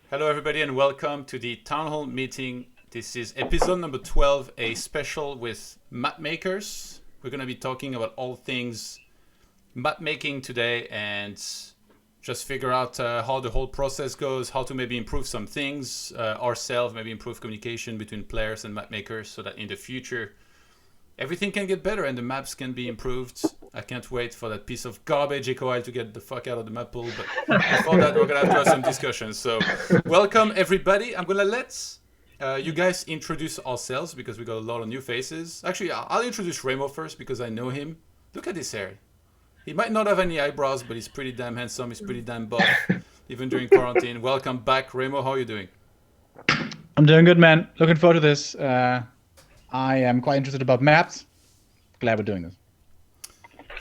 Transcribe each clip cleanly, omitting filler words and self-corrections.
Hello, everybody, and welcome to the Town Hall meeting. This is episode number 12, a special with Mapmakers. We're going to be talking about all things map making today and just figure out how the whole process goes, how to maybe improve some things ourselves, maybe improve communication between players and mapmakers so that in the future everything can get better and the maps can be improved. I can't wait for that piece of garbage Echo to get the fuck out of the map pool. But before that, we're going to have some discussions. So welcome, everybody. I'm going to let you guys introduce ourselves because we got a lot of new faces. Actually, I'll introduce Remo first because I know him. Look at his hair. He might not have any eyebrows, but he's pretty damn handsome. He's pretty damn buff, even during quarantine. Welcome back, Remo. How are you doing? I'm doing good, man. Looking forward to this. I am quite interested about maps. Glad we're doing this.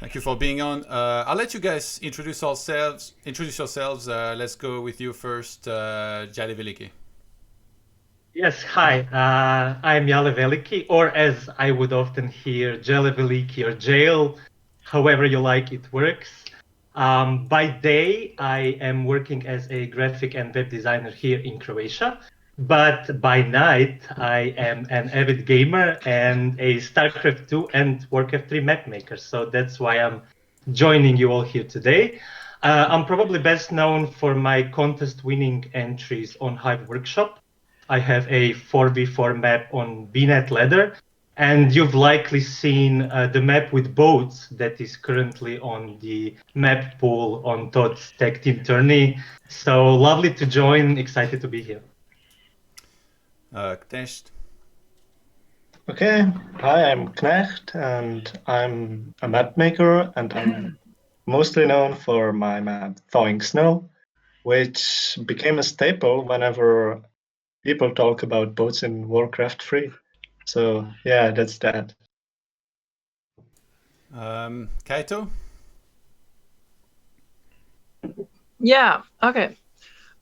Thank you for being on. I'll let you guys introduce yourselves. Let's go with you first, JaleVeliki. Yes, hi. I'm JaleVeliki, or as I would often hear, JaleVeliki or Jail, however you like, it works. By day, I am working as a graphic and web designer here in Croatia. But by night, I am an avid gamer and a StarCraft 2 and Warcraft 3 mapmaker. So that's why I'm joining you all here today. I'm probably best known for my contest-winning entries on Hive Workshop. I have a 4v4 map on BNet Ladder, and you've likely seen the map with boats that is currently on the map pool on Todd's Tech Team Tourney. So lovely to join, excited to be here. Knecht. Okay, hi, I'm Knecht, and I'm a mapmaker, and I'm mostly known for my map Thawing Snow, which became a staple whenever people talk about boats in Warcraft 3. So yeah, that's that. Keito? Yeah, okay.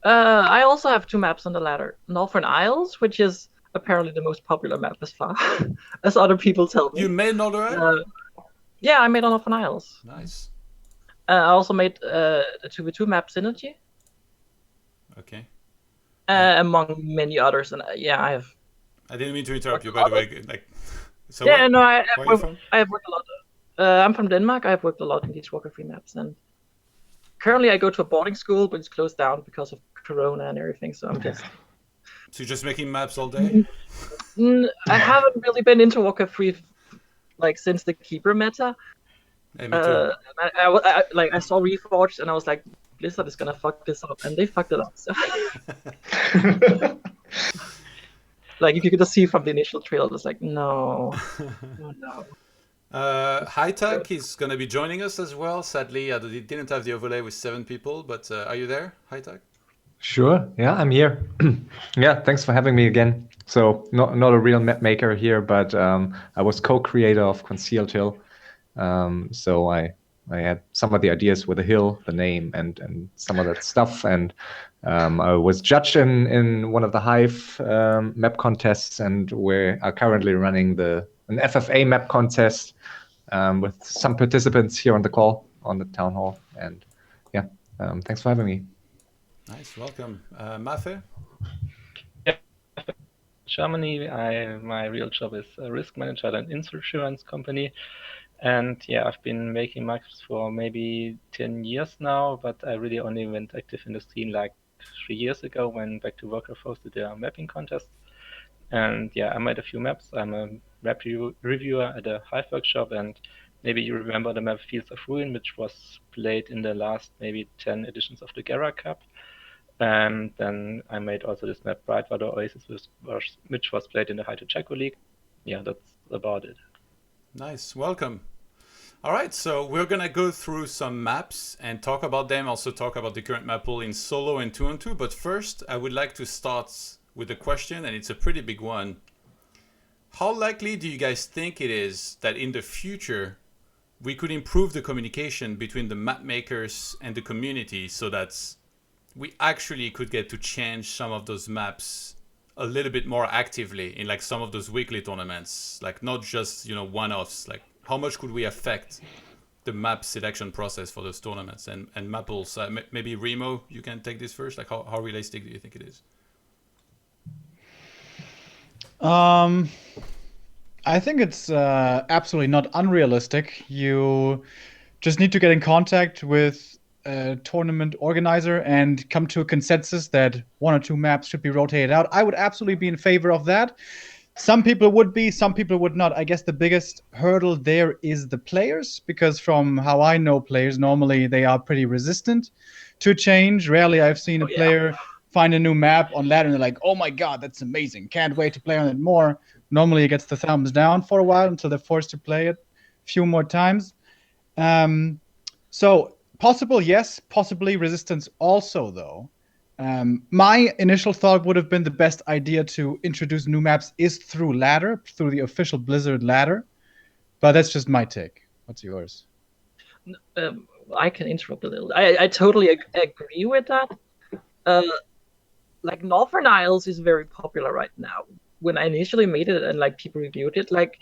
I also have two maps on the ladder. Northern Isles, which is apparently the most popular map as far as other people tell me. You made Northern Isles? Yeah, I made on Northern Isles. Nice. I also made the 2v2 map Synergy. Okay. Among many others, and yeah, I have. I didn't mean to interrupt you, by the way. Like, so yeah, where, no, where are you from? I have worked a lot. I'm from Denmark. I have worked a lot in these Warcraft 3 maps, and currently I go to a boarding school, but it's closed down because of Corona and everything. So I'm just. So you're just making maps all day? I haven't really been into Warcraft 3 like since the Keeper meta. Hey, me too. I saw Reforged and I was like, Blizzard is gonna fuck this up, and they fucked it up. So. Like if you could just see from the initial trailer, it's like no. HighTac is going to be joining us as well. Sadly, I didn't have the overlay with 7 people, but are you there, HighTac? Sure. Yeah, I'm here. Yeah, thanks for having me again. So not a real map maker here, but I was co-creator of Concealed Hill. So I had some of the ideas with the hill, the name, and some of that stuff. And I was judged in one of the Hive map contests, and we are currently running an FFA map contest with some participants here on the call on the town hall. And yeah, thanks for having me. Nice, welcome. Mafe? Yeah, Germany. My real job is a risk manager at an insurance company. And yeah, I've been making maps for maybe 10 years now, but I really only went active in the scene like 3 years ago when Back to Warcraft hosted their mapping contest. And yeah, I made a few maps. I'm a map reviewer at a Hive workshop, and maybe you remember the map Fields of Ruin, which was played in the last maybe 10 editions of the Gara Cup. And then I made also this map Brightwater Oasis, which was played in the HighTac League. Yeah, that's about it. Nice, welcome. All right, so we're going to go through some maps and talk about them, also talk about the current map pool in solo and 2-on-2. But first, I would like to start with a question, and it's a pretty big one. How likely do you guys think it is that in the future we could improve the communication between the map makers and the community so that we actually could get to change some of those maps a little bit more actively in like some of those weekly tournaments, like not just, one-offs? Like how much could we affect the map selection process for those tournaments and Mapples. Maybe Remo, you can take this first. Like how realistic do you think it is? I think it's absolutely not unrealistic. You just need to get in contact with a tournament organizer and come to a consensus that 1 or 2 maps should be rotated out. I would absolutely be in favor of that. Some people would be, some people would not. I guess the biggest hurdle there is the players, because from how I know players, normally they are pretty resistant to change. Rarely I've seen a player find a new map on ladder and they're like, oh my god, that's amazing. Can't wait to play on it more. Normally it gets the thumbs down for a while until they're forced to play it a few more times. So possible, yes. Possibly resistance also, though. My initial thought would have been the best idea to introduce new maps is through ladder, through the official Blizzard ladder. But that's just my take. What's yours? I can interrupt a little. I totally agree with that. Like Northern Isles is very popular right now. When I initially made it and like people reviewed it, like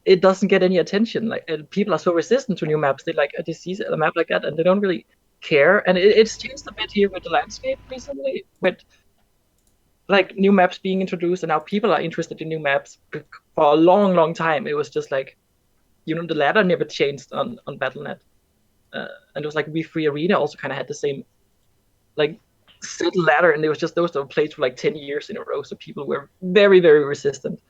it doesn't get any attention. Like people are so resistant to new maps. They like they see a map like that and they don't really care. And it's changed a bit here with the landscape recently, with like new maps being introduced, and now people are interested in new maps. For a long time, it was just like, you know, the ladder never changed on Battle.net, and it was like V3 Arena also kind of had the same like set ladder, and it was just those that were played for like 10 years in a row, so people were very resistant.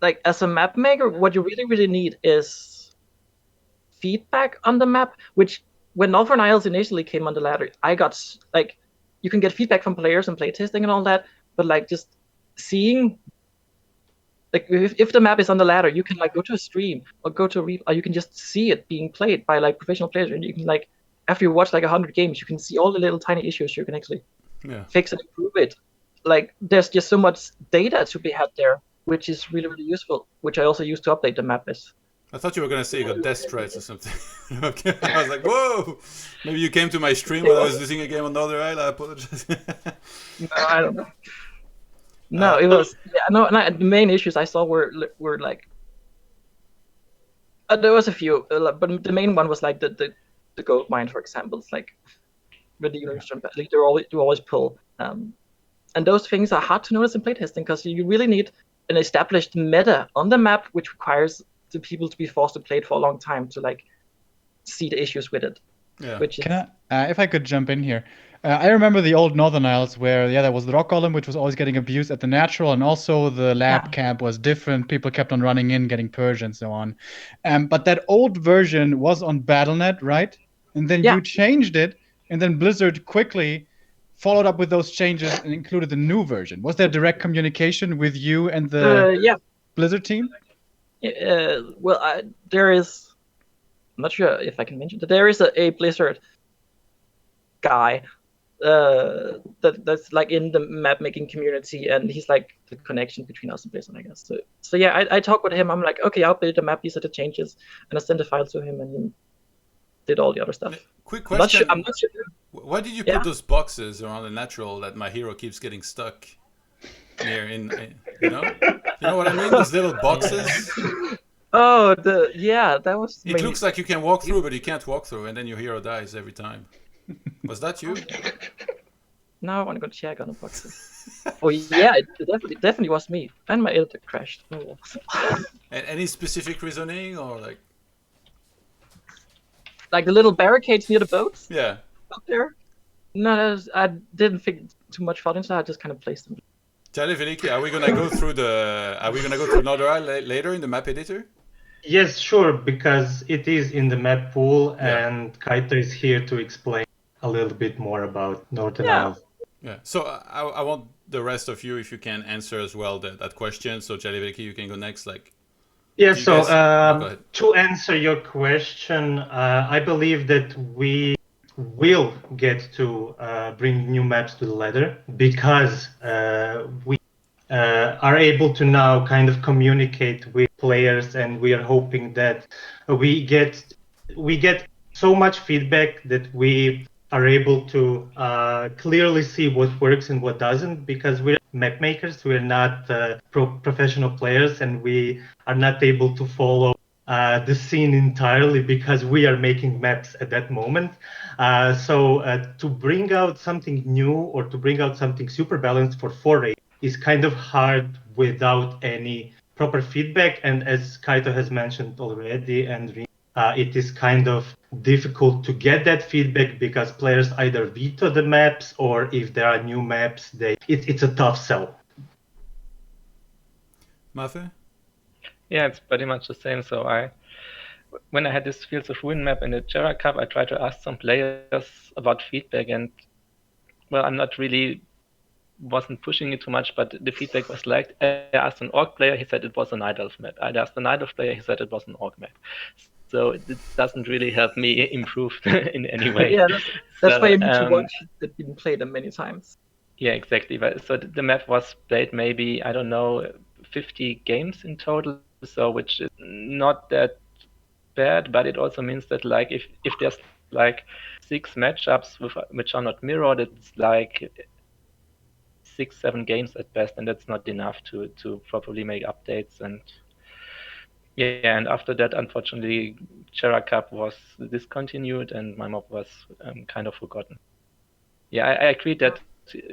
Like as a map maker, what you really need is feedback on the map, which when Northern Isles initially came on the ladder, I got like, you can get feedback from players and playtesting and all that, but like just seeing, like if the map is on the ladder, you can like go to a stream or go to or you can just see it being played by like professional players, and you can like, after you watch like 100 games, you can see all the little tiny issues you can actually fix and improve it. Like there's just so much data to be had there, which is really useful, which I also use to update the map list. I thought you were going to say you got death threats or something. Okay. I was like, whoa! Maybe you came to my stream when I was losing a game on Northern Isle. I apologize. No, I don't know. No, it was the main issues I saw were like there was a few, but the main one was like the gold mine, for example. It's like with the Unison, like they always pull, and those things are hard to notice in playtesting because you really need an established meta on the map, which requires the people to be forced to play it for a long time to like see the issues with it. Yeah. Which is... if I could jump in here. I remember the old Northern Isles where, there was the Rock Golem, which was always getting abused at the natural, and also the lab camp was different. People kept on running in, getting purged, and so on. But that old version was on Battle.net, right? And then you changed it, and then Blizzard quickly followed up with those changes and included the new version. Was there direct communication with you and the Blizzard team? Well, there is... I'm not sure if I can mention that there is a Blizzard guy that's like in the map making community, and he's like the connection between us and Blizzard, I guess. So yeah, I talked with him. I'm like, okay, I'll update the map. These are the changes, and I sent the file to him, and he did all the other stuff. Quick question. I'm not sure. Why did you put those boxes around the natural that my hero keeps getting stuck near? You know what I mean? Those little boxes. Oh, that was... It looks like you can walk through, but you can't walk through, and then your hero dies every time. Was that you? Now I want to go check on the boxes. Oh yeah, it definitely was me. And my editor crashed. Oh. And any specific reasoning, or like the little barricades near the boats? Yeah. Up there? No, I didn't think too much thought into that. I just kind of placed them. JaleVeliki, are we gonna go through Northern Isle later in the map editor? Yes, sure, because it is in the map pool, and Keito is here to explain a little bit more about Northern Isle. Yeah. So I want the rest of you, if you can answer as well that question. So JaleVeliki, you can go next. To answer your question, I believe that we will get to bring new maps to the ladder because we are able to now kind of communicate with players, and we are hoping that we get so much feedback that we are able to clearly see what works and what doesn't, because we're map makers, we're not professional players, and we are not able to follow the scene entirely because we are making maps at that moment. So to bring out something new or to bring out something super balanced for 4A is kind of hard without any proper feedback. And as Keito has mentioned already, and it is kind of difficult to get that feedback because players either veto the maps, or if there are new maps, it's a tough sell. Mafe? Yeah, it's pretty much the same. So when I had this Fields of Ruin map in the Jera Cup, I tried to ask some players about feedback, and well, I'm not really wasn't pushing it too much, but the feedback was like, I asked an orc player, he said it was a Night Elf map. I asked a Night Elf player, he said it was an orc map. So it doesn't really help me improve in any way. Yeah, that's why you need to watch that you play them many times. Yeah, exactly. But so the map was played maybe, I don't know, 50 games in total, so which is not that bad, but it also means that like if there's like 6 matchups which are not mirrored, it's like 6-7 games at best, and that's not enough to properly make updates. And yeah, and after that, unfortunately, Jera Cup was discontinued and my mob was kind of forgotten. Yeah, I agree that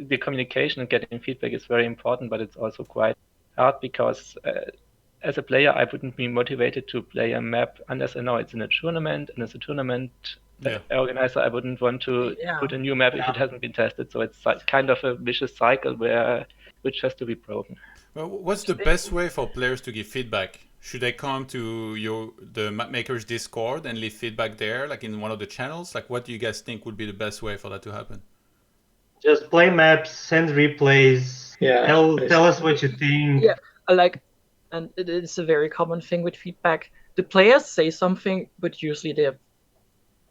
the communication and getting feedback is very important, but it's also quite hard because as a player, I wouldn't be motivated to play a map unless I know it's in a tournament, and as a tournament organizer, I wouldn't want to put a new map if it hasn't been tested. So it's like kind of a vicious cycle which has to be broken. Well, what's the best way for players to give feedback? Should they come to the Mapmakers Discord and leave feedback there, like in one of the channels? Like, what do you guys think would be the best way for that to happen? Just play maps, send replays, tell us what you think. Yeah, and it's a very common thing with feedback. The players say something, but usually they have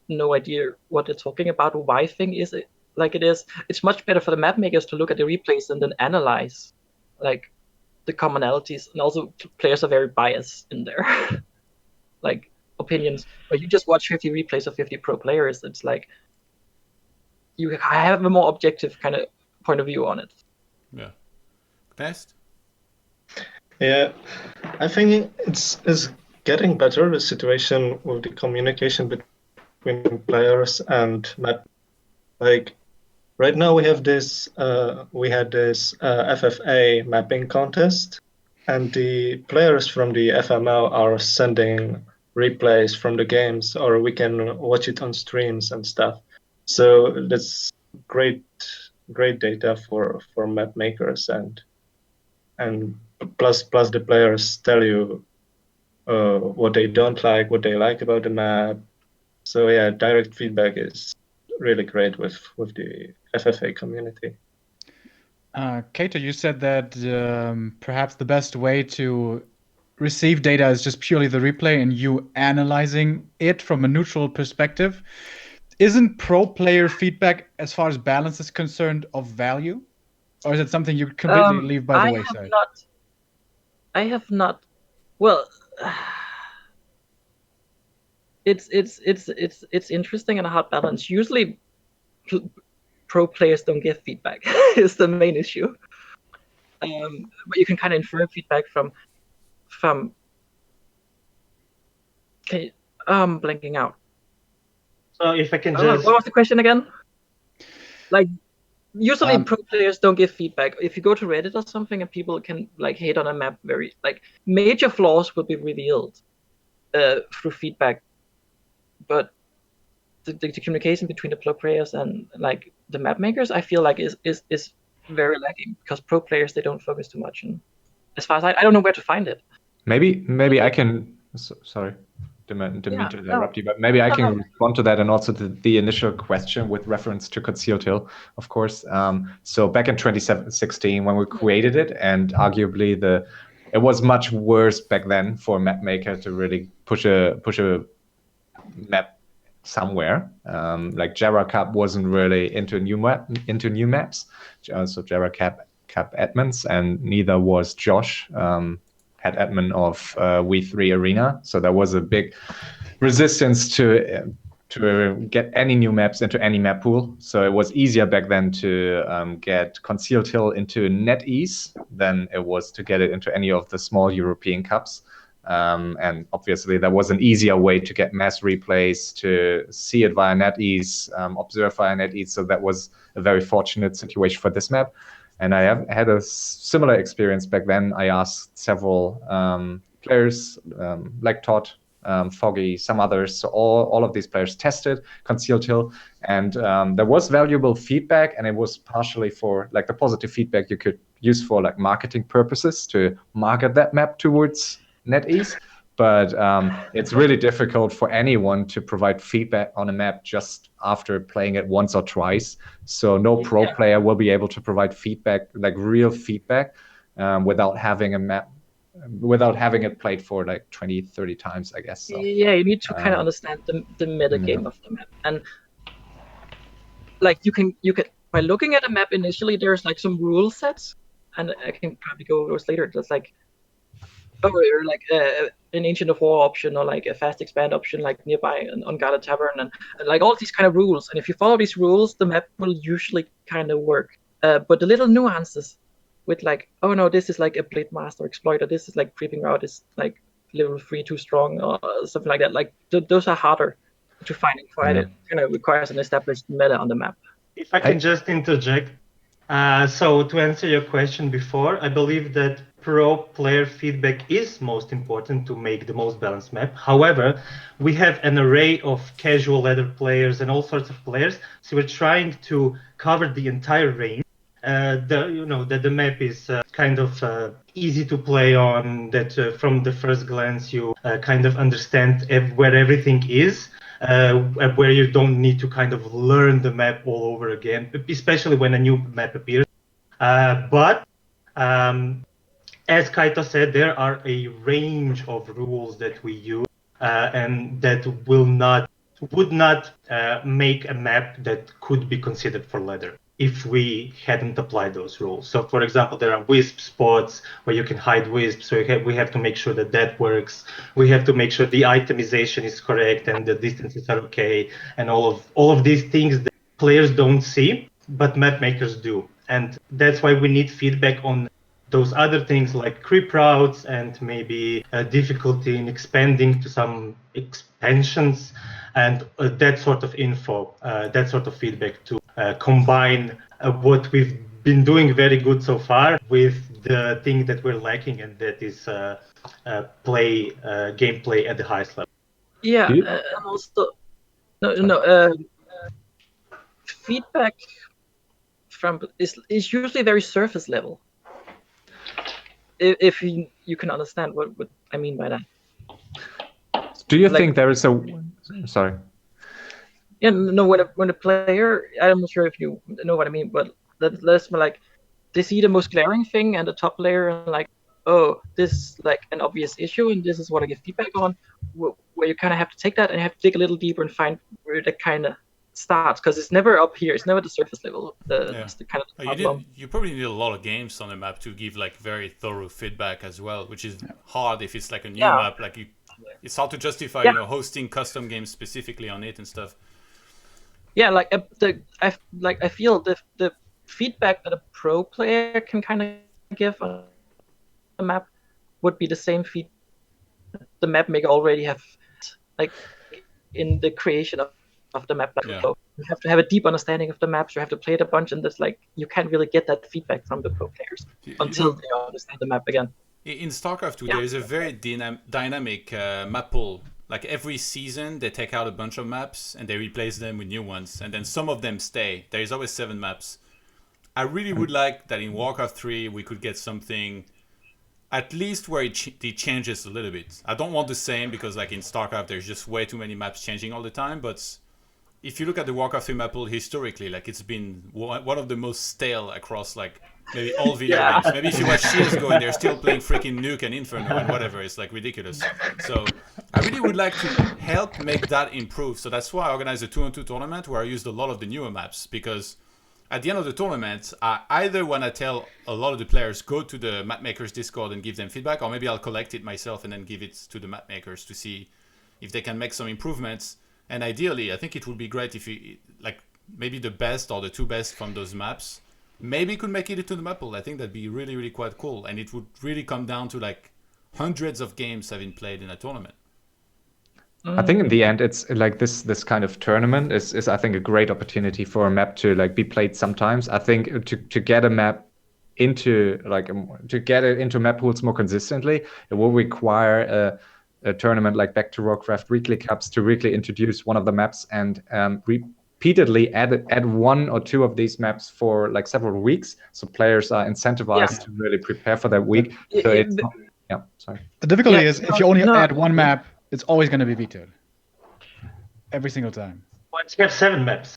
no idea what they're talking about or why thing is it like it is. It's much better for the map makers to look at the replays and then analyze like the commonalities. And also players are very biased in their like opinions. But you just watch 50 replays of 50 pro players, it's like you have a more objective kind of point of view on it. Yeah. Knecht? Yeah, I think it's getting better, the situation with the communication between players and map. Like right now we have this FFA mapping contest, and the players from the FML are sending replays from the games, or we can watch it on streams and stuff. So that's great data for map makers, and plus the players tell you what they don't like, what they like about the map. So yeah, direct feedback is really great with the FFA community. Keito, you said that perhaps the best way to receive data is just purely the replay and you analyzing it from a neutral perspective. Isn't pro player feedback, as far as balance is concerned, of value? Or is it something you completely leave by the wayside? I have not. Well, it's interesting and a hard balance. Usually, pro players don't give feedback. Is the main issue. But you can kind of infer feedback from. Okay, blanking out. So if I can just. What was the question again? Like. Usually pro players don't give feedback. If you go to Reddit or something and people can like hate on a map, very like major flaws will be revealed through feedback. But the communication between the pro players and like the map makers, I feel like is very lacking because pro players, they don't focus too much. And as far as I don't know where to find it. Maybe I can. Sorry. Didn't mean to interrupt you, but maybe I can respond to that, and also to the initial question with reference to Concealed Hill, of course. So back in 2016, when we created it, and arguably it was much worse back then for Mapmaker to really push a map somewhere. Like Jera Cup wasn't really into new maps, so Jera Cup admins, and neither was Josh. Head admin of We3 Arena, so there was a big resistance to to get any new maps into any map pool. So it was easier back then to get Concealed Hill into NetEase than it was to get it into any of the small European cups. And obviously, there was an easier way to get mass replays, to see it via NetEase, observe via NetEase. So that was a very fortunate situation for this map. And I have had a similar experience back then. I asked several players like Todd, Foggy, some others. So all of these players tested Concealed Hill, and there was valuable feedback, and it was partially for like the positive feedback you could use for like marketing purposes to market that map towards NetEase. But it's really difficult for anyone to provide feedback on a map just after playing it once or twice. So no pro player will be able to provide feedback, like real feedback, without having a map, without having it played for like 20, 30 times, I guess. So, yeah, you need to kind of understand the meta game of the map, and like you can by looking at a map initially, there's like some rule sets, and I can probably go over those later. There's like like an Ancient of War option, or like a fast expand option, like nearby an unguarded tavern, and like all these kind of rules. And if you follow these rules, the map will usually kind of work. But the little nuances with like, oh no, this is like a Blade Master exploiter, this is like Creeping Route is like level 3 too strong, or something like that. Like those are harder to find and find. It kind of requires an established meta on the map. If I can just interject. So to answer your question before, I believe that pro player feedback is most important to make the most balanced map. However, we have an array of casual ladder players and all sorts of players, so we're trying to cover the entire range. That the map is kind of easy to play on, that from the first glance you kind of understand where everything is, where you don't need to kind of learn the map all over again, especially when a new map appears. But as Keito said, there are a range of rules that we use, and that would not make a map that could be considered for ladder if we hadn't applied those rules. So, for example, there are wisp spots where you can hide wisps, so we have to make sure that works. We have to make sure the itemization is correct and the distances are okay, and all of these things that players don't see, but map makers do. And that's why we need feedback on those other things like creep routes and maybe difficulty in expanding to some expansions, and that sort of info, that sort of feedback to combine what we've been doing very good so far with the thing that we're lacking, and that is gameplay at the highest level. Yeah, and also feedback from is usually very surface level. If you can understand what I mean by that. Do you think there is a... Sorry. Yeah, no, when a player, I'm not sure if you know what I mean, but that's like, they see the most glaring thing and the top layer, and like, oh, this is like an obvious issue, and this is what I give feedback on, where you kind of have to take that and have to dig a little deeper and find where that kind of starts, because it's never up here, it's never the surface level. It's the kind of you probably need a lot of games on the map to give like very thorough feedback as well, which is hard if it's like a new map. Like it's hard to justify, hosting custom games specifically on it and stuff. Yeah, like I feel the feedback that a pro player can kind of give on a map would be the same feedback the map maker already have, like in the creation of the map. So you have to have a deep understanding of the maps. You have to play it a bunch, and there's like you can't really get that feedback from the pro players until they understand the map again. In StarCraft 2, there is a very dynamic map pool. Like every season, they take out a bunch of maps and they replace them with new ones, and then some of them stay. There is always 7 maps. I really would like that in Warcraft 3 we could get something at least where it changes a little bit. I don't want the same, because like in StarCraft there's just way too many maps changing all the time, but if you look at the Warcraft 3 map pool historically, like it's been one of the most stale across like maybe all video games. Maybe if you watch Shields go and they're still playing freaking Nuke and Inferno and whatever, it's like ridiculous. So I really would like to help make that improve. So that's why I organized a 2-on-2 tournament where I used a lot of the newer maps, because at the end of the tournament, I either want to tell a lot of the players, go to the Mapmakers Discord and give them feedback, or maybe I'll collect it myself and then give it to the Mapmakers to see if they can make some improvements. And ideally, I think it would be great if you, like, maybe the best or the two best from those maps maybe could make it into the map pool. I think that'd be really, really quite cool. And it would really come down to like hundreds of games having played in a tournament. I think in the end, it's like this kind of tournament is I think a great opportunity for a map to like be played sometimes. I think to get a map into like to get it into map pools more consistently, it will require a tournament like Back to Warcraft Weekly Cups to really introduce one of the maps and repeatedly add one or two of these maps for like several weeks, so players are incentivized to really prepare for that week. So it's sorry. The difficulty is if you only add one map, it's always going to be vetoed. Every single time. Once you have 7 maps.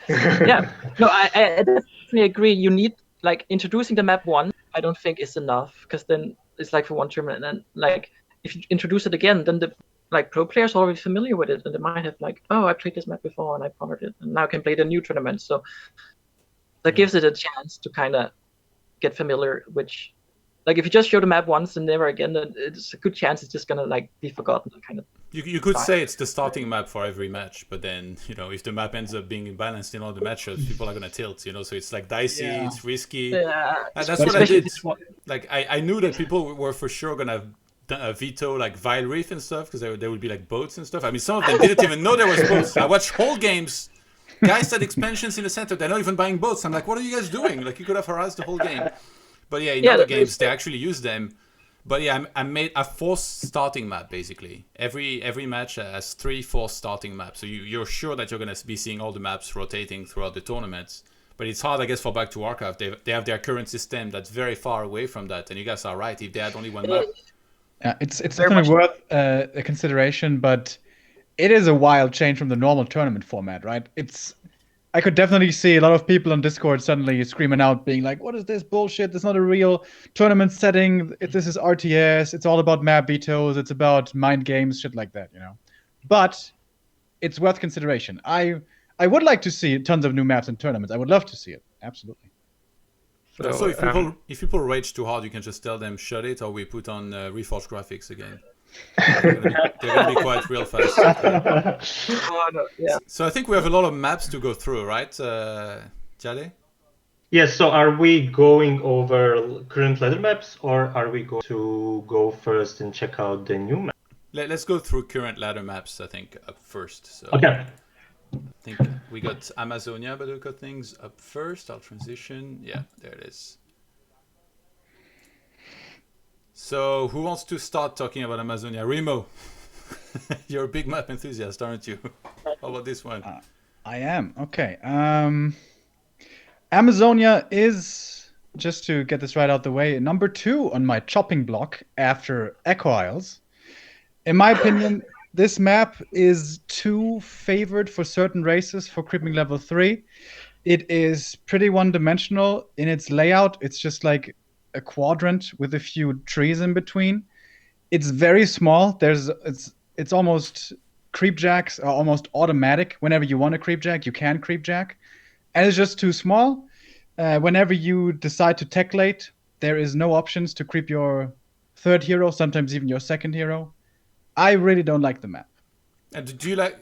Yeah. No, I definitely agree. You need, like, introducing the map once, I don't think is enough, because then it's like for one tournament, and then, like, if you introduce it again, then the like pro players are already familiar with it, and they might have like, oh, I played this map before and I pondered it, and now I can play the new tournament. So that gives it a chance to kind of get familiar. Which, like, if you just show the map once and never again, then it's a good chance it's just gonna like be forgotten. Kind of. You could say it's the starting map for every match, but then, you know, if the map ends up being imbalanced in all the matches, people are gonna tilt, you know. So it's like dicey, it's risky. And that's what I did. Like I knew that people were for sure gonna veto like Vile Reef and stuff, because there would be like boats and stuff. I mean, some of them didn't even know there was boats. I watched whole games. Guys had expansions in the center. They're not even buying boats. I'm like, what are you guys doing? Like, you could have harassed the whole game. But yeah, in other games they actually use them. But yeah, I made a forced starting map basically. Every match has 3 forced starting maps. So you're sure that you're gonna be seeing all the maps rotating throughout the tournaments. But it's hard, I guess, for Back to Warcraft. They have their current system that's very far away from that. And you guys are right. If they had only one map. Yeah, it's definitely worth a consideration, but it is a wild change from the normal tournament format, right? I could definitely see a lot of people on Discord suddenly screaming out, being like, "What is this bullshit? It's not a real tournament setting. This is RTS. It's all about map vetoes. It's about mind games, shit like that, you know." But it's worth consideration. I would like to see tons of new maps and tournaments. I would love to see it. Absolutely. So if people rage too hard, you can just tell them shut it, or we put on Reforged graphics again. They're gonna be quite real fast. So I think we have a lot of maps to go through, right, Jale? Yes. So are we going over current ladder maps, or are we going to go first and check out the new map? Let's go through current ladder maps, I think, up first. So okay. I think we got Amazonia, but we got things up first. I'll transition. Yeah, there it is. So who wants to start talking about Amazonia? Remo, you're a big map enthusiast, aren't you? How about this one? I am. Okay. Amazonia is, just to get this right out the way, number 2 on my chopping block after Echo Isles. In my opinion, this map is too favored for certain races for creeping level 3. It is pretty one-dimensional in its layout. It's just like a quadrant with a few trees in between. It's very small. It's almost creepjacks are almost automatic. Whenever you want to creepjack, you can creepjack. And it's just too small. Whenever you decide to tech late, there is no options to creep your 3rd hero, sometimes even your 2nd hero. I really don't like the map. And do you like?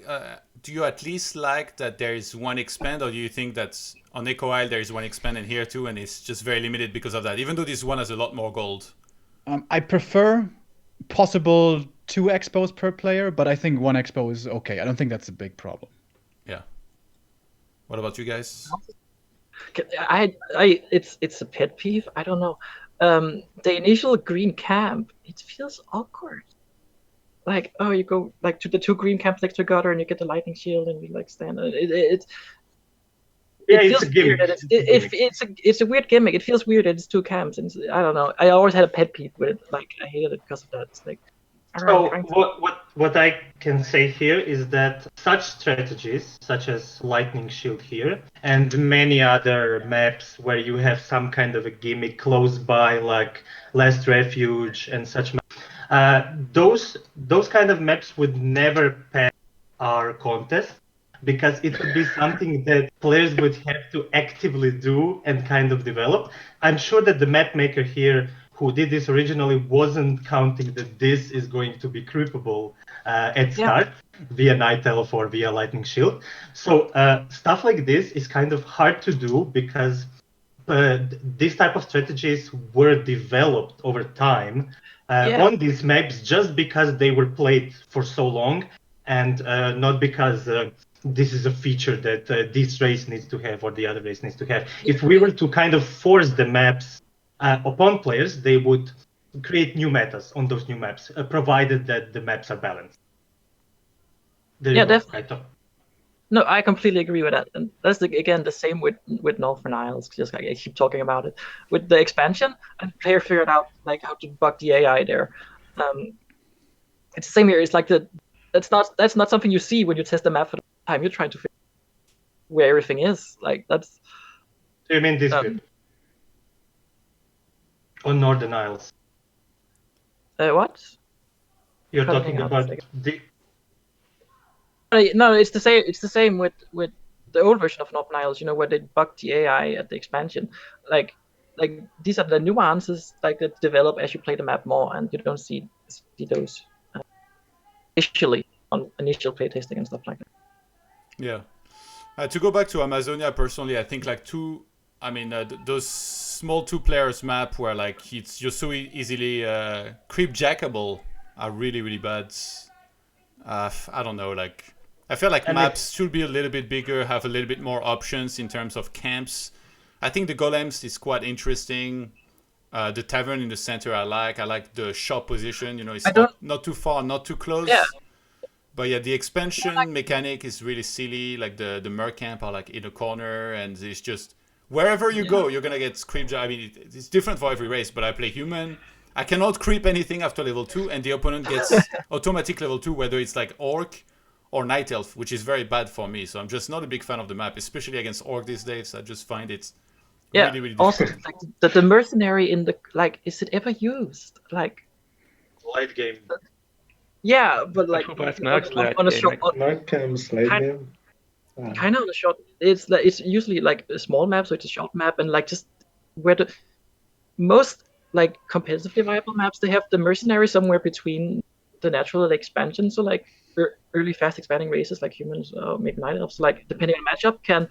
Do you at least like that there is one expand, or do you think that's on Echo Isle there is one expand in here too, and it's just very limited because of that? Even though this one has a lot more gold. I prefer possible 2 expos per player, but I think 1 expo is okay. I don't think that's a big problem. Yeah. What about you guys? It's a pet peeve. I don't know. The initial green camp, it feels awkward. Like, oh, you go like to the 2 green camps next together, and you get the lightning shield, and you like stand. It feels weird. It's a weird gimmick. It feels weird that it's 2 camps, and I don't know. I always had a pet peeve with it. Like, I hated it because of that. It's like. So what I can say here is that such strategies, such as Lightning Shield here, and many other maps where you have some kind of a gimmick close by, like Last Refuge and such maps, those kind of maps would never pass our contest, because it would be something that players would have to actively do and kind of develop. I'm sure that the Mapmaker here, who did this originally, wasn't counting that this is going to be creepable. at start via Night Elf or via Lightning Shield. So stuff like this is kind of hard to do because these type of strategies were developed over time on these maps just because they were played for so long, and not because this is a feature that this race needs to have or the other race needs to have. If we were to kind of force the maps upon players, they would create new metas on those new maps, provided that the maps are balanced. Definitely. Keito. No, I completely agree with that, and that's again the same with Northern Isles. Just like I keep talking about it with the expansion, and player figured out like how to bug the AI there. It's the same here. It's like that's not something you see when you test the map for the time. You're trying to figure out where everything is. Like that's. Do you mean this bit? On Northern Isles? What? You're talking about the. No, it's the same. It's the same with the old version of Northern Isles. You know, where they bugged the AI at the expansion. Like these are the nuances like that develop as you play the map more, and you don't see those initially on initial playtesting and stuff like that. Yeah. To go back to Amazonia, personally, I think like those small 2-players map where like you're so easily creep jackable are really, really bad. I don't know, like I feel like maps should be a little bit bigger, have a little bit more options in terms of camps. I think the golems is quite interesting. The tavern in the center I like the shop position, it's not too far, not too close. Yeah. But yeah, the expansion mechanic is really silly. Like the mercamp are like in a corner, and it's just wherever you go, you're gonna get creep. I mean, it's different for every race. But I play human. I cannot creep anything after level 2, and the opponent gets automatic level 2, whether it's like orc or night elf, which is very bad for me. So I'm just not a big fan of the map, especially against orc these days. I just find it really, really difficult. Also, like the mercenary in the is it ever used? Like late game. Yeah, but like on a short, kind of on a short. It's usually like a small map, so it's a short map, and like just where the most like competitively viable maps, they have the mercenary somewhere between the natural expansion. So like early fast expanding races like humans, maybe night elves, like depending on matchup, can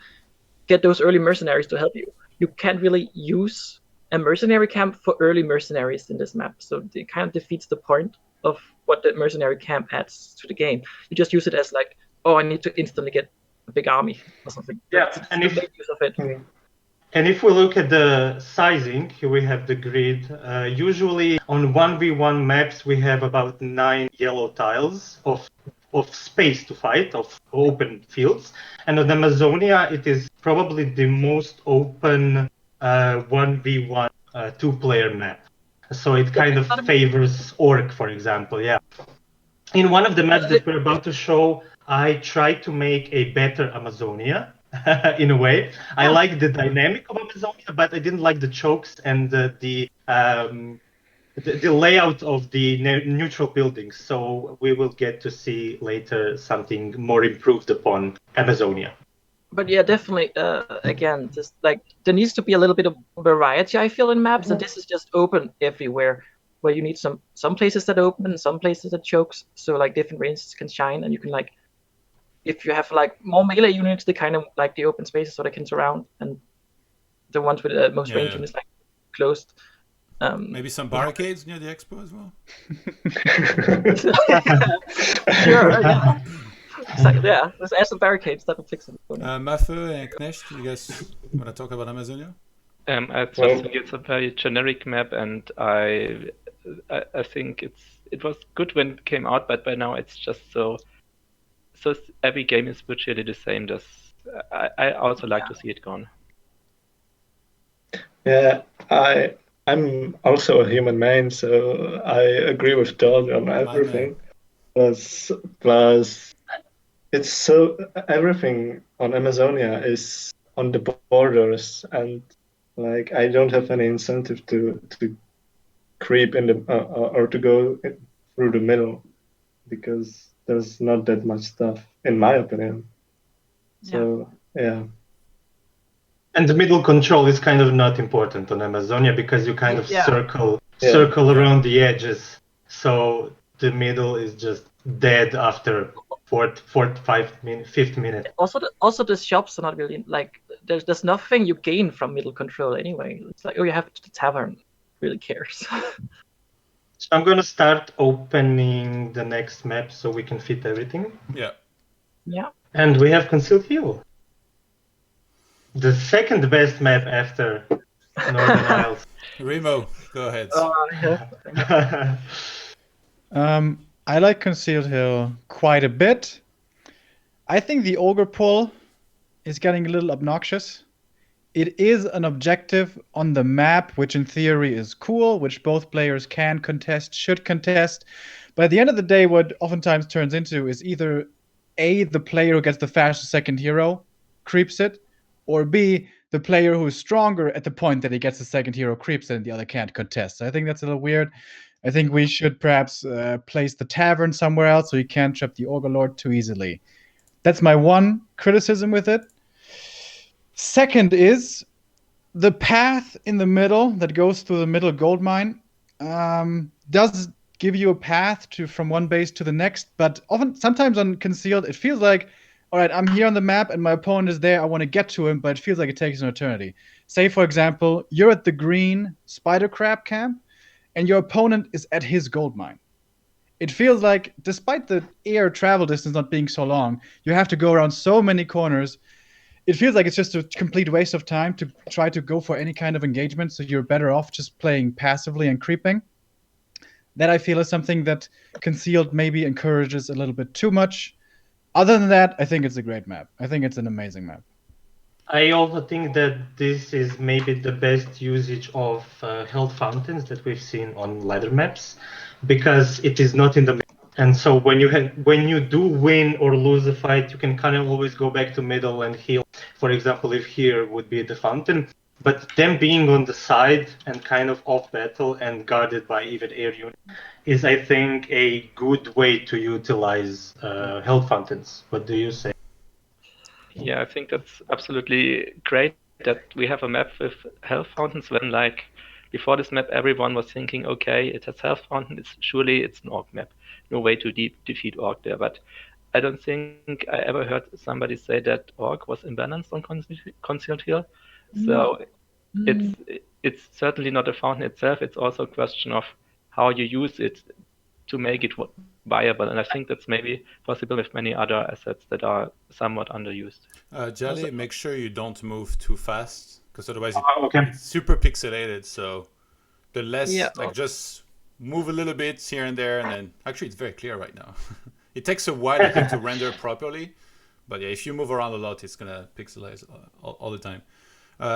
get those early mercenaries to help you. You can't really use a mercenary camp for early mercenaries in this map, so it kind of defeats the point of what the mercenary camp adds to the game. You just use it as like, I need to instantly get a big army or something. Yeah, and if use of it. And if we look at the sizing, here we have the grid. Usually on 1v1 maps, we have about 9 yellow tiles of space to fight, of open fields. And on Amazonia, it is probably the most open 1v1 two-player map. So it kind of favors Orc, for example, yeah. In one of the maps that we're about to show, I tried to make a better Amazonia. In a way, I like the dynamic of Amazonia, but I didn't like the chokes and the layout of the neutral buildings. So we will get to see later something more improved upon Amazonia. But yeah, definitely. Again, just like there needs to be a little bit of variety, I feel, in maps, and this is just open everywhere. Where you need some places that open, some places that chokes, so like different ranges can shine, and you can like. If you have like more melee units, they kind of like the open spaces so they can surround, and the ones with the most range units like closed. Maybe some barricades near the expo as well. Sure, yeah. Exactly, yeah. Let's add some barricades. That will fix it. Mafe and Knecht, you guys want to talk about Amazonia? I just think it's a very generic map, and I think it was good when it came out, but by now it's just so every game is virtually the same. I also like to see it gone. Yeah, I'm also a human main, so I agree with Todd on everything. Plus, it's so everything on Amazonia is on the borders, and like I don't have any incentive to creep in the or to go through the middle because there's not that much stuff, in my opinion. So, yeah. And the middle control is kind of not important on Amazonia because you kind of circle around the edges. So the middle is just dead after fifth minute. Also the shops are not really like there's nothing you gain from middle control anyway. It's like, oh, you have the tavern. Really cares. So I'm gonna start opening the next map so we can fit everything. Yeah. Yeah. And we have Concealed Hill. The second best map after Northern Isles. Remo, go ahead. Yeah. I like Concealed Hill quite a bit. I think the Ogre pull is getting a little obnoxious. It is an objective on the map, which in theory is cool, which both players can contest, should contest. But at the end of the day, what oftentimes turns into is either A, the player who gets the fastest second hero creeps it, or B, the player who is stronger at the point that he gets the second hero creeps it and the other can't contest. So I think that's a little weird. I think we should perhaps place the tavern somewhere else so you can't trap the Ogre Lord too easily. That's my one criticism with it. Second is the path in the middle that goes through the middle gold mine does give you a path from one base to the next, but sometimes on Concealed, it feels like, all right, I'm here on the map and my opponent is there. I want to get to him, but it feels like it takes an eternity. Say, for example, you're at the green spider crab camp and your opponent is at his gold mine. It feels like, despite the air travel distance not being so long, you have to go around so many corners. It feels like it's just a complete waste of time to try to go for any kind of engagement, so you're better off just playing passively and creeping. That I feel is something that Concealed maybe encourages a little bit too much. Other than that, I think it's a great map. I think it's an amazing map. I also think that this is maybe the best usage of health fountains that we've seen on ladder maps, because it is not in the middle. And so when you do win or lose a fight, you can kind of always go back to middle and heal. For example, if here would be the fountain, but them being on the side and kind of off battle and guarded by even air unit is, I think, a good way to utilize health fountains. What do you say? Yeah, I think that's absolutely great that we have a map with health fountains when, like, before this map, everyone was thinking, okay, it has health fountain, surely it's an orc map. No way to defeat orc there. But I don't think I ever heard somebody say that orc was imbalanced on Concealed Hill. So it's certainly not a fountain itself. It's also a question of how you use it to make it viable. And I think that's maybe possible with many other assets that are somewhat underused. Jale, make sure you don't move too fast, because otherwise Okay. it's super pixelated. So the less, just move a little bit here and there, and then actually it's very clear right now. It takes a while, I think, to render properly, but yeah, if you move around a lot, it's gonna pixelize all the time.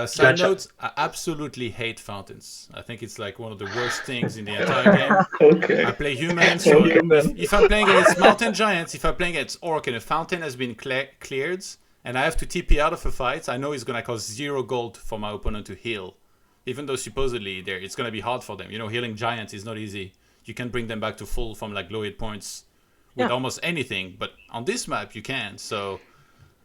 Side note, I absolutely hate fountains. I think it's like one of the worst things in the entire game. Okay. I play humans, so if I'm playing against mountain giants, if I'm playing against orc and a fountain has been cleared, and I have to TP out of a fight, I know it's gonna cost 0 gold for my opponent to heal. Even though supposedly it's going to be hard for them. You know, healing giants is not easy. You can bring them back to full from like low hit points with almost anything. But on this map, you can. So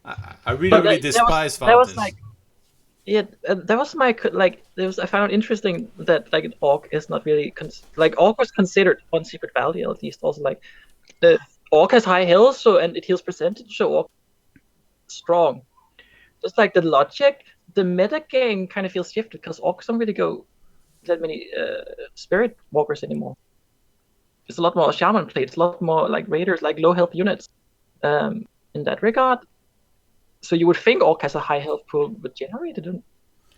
I really despise fountains. That was my I found it interesting that like an orc is not really orc was considered on Secret Valley at least. Also, like the orc has high health, so and it heals percentage, so orc strong. Just like the logic. The meta game kind of feels shifted because orcs don't really go that many spirit walkers anymore. It's a lot more shaman play. It's a lot more like raiders, like low health units in that regard. So you would think orc has a high health pool, but generally they don't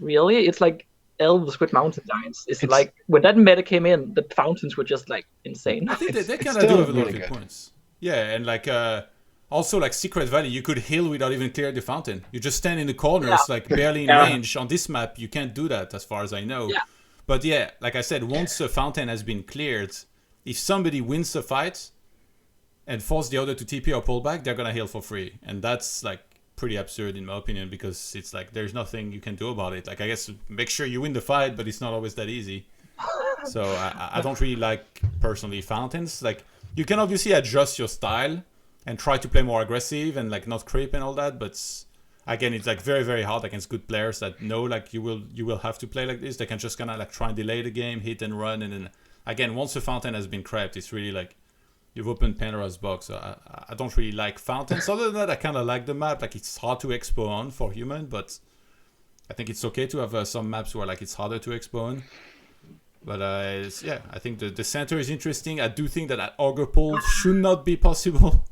really. It's like elves with mountain giants. It's like when that meta came in, the fountains were just like insane. I think they kind of do have a lot of hit points. Yeah, and like also, like Secret Valley, you could heal without even clearing the fountain. You just stand in the corners, like barely in range. On this map, you can't do that, as far as I know. Yeah. But yeah, like I said, once a fountain has been cleared, if somebody wins the fight and force the other to TP or pull back, they're gonna heal for free, and that's like pretty absurd in my opinion, because it's like there's nothing you can do about it. Like I guess make sure you win the fight, but it's not always that easy. So I don't really like personally fountains. Like you can obviously adjust your style and try to play more aggressive and like not creep and all that, but again, it's like very, very hard against good players that know like you will have to play like this. They can just kind of like try and delay the game, hit and run, and then again, once the fountain has been crept, it's really like you've opened Pandora's box. I don't really like fountains. Other than that, I kind of like the map. Like it's hard to expo on for human, but I think it's okay to have some maps where like it's harder to expo on. But yeah, I think the center is interesting. I do think that at Auger Pool should not be possible.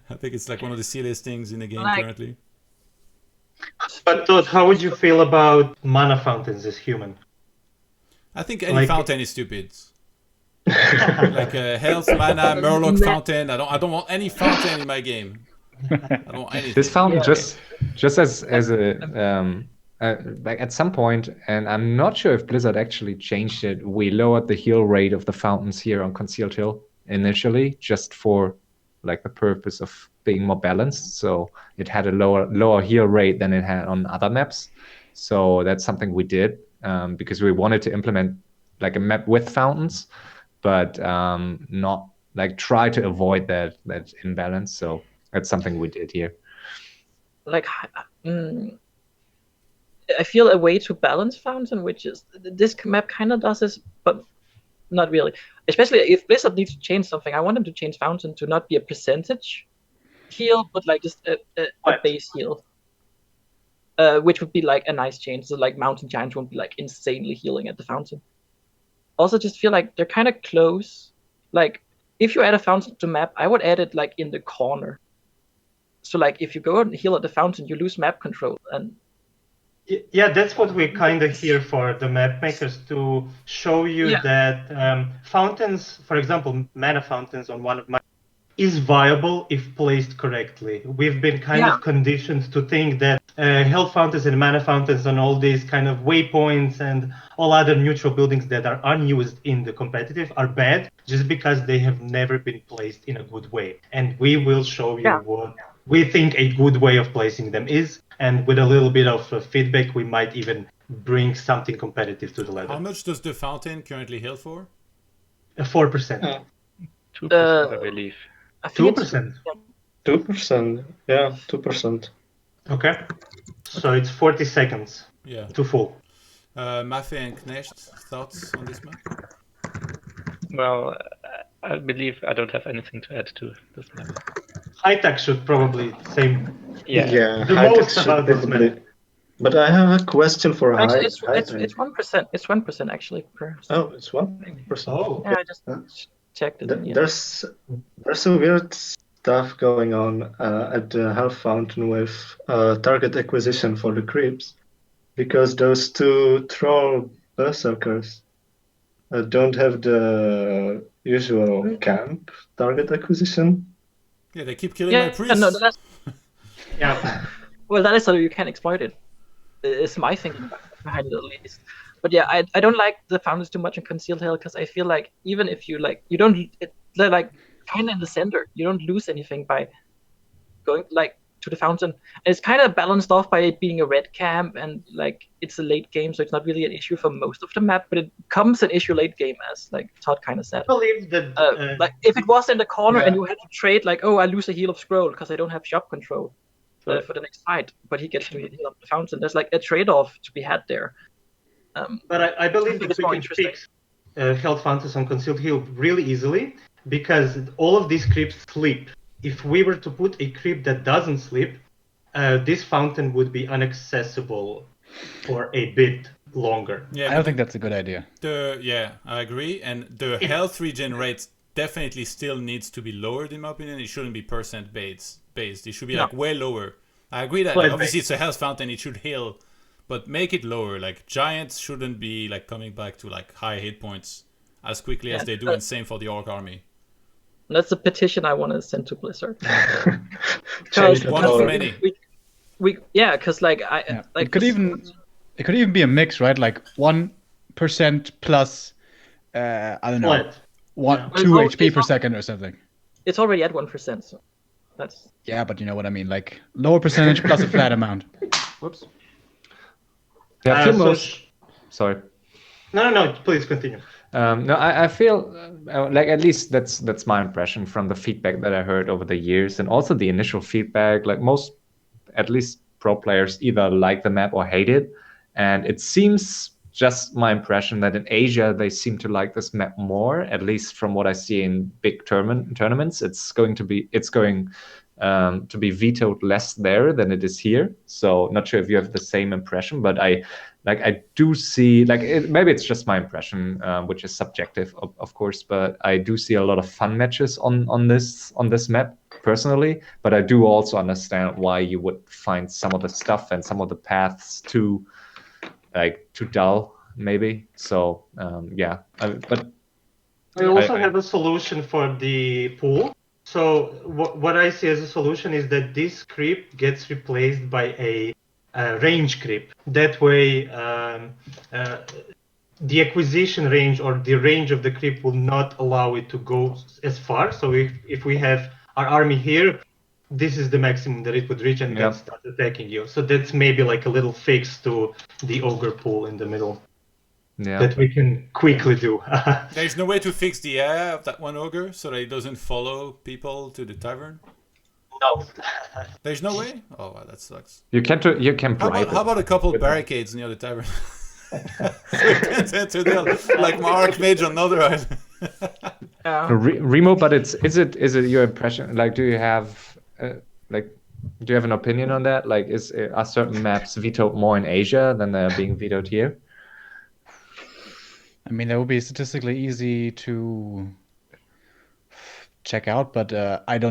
I think it's like one of the silliest things in the game currently. But Todd, how would you feel about mana fountains as human? I think any fountain is stupid. Like health, mana, Murloc fountain. I don't want any fountain in my game. I don't want anything. This fountain just as a like at some point, and I'm not sure if Blizzard actually changed it, we lowered the heal rate of the fountains here on Concealed Hill initially, just for like the purpose of being more balanced. So it had a lower heal rate than it had on other maps. So that's something we did because we wanted to implement like a map with fountains, but not like try to avoid that imbalance. So that's something we did here. Like, I feel a way to balance fountain, which is this map kind of does this, but not really. Especially if Blizzard needs to change something, I want them to change fountain to not be a percentage heal, but like just a base heal, which would be like a nice change. So like mountain giants won't be like insanely healing at the fountain. Also, just feel like they're kind of close. Like if you add a fountain to map, I would add it like in the corner. So like if you go and heal at the fountain, you lose map control. And yeah, that's what we're kind of here for, the map makers, to show you that fountains, for example, mana fountains on one of my is viable if placed correctly. We've been kind of conditioned to think that health fountains and mana fountains and all these kind of waypoints and all other neutral buildings that are unused in the competitive are bad just because they have never been placed in a good way. And we will show you what we think a good way of placing them is, and with a little bit of feedback, we might even bring something competitive to the ladder. How much does the fountain currently heal for? 4%. 2%, I believe. 2%. 2%. Yeah, 2%. Okay. So it's 40 seconds to full. Mafe and Knecht, thoughts on this map? Well, I believe I don't have anything to add to this map. HighTac should probably say the HighTac most about this map. But I have a question for actually, HighTac. it's 1%. It's 1% actually. Oh, it's 1%. Oh. Yeah, I just checked it. There's some weird stuff going on at the health fountain with target acquisition for the creeps, because those two troll berserkers don't have the usual camp target acquisition. Yeah, they keep killing my priests. No, well, that is so you can exploit it. It's my thinking behind it at least. But yeah, I don't like the fountains too much in Concealed Hill, because I feel like even if you like, you don't, they're like kind of in the center. You don't lose anything by going like to the fountain. And it's kind of balanced off by it being a red camp, and like it's a late game, so it's not really an issue for most of the map, but it becomes an issue late game, as like Todd kind of said. I believe that like if it was in the corner and you had to trade, like, oh, I lose a heal of scroll because I don't have shop control for the next fight, but he gets to heal up the fountain. There's like a trade-off to be had there. But I believe that we can fix health fountains on Concealed Hill really easily, because all of these creeps sleep. If we were to put a creep that doesn't sleep, this fountain would be inaccessible for a bit longer. Yeah, I don't think that's a good idea. I agree. And the health regen rate definitely still needs to be lowered, in my opinion. It shouldn't be percent based. It should be like way lower. I agree that obviously it's a health fountain, it should heal, but make it lower. Like giants shouldn't be like coming back to like high hit points as quickly as they do, and same for the orc army. That's a petition I want to send to Blizzard. One of many. Because like it could even be a mix, right? Like 1% plus I don't know, 2 HP per second or something. It's already at 1%, so that's but you know what I mean, like lower percentage plus a flat amount. Whoops. Yeah, sorry. No, please continue. I feel like at least that's my impression from the feedback that I heard over the years, and also the initial feedback. Like at least pro players either like the map or hate it, and it seems just my impression that in Asia they seem to like this map more, at least from what I see in big tournaments. It's going to be vetoed less there than it is here. So not sure if you have the same impression, but I do see, maybe it's just my impression, which is subjective, of course, but I do see a lot of fun matches on this map personally. But I do also understand why you would find some of the stuff and some of the paths too dull, maybe. So but I also have a solution for the pool. So what I see as a solution is that this creep gets replaced by a range creep. That way, the acquisition range or the range of the creep will not allow it to go as far. So if we have our army here, this is the maximum that it would reach and then start attacking you. So that's maybe like a little fix to the ogre pool in the middle. Yeah. That we can quickly do. There's no way to fix the AI of that one ogre so that it doesn't follow people to the tavern? No. There's no way? Oh, wow, that sucks. You can bribe how about a couple barricades near the tavern? Like my Archmage on Netherite. Remo, but is it your impression? Like, do you have an opinion on that? Like, are certain maps vetoed more in Asia than they're being vetoed here? I mean, that would be statistically easy to check out, but I've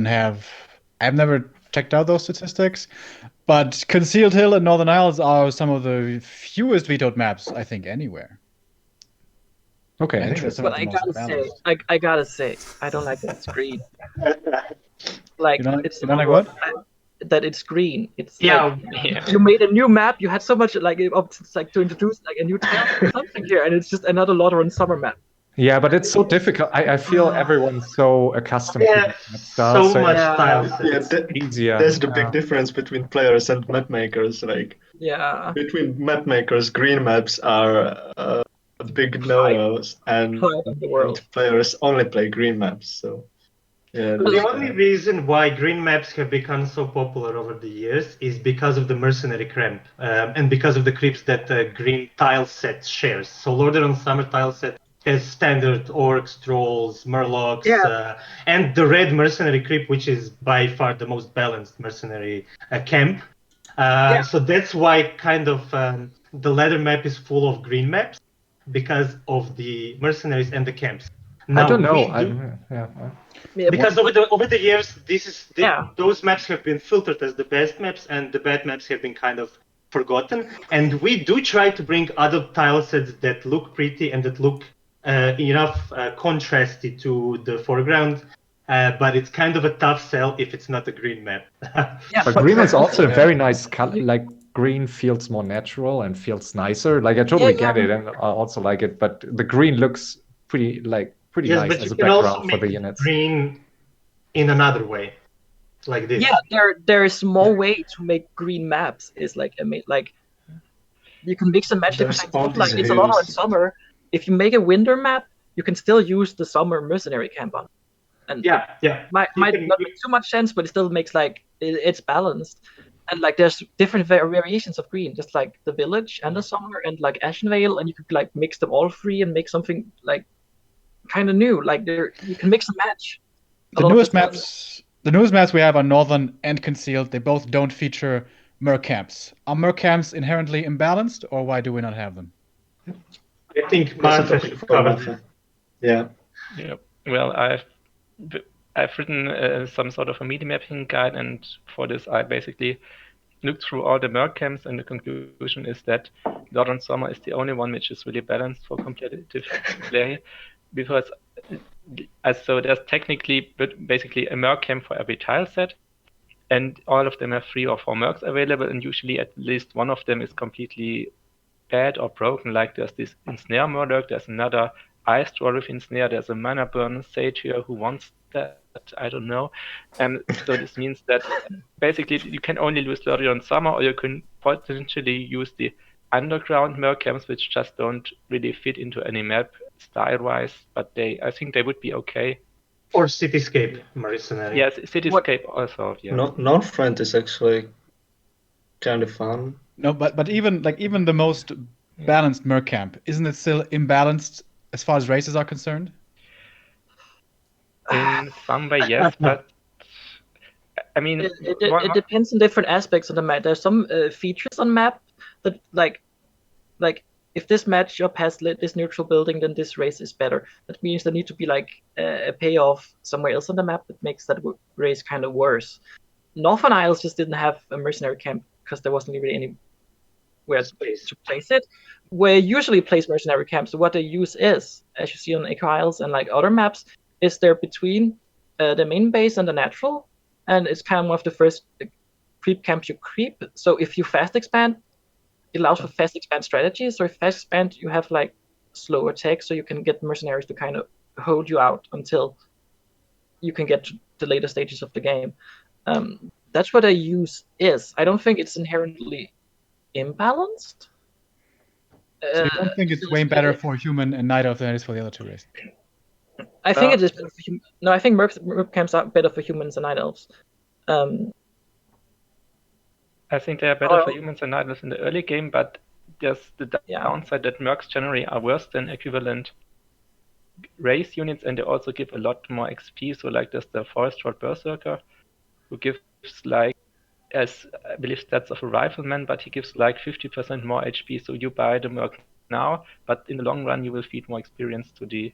never checked out those statistics. But Concealed Hill and Northern Isles are some of the fewest vetoed maps, I think, anywhere. Okay, interesting. But I gotta say, I don't like that it's green. Like, you don't it's like what? That it's green. It's yeah. You made a new map. You had so much to introduce like a new tile or something here, and it's just another Lotteron summer map. Yeah, but it's so difficult. I feel everyone's so accustomed to that style. So much style. Easier. There's the big difference between players and mapmakers. Like, between mapmakers, green maps are big no-nos, and players only play green maps. So. Yeah, the only reason why green maps have become so popular over the years is because of the Mercenary cramp and because of the creeps that green tile set shares. So Lordaeron Summer tile set has standard orcs, trolls, murlocs, and the red Mercenary creep, which is by far the most balanced Mercenary camp. So that's why kind of the ladder map is full of green maps because of the mercenaries and the camps. Now, I don't know. Because over the years, those maps have been filtered as the best maps, and the bad maps have been kind of forgotten. And we do try to bring other tile sets that look pretty and that look enough contrasty to the foreground. But it's kind of a tough sell if it's not a green map. But green is also a very nice color. Like, green feels more natural and feels nicer. Like, I totally get it, and I also like it. But the green looks pretty nice as a background for the units. Green in another way, like this. Yeah, there is more way to make green maps. It's like you can mix and match different stuff. Like, it's a lot on summer. If you make a winter map, you can still use the summer mercenary camp on. And might not make too much sense, but it still makes it's balanced. And like there's different variations of green, just like the village and the summer and like Ashenvale, and you could like mix them all three and make something like kind of new. Like you can mix and match. The newest maps we have are Northern and Concealed. They both don't feature mer camps. Are mer camps inherently imbalanced, or why do we not have them? I think Mafe covered it. Yeah. Well, I've written some sort of a media mapping guide, and for this I basically looked through all the merc camps, and the conclusion is that Lordaeron Summer is the only one which is really balanced for competitive play, because so there's technically basically a merc camp for every tile set, and all of them have 3 or 4 mercs available, and usually at least one of them is completely bad or broken. Like there's this Ensnare Murloc, there's another Ice Draw with Ensnare, there's a Mana Burn Sage here who wants that, I don't know. And so this means that basically you can only use Lordaeron Summer, or you can potentially use the underground merc camps, which just don't really fit into any map style-wise, but I think they would be okay. Or Cityscape Mercenary. Yes, Cityscape also. Yeah. Northrend is actually kind of fun. No, but even the most balanced merc camp, isn't it still imbalanced as far as races are concerned? In some way, yes, but I mean, It depends on different aspects of the map. There's some features on map that like if this matchup has this neutral building, then this race is better. That means there need to be like a payoff somewhere else on the map that makes that race kind of worse. Northern Isles just didn't have a mercenary camp because there wasn't really anywhere to place it. Where you usually place mercenary camps, so what they use is, as you see on Echo Isles and like other maps, is they're between the main base and the natural, and it's kind of one of the first creep camps you creep. So if you fast expand, it allows for fast expand strategies. So if fast expand, you have like slow attack, so you can get mercenaries to kind of hold you out until you can get to the later stages of the game. That's what a use is. I don't think it's inherently imbalanced. So you don't think it's way better for human and night elf than it is for the other two races? I think it is better for human. No, I think merc camps are better for humans and night elves. I think they are better for humans and night elves in the early game, but there's the downside that mercs generally are worse than equivalent race units, and they also give a lot more XP. So like there's the Forest Troll Berserker, who gives like, as I believe stats of a rifleman, but he gives like 50% more HP. So you buy the merc now, but in the long run you will feed more experience to the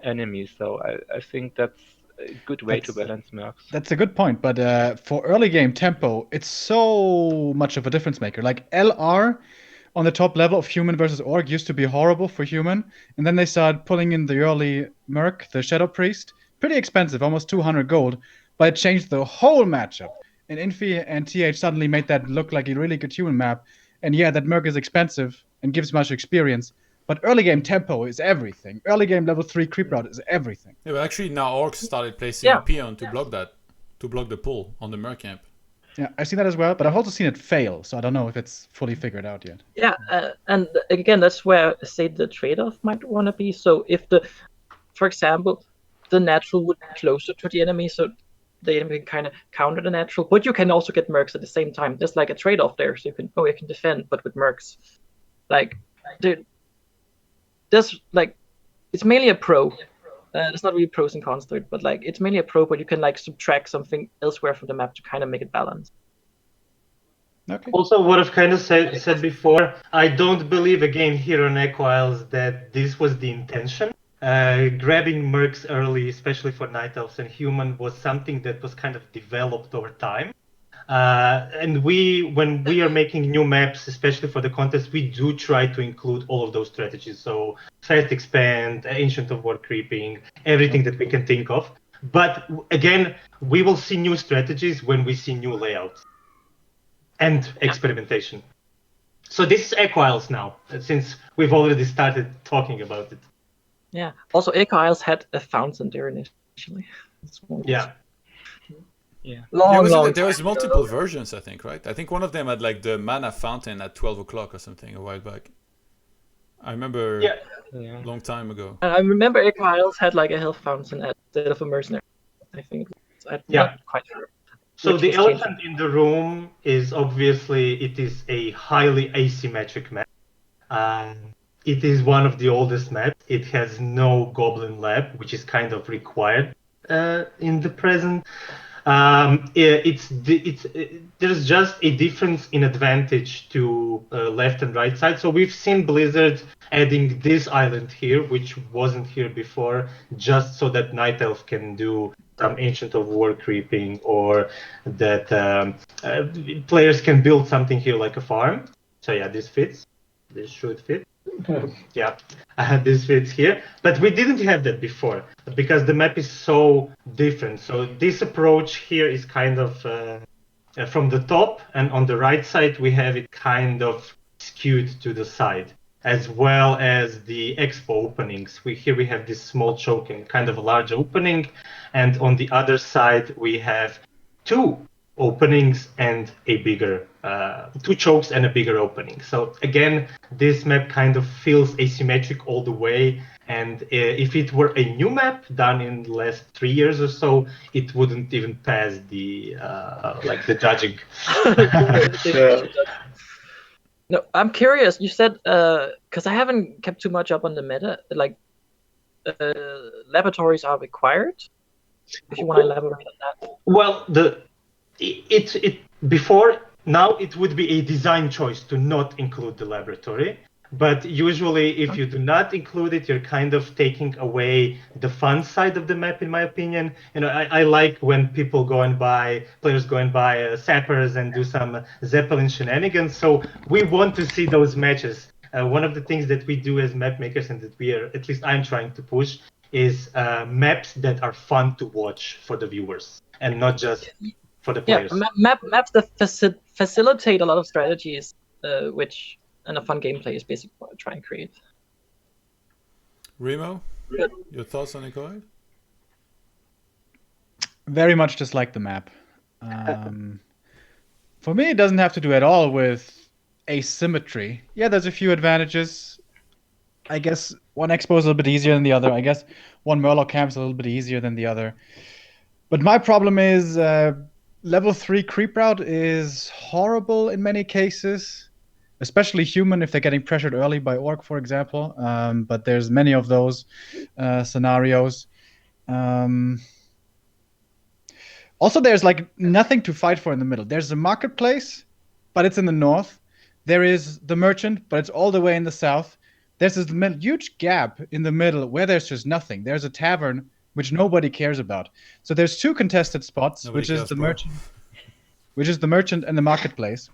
enemy. So I think that's a good way to balance mercs. That's a good point, but for early game tempo, it's so much of a difference maker. Like LR on the top level of human versus orc used to be horrible for human, and then they started pulling in the early merc, the Shadow Priest, pretty expensive, almost 200 gold, but it changed the whole matchup. And Infi and TH suddenly made that look like a really good human map. And yeah, that merc is expensive and gives much experience, but early game tempo is everything. Early game level 3 creep route is everything. Yeah, but actually now orcs started placing a peon to block that, to block the pull on the merc camp. Yeah, I've seen that as well, but I've also seen it fail, so I don't know if it's fully figured out yet. Yeah, and again, that's where I say the trade-off might want to be. So if for example, the natural would be closer to the enemy, so the enemy can kind of counter the natural, but you can also get mercs at the same time. There's like a trade-off there, so you can defend, but with mercs, like there's like it's mainly a pro. There's not really pros and cons to it, but like it's mainly a pro, but you can like subtract something elsewhere from the map to kind of make it balanced. Okay. Also, what I've kind of said before, I don't believe again here on Echo Isles that this was the intention. Grabbing mercs early, especially for night elves and human, was something that was kind of developed over time. And when we are making new maps, especially for the contest, we do try to include all of those strategies. So fast expand, Ancient of War creeping, everything that we can think of. But again, we will see new strategies when we see new layouts and experimentation. So this is Echo Isles now, since we've already started talking about it. Yeah. Also, Echo Isles had a fountain there initially. Yeah. Yeah. There was multiple versions, I think, right? I think one of them had like the mana fountain at 12 o'clock or something a while back. I remember a long time ago. I remember Echo Isles had like a health fountain instead of a mercenary. I think. I'm not quite sure. So the elephant in the room is obviously it is a highly asymmetric map. It is one of the oldest maps. It has no goblin lab, which is kind of required in the present. There's just a difference in advantage to left and right side. So we've seen Blizzard adding this island here, which wasn't here before, just so that Night Elf can do some Ancient of War creeping, or that players can build something here like a farm. So yeah, this fits. This should fit. Yeah, this fits here. But we didn't have that before because the map is so different. So this approach here is kind of from the top, and on the right side we have it kind of skewed to the side, as well as the expo openings. Here we have this small choke and kind of a large opening, and on the other side we have two openings and a bigger, two chokes and a bigger opening. So again, this map kind of feels asymmetric all the way, and if it were a new map done in the last 3 years or so, it wouldn't even pass the like the judging. No, I'm curious. You said because I haven't kept too much up on the meta. Like, laboratories are required. If you want to elaborate on that. Well, it before now it would be a design choice to not include the laboratory. But usually, if you do not include it, you're kind of taking away the fun side of the map, in my opinion. You know, I like when people players go and buy sappers and do some Zeppelin shenanigans. So we want to see those matches. One of the things that we do as map makers, and that at least I'm trying to push, is maps that are fun to watch for the viewers and not just for the players. Maps that facilitate a lot of strategies, which and a fun gameplay is basically what I try and create. Remo, your thoughts on it? Go ahead. Very much just like the map. For me, it doesn't have to do at all with asymmetry. Yeah, there's a few advantages. I guess one expo is a little bit easier than the other. I guess one Murloc camp is a little bit easier than the other. But my problem is level 3 creep route is horrible in many cases, especially human if they're getting pressured early by orc, for example. But there's many of those scenarios. Also, there's like nothing to fight for in the middle. There's a marketplace, but it's in the north. There is the merchant, but it's all the way in the south. There's this huge gap in the middle where there's just nothing. There's a tavern, which nobody cares about. So there's two contested spots, which is the merchant and the marketplace.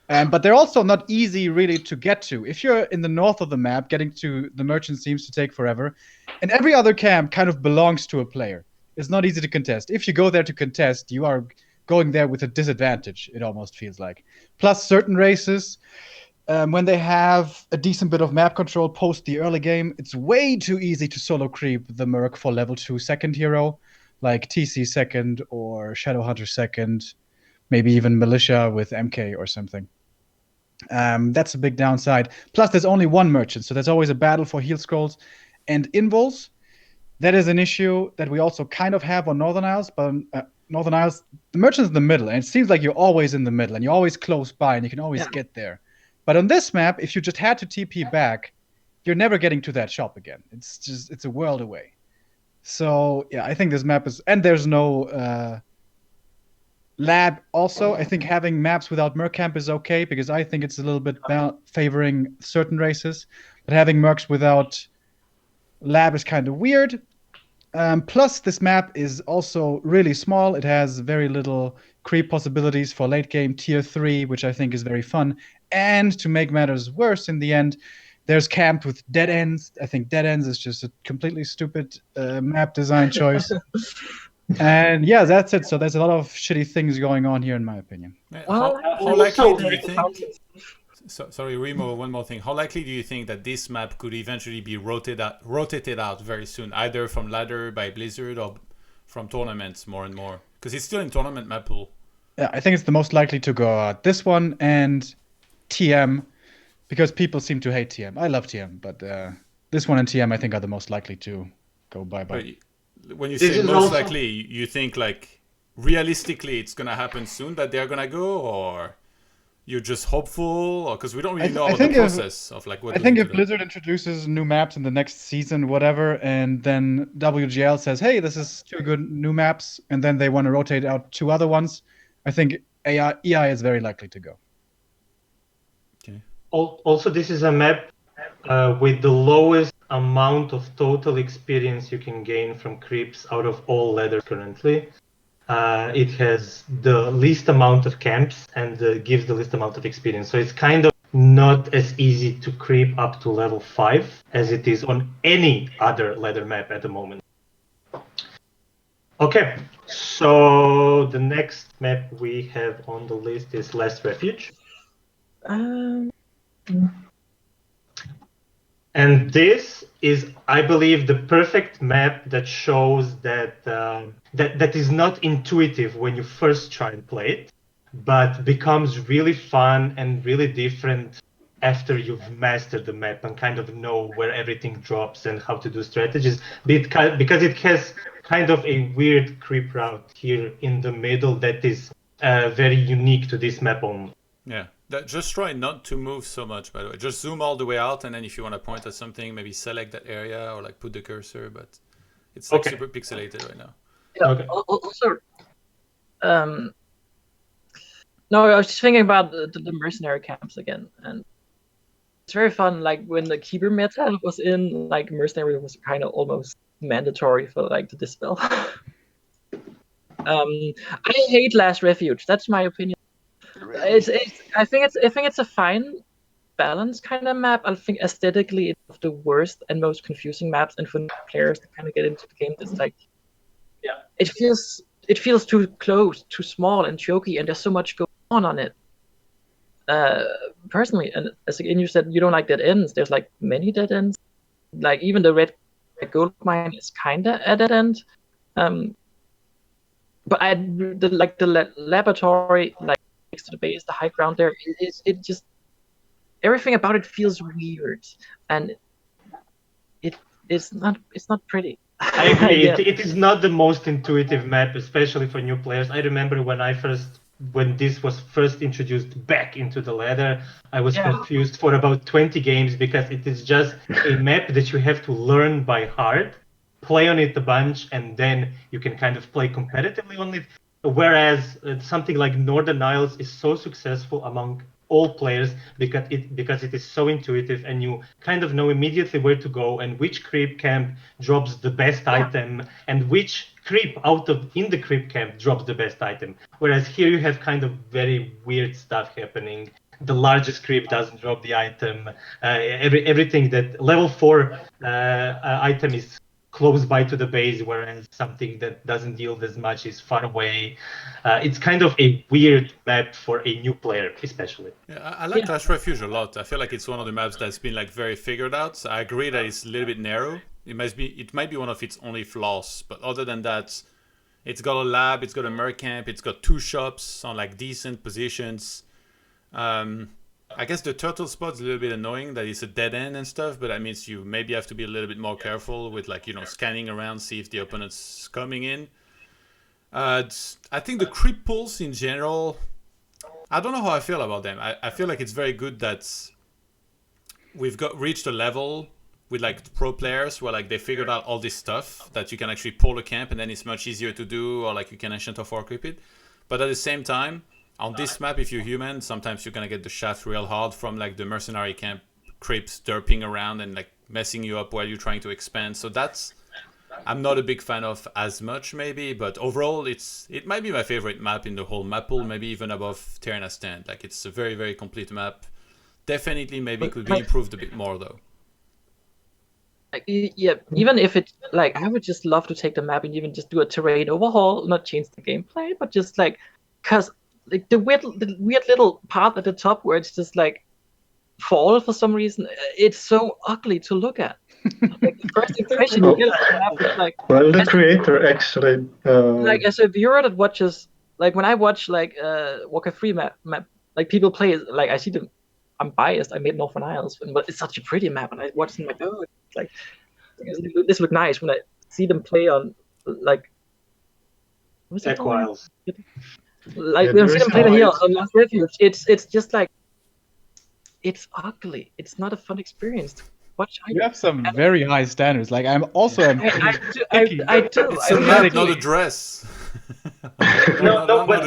But they're also not easy really to get to. If you're in the north of the map, getting to the merchant seems to take forever. And every other camp kind of belongs to a player. It's not easy to contest. If you go there to contest, you are going there with a disadvantage, it almost feels like. Plus certain races, when they have a decent bit of map control post the early game, it's way too easy to solo creep the Merc for level 2 second hero, like TC second or Shadowhunter second, maybe even Militia with MK or something. That's a big downside. Plus, there's only one merchant, so there's always a battle for heal scrolls and invols. That is an issue that we also kind of have on Northern Isles, but Northern Isles, the merchant's in the middle, and it seems like you're always in the middle, and you're always close by, and you can always get there. But on this map, if you just had to TP back, you're never getting to that shop again. It's a world away. So, yeah, I think this map is... And there's no lab also. I think having maps without Merc camp is okay, because I think it's a little bit favoring certain races. But having Mercs without lab is kind of weird. Plus, this map is also really small. It has very little creep possibilities for late game tier 3, which I think is very fun. And to make matters worse, in the end, there's camped with dead ends. I think dead ends is just a completely stupid map design choice. And yeah, that's it. So there's a lot of shitty things going on here, in my opinion. How likely do you think... Sorry, Remo, one more thing. How likely do you think that this map could eventually be rotated out very soon, either from ladder by Blizzard or from tournaments more and more? Because it's still in tournament map pool. Yeah, I think it's the most likely to go out. This one and TM, because people seem to hate TM. I love TM, but this one and TM I think are the most likely to go bye-bye. When you say most likely, you think like realistically it's going to happen soon that they're going to go, or... You're just hopeful, or because we don't really know about the process of like what. I think if Blizzard introduces new maps in the next season, whatever, and then WGL says, "Hey, this is 2 good new maps," and then they want to rotate out 2 other ones, I think EI is very likely to go. Okay. Also, this is a map with the lowest amount of total experience you can gain from creeps out of all ladders currently. It has the least amount of camps and gives the least amount of experience. So it's kind of not as easy to creep up to level 5 as it is on any other ladder map at the moment. Okay, so the next map we have on the list is Last Refuge. And this is, I believe, the perfect map that shows that that is not intuitive when you first try and play it, but becomes really fun and really different after you've mastered the map and kind of know where everything drops and how to do strategies. Because it has kind of a weird creep route here in the middle that is very unique to this map only. Yeah, Just try not to move so much, by the way. Just zoom all the way out, and then if you want to point at something, maybe select that area or like put the cursor, but it's like super pixelated right now. Yeah. Okay. Also, no, I was just thinking about the mercenary camps again, and it's very fun. Like when the keeper meta was in, like mercenary was kind of almost mandatory for like the dispel. I hate Last Refuge. That's my opinion. I think it's a fine balance kind of map. I think aesthetically it's one of the worst and most confusing maps, and for players to kind of get into the game, it's like, yeah, it feels too close, too small, and choky, and there's so much going on it. Personally, and as again you said, you don't like dead ends. There's like many dead ends. Like even the red gold mine is kind of a dead end. But the laboratory, like next to the base, the high ground there, it just everything about it feels weird, and it's not pretty. I agree. Yeah. It is not the most intuitive map, especially for new players. I remember when this was first introduced back into the ladder, I was confused for about 20 games because it is just a map that you have to learn by heart, play on it a bunch, and then you can kind of play competitively on it. Whereas something like Northern Isles is so successful among all players because it is so intuitive, and you kind of know immediately where to go and which creep camp drops the best item and which creep in the creep camp drops the best item. Whereas here you have kind of very weird stuff happening. The largest creep doesn't drop the item. Everything that level 4 item is close by to the base, whereas something that doesn't yield as much is far away. It's kind of a weird map for a new player, especially. Yeah, I like Last Refuge a lot. I feel like it's one of the maps that's been like very figured out. So I agree that it's a little bit narrow. It might be one of its only flaws, but other than that, it's got a lab, it's got a mer camp, it's got 2 shops on like decent positions. I guess the turtle spot's a little bit annoying that it's a dead end and stuff, but that means you maybe have to be a little bit more careful with like, scanning around, see if the opponent's coming in. I think the creep pulls in general, I don't know how I feel about them. I feel like it's very good that we've reached a level with like pro players where like they figured out all this stuff that you can actually pull a camp and then it's much easier to do, or like you can Ancient of War creep it. But at the same time, on this map, if you're human, sometimes you're gonna get the shaft real hard from like the mercenary camp creeps derping around and like messing you up while you're trying to expand. So I'm not a big fan of as much maybe, but overall it might be my favorite map in the whole map pool, maybe even above Terenas Stand. Like it's a very, very complete map. Definitely maybe could be improved a bit more though. Yeah, even if it's like, I would just love to take the map and even just do a terrain overhaul, not change the gameplay, but just like, cause like the weird little part at the top where it's just like fall for some reason, it's so ugly to look at. Like the first impression you get of the map is like, well, the creator actually like as a viewer that watches, like when I watch like Warcraft 3 map, like people play it, like I see them, I'm biased, I made Northern Isles, but it's such a pretty map, and I watch it and I'm like, oh, it's like this look nice. When I see them play on like Equiles. Like when I see them play here on Last Refuge, it's just like, it's ugly. It's not a fun experience to watch. You have some very high standards. Like I'm also I do. It's a map, not a dress. No, but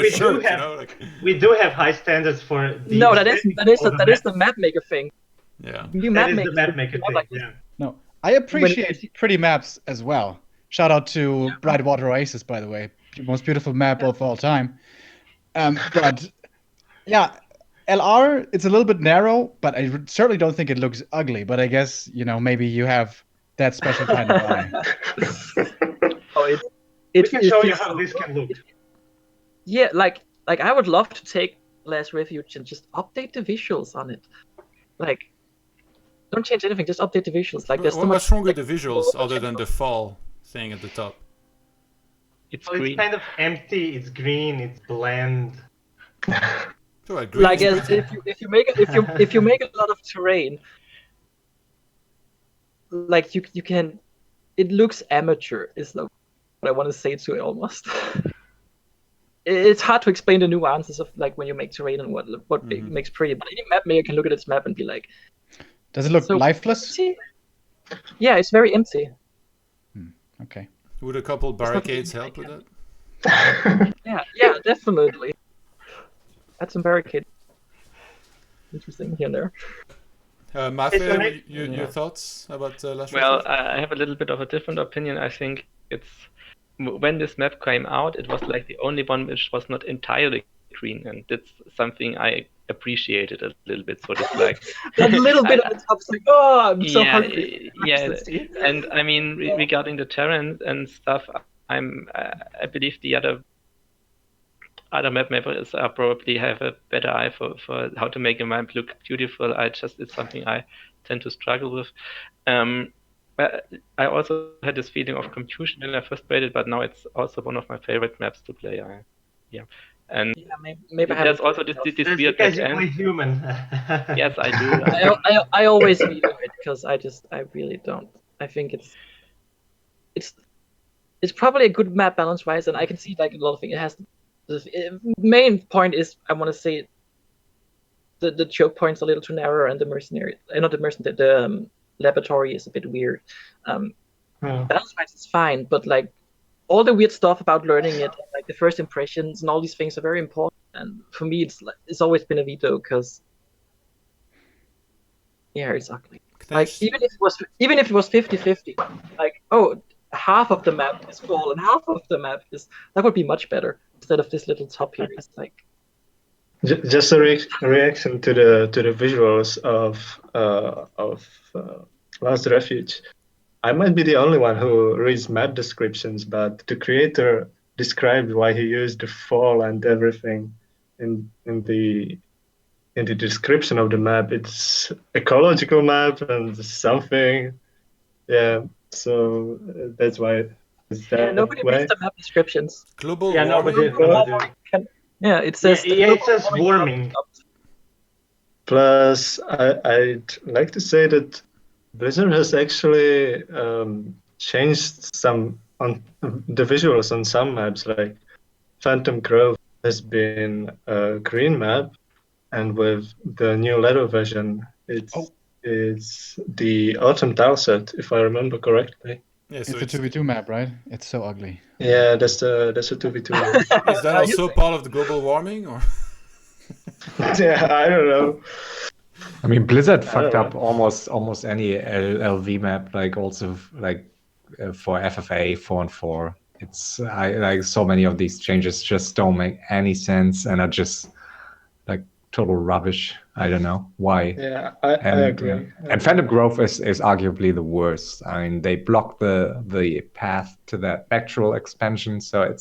we do have high standards for. No, that is the Mapmaker thing. Yeah, that is the Mapmaker thing. Like, yeah. No, I appreciate pretty maps as well. Shout out to Brightwater Oasis, by the way, most beautiful map of all time. But yeah, LR, it's a little bit narrow, but I certainly don't think it looks ugly. But I guess maybe you have that special kind of eye. We can show you how this can look. Yeah, like I would love to take Last Refuge and just update the visuals on it. Like, don't change anything, just update the visuals. Like, there's what's wrong with the visuals other than the fall thing at the top? It's kind of empty. It's green. It's bland. Like if you make a lot of terrain, like you can, it looks amateur. Is what I want to say to it almost. it's hard to explain the nuances of like when you make terrain and what makes pretty. But any map maker can look at its map and be like, Does it look so lifeless? empty? Yeah, it's very empty. Okay. Would a couple barricades help with that? Yeah, definitely. Add some barricade. Interesting here and there. Mafe, your thoughts about Last Well, Refuge? I have a little bit of a different opinion. I think it's when this map came out, it was like the only one which was not entirely green, and that's something I appreciated a little bit. So it's like a little bit of the top, like, oh, I'm so hungry. Yeah, and I mean regarding the terrain and stuff, I believe the other map makers are probably have a better eye for how to make a map look beautiful. It's something I tend to struggle with. But I also had this feeling of confusion when I first played it, but now it's also one of my favorite maps to play. And maybe there's also this weird because you play human. Yes, I do. I always veto it because I really don't. I think it's probably a good map balance wise, and I can see like a lot of things. It has the main point is I want to say the choke point's a little too narrow, and the mercenary, not the mercenary, the laboratory is a bit weird. Balance wise, it's fine, but like all the weird stuff about learning it, like the first impressions and all these things are very important. And for me, it's always been a veto because it's ugly. Like even if it was 50-50, like half of the map is full and half of the map that would be much better instead of this little top here. It's like just a reaction to the visuals of Last Refuge. I might be the only one who reads map descriptions, but the creator described why he used the fall and everything in the description of the map. It's ecological map and something. Yeah, so that's why it's that nobody way. reads the map descriptions. Global nobody. It says it says warming. Plus, I'd like to say that Blizzard has actually changed some on the visuals on some maps. Like Phantom Grove has been a green map, and with the new Leather version, it's the Autumn tileset, if I remember correctly. Yeah, so it's a 2v2 map, right? It's so ugly. Yeah, that's a 2v2 map. Is that also part of the global warming, or? Yeah, I don't know. I mean, Blizzard fucked up almost any LV map, like also like for FFA 4-on-4. It's like so many of these changes just don't make any sense and are just like total rubbish. I don't know why. Yeah, I agree. And Phantom Grove is arguably the worst. I mean, they blocked the path to that actual expansion, so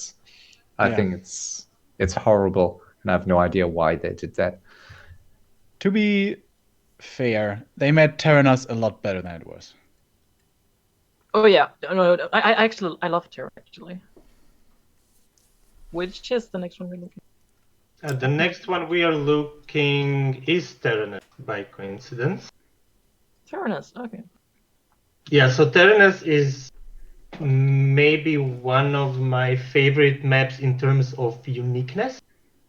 I think it's horrible, and I have no idea why they did that. To be fair, they made Terenas a lot better than it was. Oh yeah, no, I love Terra actually. Which is the next one we're looking? The next one we are looking is Terenas by coincidence. Terenas, okay. Yeah, so Terenas is maybe one of my favorite maps in terms of uniqueness.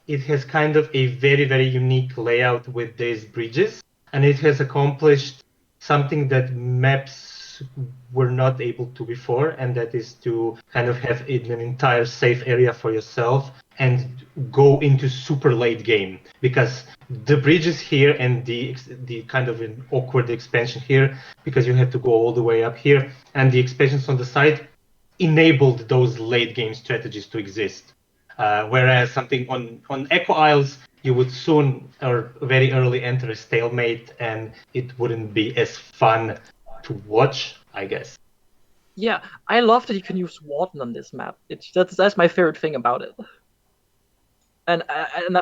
It has kind of a very, very unique layout with these bridges, and it has accomplished something that maps were not able to before, and that is to kind of have an entire safe area for yourself and go into super late game, because the bridges here and the kind of an awkward expansion here, because you have to go all the way up here, and the expansions on the side enabled those late game strategies to exist. Whereas something on Echo Isles, you would soon or very early enter a stalemate, and it wouldn't be as fun to watch, I guess. Yeah, I love that you can use Warden on this map. That's my favorite thing about it. And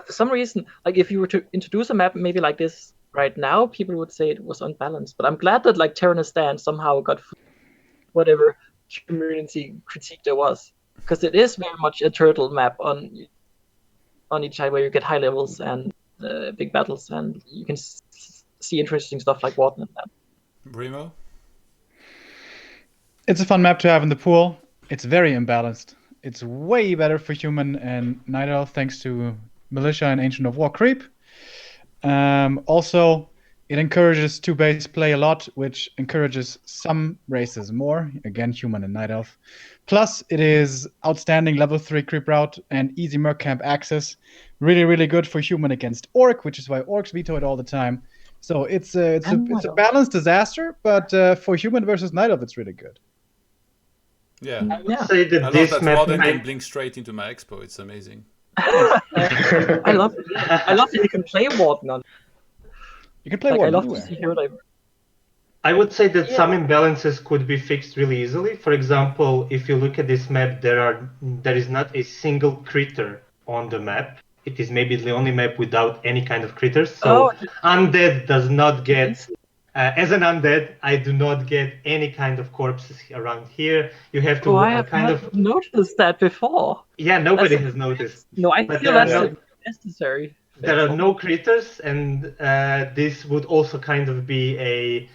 for some reason, like if you were to introduce a map maybe like this right now, people would say it was unbalanced. But I'm glad that like Terenas Stand somehow got whatever community critique there was, because it is very much a turtle map on each side where you get high levels and big battles, and you can see interesting stuff like Warden in that. Remo? It's a fun map to have in the pool. It's very imbalanced. It's way better for human and night elf thanks to militia and Ancient of War creep. Also, it encourages 2-base play a lot, which encourages some races more. Again, human and night elf. Plus, it is outstanding level 3 creep route and easy merc camp access. Really, really good for human against orc, which is why orcs veto it all the time. So it's a balanced disaster, but for human versus night elf, it's really good. Yeah. I would say that I love this that map Warden can might... blink straight into my expo. It's amazing. I love that you can play Warden on. You can play Like, I Warden love to anywhere. see hero like. I would say that some imbalances could be fixed really easily. For example, if you look at this map, there is not a single critter on the map. It is maybe the only map without any kind of critters. So undead does not get, as an undead, I do not get any kind of corpses around here. You have to I have not noticed that before. Yeah, nobody has noticed. No, I But feel that's necessary. There are no critters, and this would also kind of be a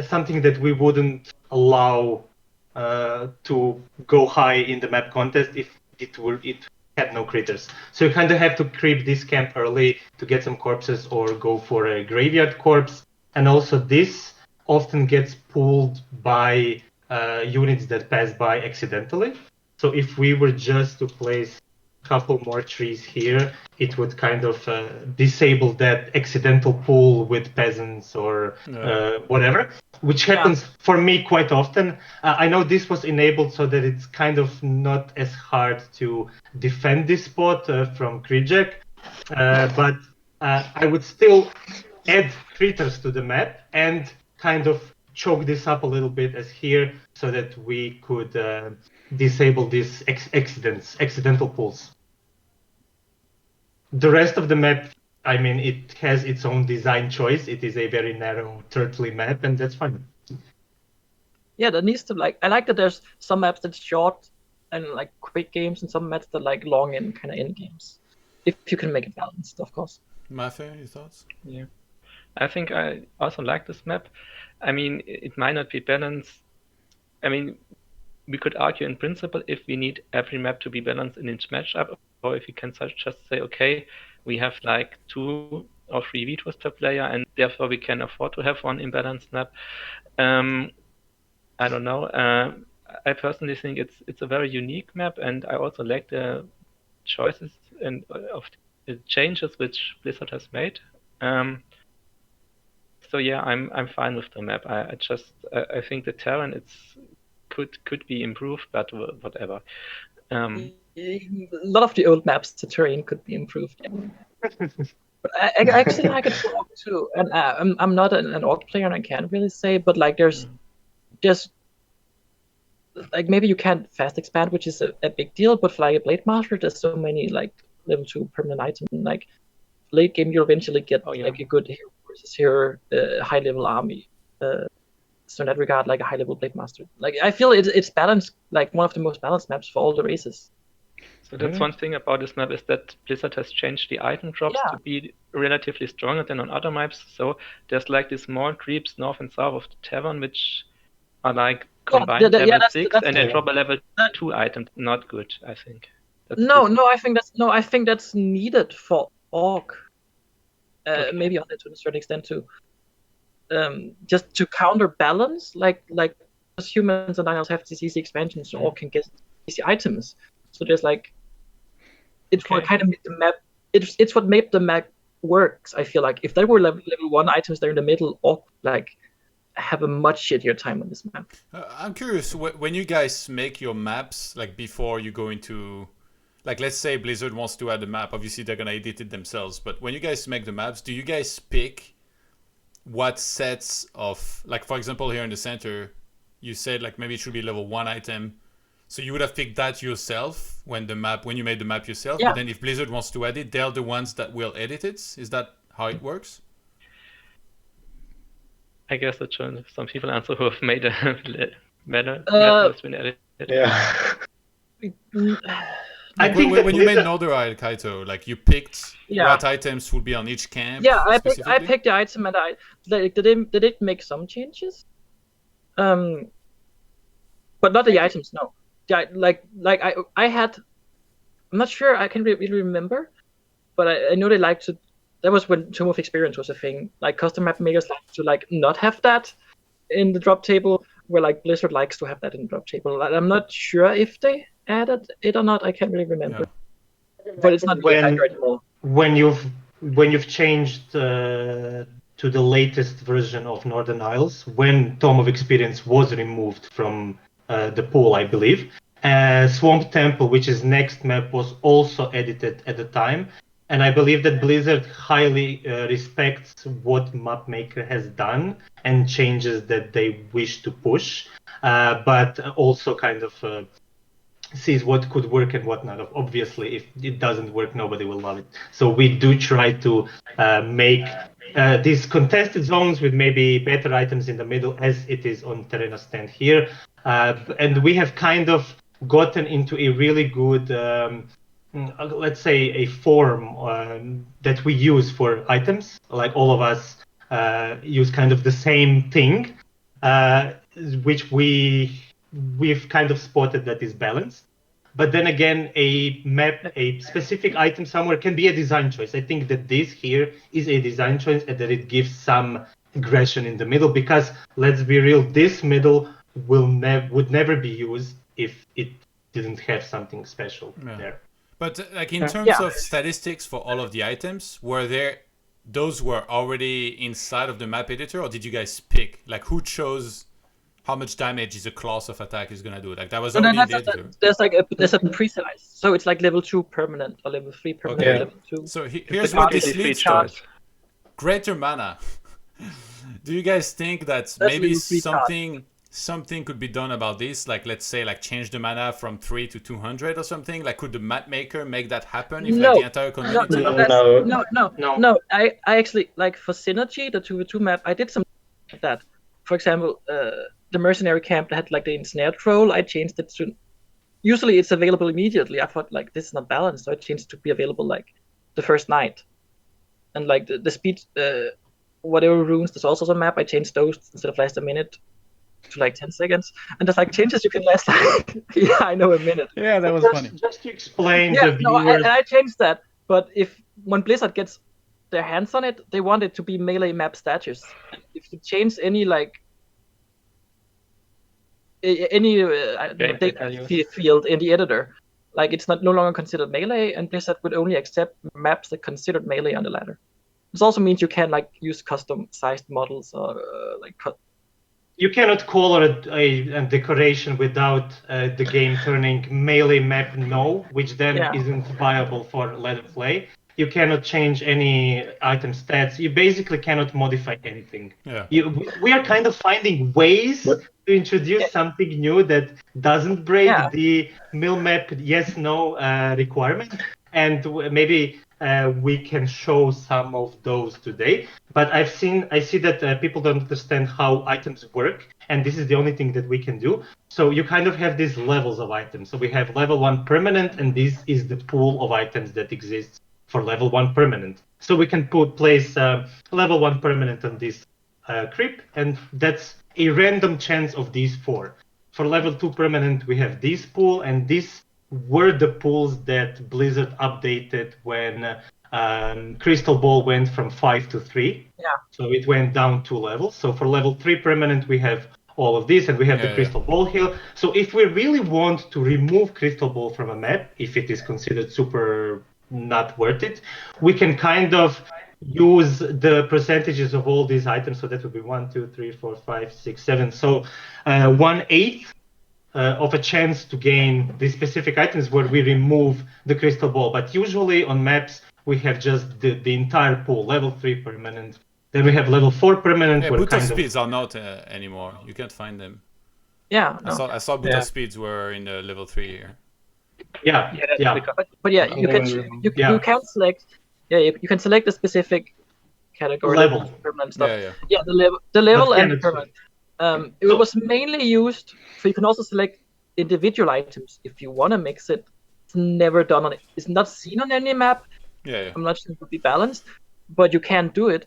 something that we wouldn't allow to go high in the map contest if it had no critters. So you kind of have to creep this camp early to get some corpses or go for a graveyard corpse. And also this often gets pulled by units that pass by accidentally. So if we were just to place a couple more trees here, it would kind of disable that accidental pull with peasants or whatever, which happens for me quite often. I know this was enabled so that it's kind of not as hard to defend this spot from Krijak, but I would still add critters to the map and kind of choke this up a little bit as here so that we could disable these accidental pulls. The rest of the map, I mean, it has its own design choice. It is a very narrow, turtly map, and that's fine. Yeah, that needs to I like that there's some maps that's short and like quick games, and some maps that like long and kind of end games. If you can make it balanced, of course. Mafe, your thoughts? Yeah, I think I also like this map. I mean, it might not be balanced. I mean, we could argue in principle if we need every map to be balanced in each matchup, or if we can just say, okay, we have like 2 or 3 vetoes per player, and therefore we can afford to have one imbalanced map. I don't know. I personally think it's a very unique map, and I also like the choices and of the changes which Blizzard has made. So yeah, I'm fine with the map. I think the terrain could be improved, but whatever. A lot of the old maps, the terrain could be improved. But I actually like it for orc too, and I'm not an orc player, and I can't really say, but like there's just like maybe you can't fast expand, which is a big deal, but for like a blade master, there's so many like level 2 permanent items. Like late game, you'll eventually get like a good hero versus hero, high level army. So in that regard, like a high level blade master. Like I feel it's balanced, like one of the most balanced maps for all the races. So that's one thing about this map is that Blizzard has changed the item drops to be relatively stronger than on other maps. So there's like these small creeps north and south of the tavern, which are like combined level 6, and they drop a level 2 item. Not good, I think. I think that's needed for orc. Maybe on it to a certain extent too. Just to counterbalance, like humans and animals have these easy expansions, so orc can get easy items. So there's like, it's what kind of made the map. It's what made the map works. I feel like if there were level 1 items there in the middle, orc like have a much shittier time on this map. I'm curious, when you guys make your maps, like before you go into, like let's say Blizzard wants to add a map, obviously they're gonna edit it themselves, but when you guys make the maps, do you guys pick what sets of, like for example here in the center, you said like maybe it should be level 1 item, so you would have picked that yourself when you made the map yourself, but then if Blizzard wants to edit, they're the ones that will edit it? Is that how it works? I guess that's some people answer who have made a map has been edited. Yeah. Like when you made Northern Keito, like you picked what items would be on each camp. Yeah, I picked the item, and they did make some changes, but not the items. No, yeah, like I had, I'm not sure, I can really remember, but I know they like to. That was when Tome of Experience was a thing. Like custom map makers like to like not have that in the drop table, where like Blizzard likes to have that in the drop table. Like, I'm not sure if they added it or not. I can't really remember. But it's not accurate anymore. When you've changed to the latest version of Northern Isles, when Tome of Experience was removed from the pool, I believe, Swamp Temple, which is next map, was also edited at the time. And I believe that Blizzard highly respects what Mapmaker has done and changes that they wish to push, but also kind of sees what could work and what not. Obviously, if it doesn't work, nobody will love it. So we do try to make these contested zones with maybe better items in the middle, as it is on Terenas Stand here. And we have kind of gotten into a really good, let's say, a form that we use for items. Like all of us use kind of the same thing, which we've kind of spotted that is balanced. But then again, a specific item somewhere can be a design choice. I think that this here is a design choice and that it gives some aggression in the middle, because let's be real, this middle would never be used if it didn't have something special there. But like in terms of statistics for all of the items, those were already inside of the map editor, or did you guys pick? Like who chose how much damage is a class of attack is gonna do? Like that was already in the editor. There's a pre-size, so it's like level 2 permanent or level 3 permanent. Okay. Level 2. So here's what this leads to: greater mana. Do you guys think that maybe something could be done about this? Like let's say like change the mana from 3 to 200 or something. Like could the Mapmaker make that happen if like the entire community? No. I actually, like for Synergy, the 2v2 map, I did some like that. For example, the Mercenary camp that had like the ensnared troll, I changed it to. Usually it's available immediately. I thought like this is not balanced, so I changed it to be available like the first night. And like the speed, whatever runes, there's also some map. I changed those instead of last a minute to like 10 seconds. And there's like changes you can last like I know, a minute. Yeah, that was funny. Just to explain the viewers. I changed that. But when Blizzard gets their hands on it, they want it to be melee map status. And if you change any like data field in the editor, like it's no longer considered melee, and Blizzard would only accept maps that considered melee on the ladder. This also means you can like use custom sized models or You cannot call it a decoration without the game turning melee map no, which then isn't viable for ladder play. You cannot change any item stats. You basically cannot modify anything. Yeah. We are kind of finding ways to introduce something new that doesn't break the mill map yes/no requirement, and maybe we can show some of those today. But I see that people don't understand how items work, and this is the only thing that we can do. So you kind of have these levels of items. So we have level 1 permanent, and this is the pool of items that exists for level 1 permanent. So we can place level 1 permanent on this crypt, and that's a random chance of these 4. For level 2 permanent, we have this pool, and these were the pools that Blizzard updated when Crystal Ball went from 5 to 3. Yeah. So it went down 2 levels. So for level 3 permanent, we have all of this, and we have the Crystal Ball here. So if we really want to remove Crystal Ball from a map, if it is considered super not worth it, we can kind of use the percentages of all these items. So that would be 1, 2, 3, 4, 5, 6, 7. So 1/8 of a chance to gain these specific items where we remove the Crystal Ball. But usually on maps, we have just the entire pool, level 3 permanent. Then we have level 4 permanent. Yeah, Buta speeds are not anymore. You can't find them. Yeah. I saw Buta speeds were in the level 3 here. Yeah. But yeah, you can select. Yeah, you can select a specific category level permanent stuff. Yeah. The level and permanent. It was mainly used, so you can also select individual items if you want to mix it. It's never done on it. It's not seen on any map. Yeah. I'm not sure it would be balanced, but you can do it.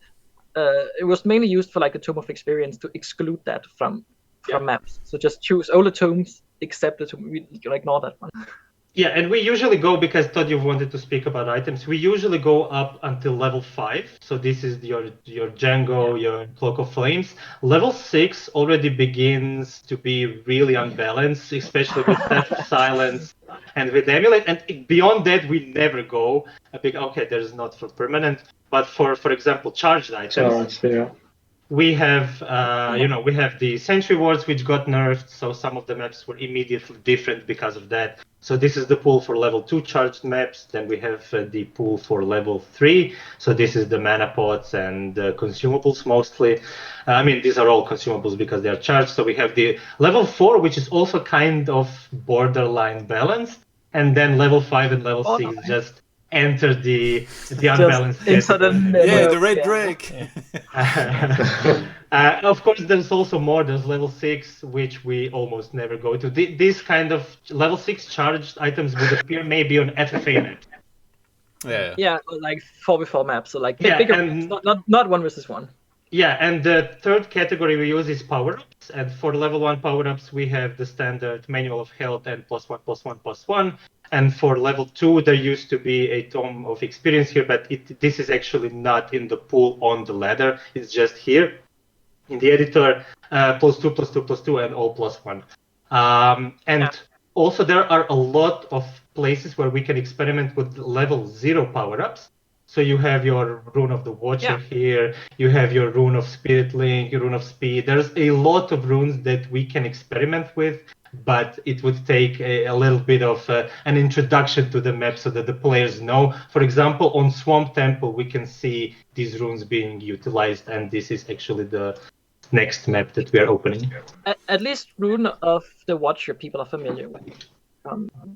It was mainly used for like the Tome of Experience to exclude that from from maps. So just choose all the tomes except the tomb. We ignore that one. Yeah, and we usually go, because Todd, you wanted to speak about items, we usually go up until level 5. So this is your Django, your Cloak of Flames. Level 6 already begins to be really unbalanced, especially with Theft of Silence and with Amulet. And beyond that, we never go. Okay, there's not for permanent, but for example, charged items. We have, we have the Sentry Wards, which got nerfed, so some of the maps were immediately different because of that. So this is the pool for level 2 charged maps. Then we have the pool for level 3. So this is the mana pots and consumables mostly. These are all consumables because they are charged. So we have the level 4, which is also kind of borderline balanced. And then level 5 and level 6 just enter the unbalanced category. Yeah, the red drake. Of course, there's also more. There's level 6, which we almost never go to. These kind of level 6 charged items would appear maybe on FFA maps. Yeah, like 4v4 maps. So like bigger, and not 1v1. Yeah, and the third category we use is power-ups. And for level 1 power-ups, we have the standard Manual of Health and +1/+1/+1. And for level 2, there used to be a Tome of Experience here, but this is actually not in the pool on the ladder. It's just here in the editor, +2/+2/+2, and all +1. Also, there are a lot of places where we can experiment with level 0 power-ups. So you have your Rune of the Watcher here, you have your Rune of Spirit Link, your Rune of Speed. There's a lot of runes that we can experiment with, but it would take a little bit of an introduction to the map so that the players know. For example, on Swamp Temple, we can see these runes being utilized, and this is actually the next map that we are opening. At least Rune of the Watcher people are familiar with.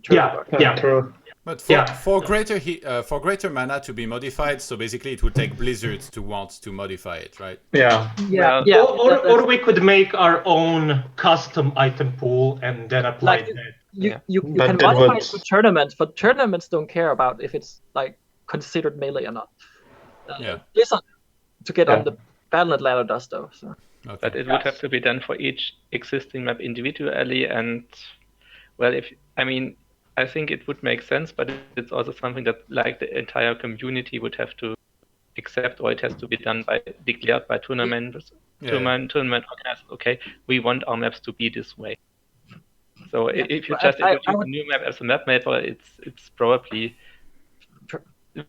True. But for greater mana to be modified, so basically it would take Blizzard to want to modify it, right? Or we could make our own custom item pool and then apply that. You can modify it for tournaments, but tournaments don't care about if it's like considered melee or not. Blizzard to get on the Battle.net ladder does though. So. Okay. But it would have to be done for each existing map individually, and I think it would make sense, but it's also something that like the entire community would have to accept, or it has to be declared by tournament organizers. Okay, we want our maps to be this way. So if you just introduce a new map as a map maker, it's probably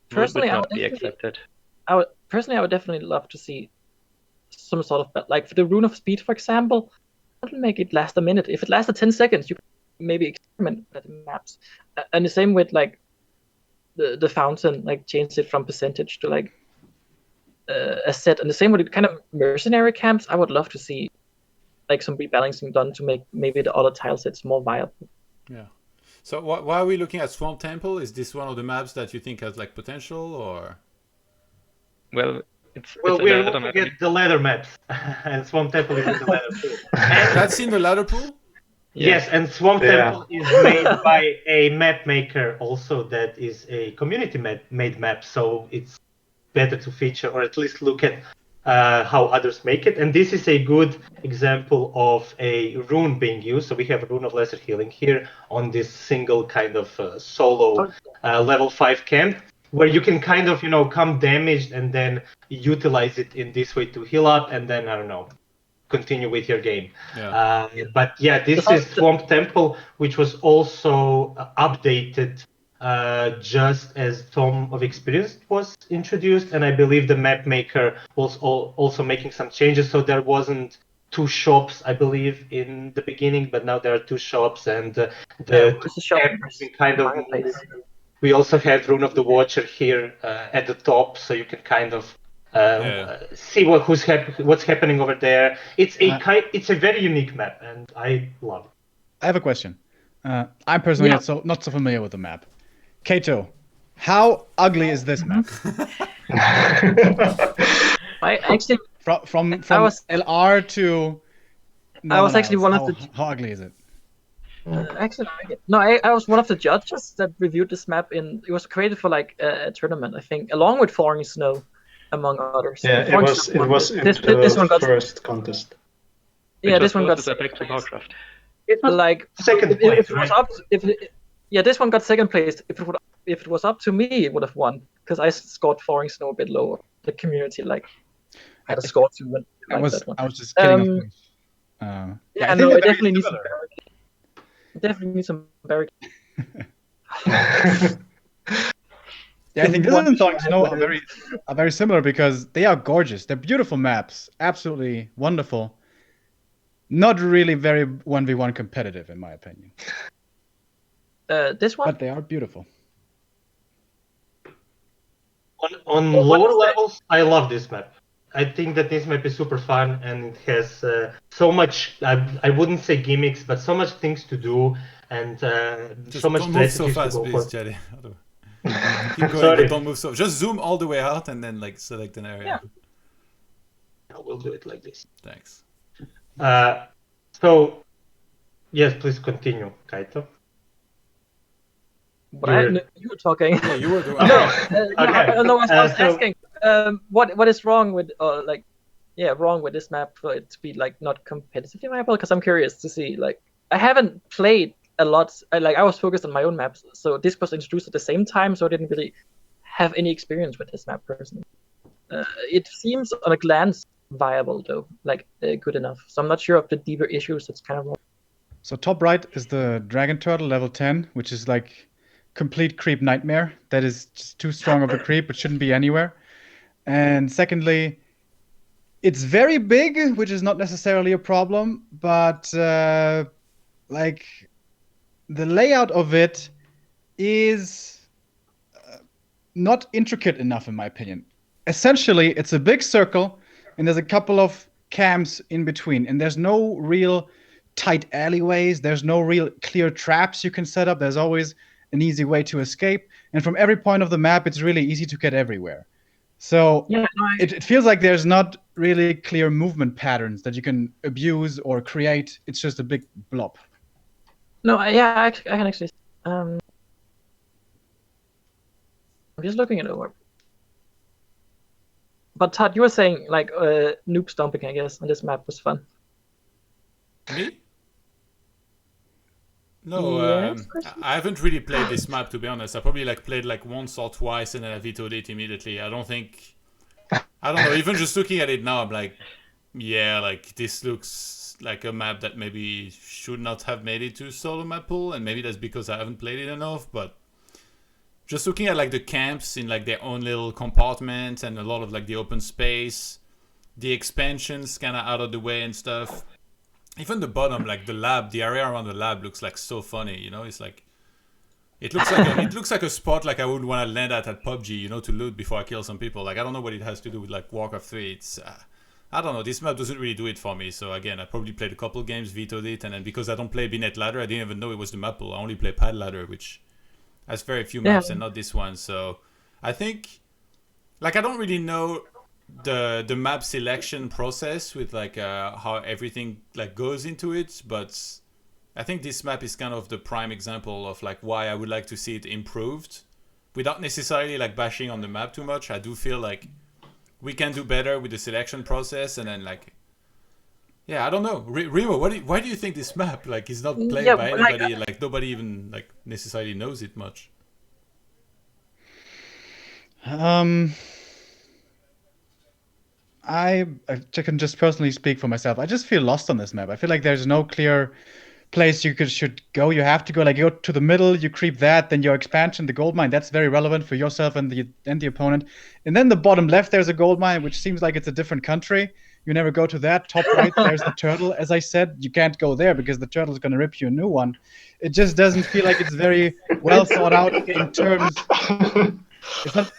personally would not be accepted. I would definitely love to see some sort of, like for the Rune of Speed, for example, that'll make it last a minute. If it lasted 10 seconds, you maybe experiment with the maps, and the same with like the fountain, like change it from percentage to like a set, and the same with kind of mercenary camps. I would love to see like some rebalancing done to make maybe the other tile sets more viable. Yeah. So why are we looking at Swamp Temple? Is this one of the maps that you think has like potential, or? Well, we're looking at the ladder maps, and Swamp Temple is in the ladder pool. That's in the ladder pool? Yes, and Swamp Temple is made by a Mapmaker also that is a community-made map, so it's better to feature or at least look at how others make it. And this is a good example of a rune being used. So we have a Rune of Lesser Healing here on this single kind of solo level 5 camp, where you can kind of, come damaged and then utilize it in this way to heal up and then, continue with your game. This is Swamp Temple, which was also updated just as Tome of Experience was introduced, and I believe the Mapmaker was also making some changes, so there wasn't 2 shops, I believe, in the beginning, but now there are 2 shops, and we also have Rune of the Watcher here at the top, so you can kind of see what's happening over there. It's a very unique map, and I love it. I have a question. I'm personally not so familiar with the map. Keito, how ugly is this map? I actually from LR to. I was actually one of the. How ugly is it? I was one of the judges that reviewed this map. It was created for like a tournament, I think, along with Falling Snow, among others. Yeah, it was in the first contest. Yeah, this one got Versus back to Warcraft. It was like second if place, it was right? up yeah, this one got second place. If it was up to me, it would have won because I scored Falling Snow a bit lower. The community had a score to win. I was that one. just kidding. Of course. Yeah, I think no, they're it very definitely needs some similar. barricade. It definitely needs some barricade. Yeah, I think this One and Thawing shot Snow with are very similar because they are gorgeous. They're beautiful maps, absolutely wonderful. Not really very 1v1 competitive, in my opinion, this one. but they are beautiful. On What lower is that? levels, I love this map. I think that this map is super fun and it has so much, I wouldn't say gimmicks, but so much things to do and Just so much don't move so strategies to fast, go please, for. Jade. Keep going, Sorry. but don't move so. Just zoom all the way out and then like select an area. I will do it like this. Thanks. So, yes, please continue, Keito. But you were talking. Yeah, you were doing. Okay. No, I was so- asking. What is wrong with wrong with this map for it to be like not competitively viable? Because I'm curious to see. Like, I haven't played a lot. I was focused on my own maps, so this was introduced at the same time, so I didn't really have any experience with this map personally. It seems on a glance viable though, good enough. So I'm not sure of the deeper issues. It's kind of wrong. So top right is the Dragon Turtle level 10, which is like complete creep nightmare. That is just too strong of a creep. It shouldn't be anywhere. And secondly, it's very big, which is not necessarily a problem, but like the layout of it is not intricate enough, in my opinion. Essentially, it's a big circle, and there's a couple of camps in between, and there's no real tight alleyways. There's no real clear traps you can set up. There's always an easy way to escape, and from every point of the map, it's really easy to get everywhere. So Yeah, it feels like there's not really clear movement patterns that you can abuse or create. It's just a big blob. no, I can actually. I'm just looking it over. But Todd, you were saying like noob stomping, I guess, on this map was fun. Me? No, Yes, Christian? I haven't really played this map, to be honest. I probably played once or twice and then I vetoed it immediately. I don't know, even just looking at it now, I'm like, yeah, this looks like a map that maybe should not have made it to solo map pool, and maybe that's because I haven't played it enough, but just looking at the camps in their own little compartments and a lot of the open space, the expansions kind of out of the way and stuff. Even the bottom, the lab, the area around the lab looks so funny, you know? It's it looks like a spot I would want to land at PUBG, you know, to loot before I kill some people. I don't know what it has to do with Warcraft 3. It's I don't know, this map doesn't really do it for me. So again, I probably played a couple games, vetoed it, and then because I don't play Binet Ladder, I didn't even know it was the map pool. I only play Pad Ladder, which has very few maps and not this one. So I think I don't really know the map selection process with how everything goes into it, but I think this map is kind of the prime example of why I would like to see it improved without necessarily bashing on the map too much. I do feel we can do better with the selection process, and then yeah, I don't know. Remo, why do you think this map is not played by anybody? Nobody even necessarily knows it much. I can just personally speak for myself. I just feel lost on this map. I feel like there's no clear place you should go. You have to go you go to the middle, you creep that, then your expansion, the gold mine. That's very relevant for yourself and the opponent. And then the bottom left, there's a gold mine, which seems like it's a different country. You never go to that. Top right, there's the turtle. As I said, you can't go there because the turtle is going to rip you a new one. It just doesn't feel like it's very well thought out in terms.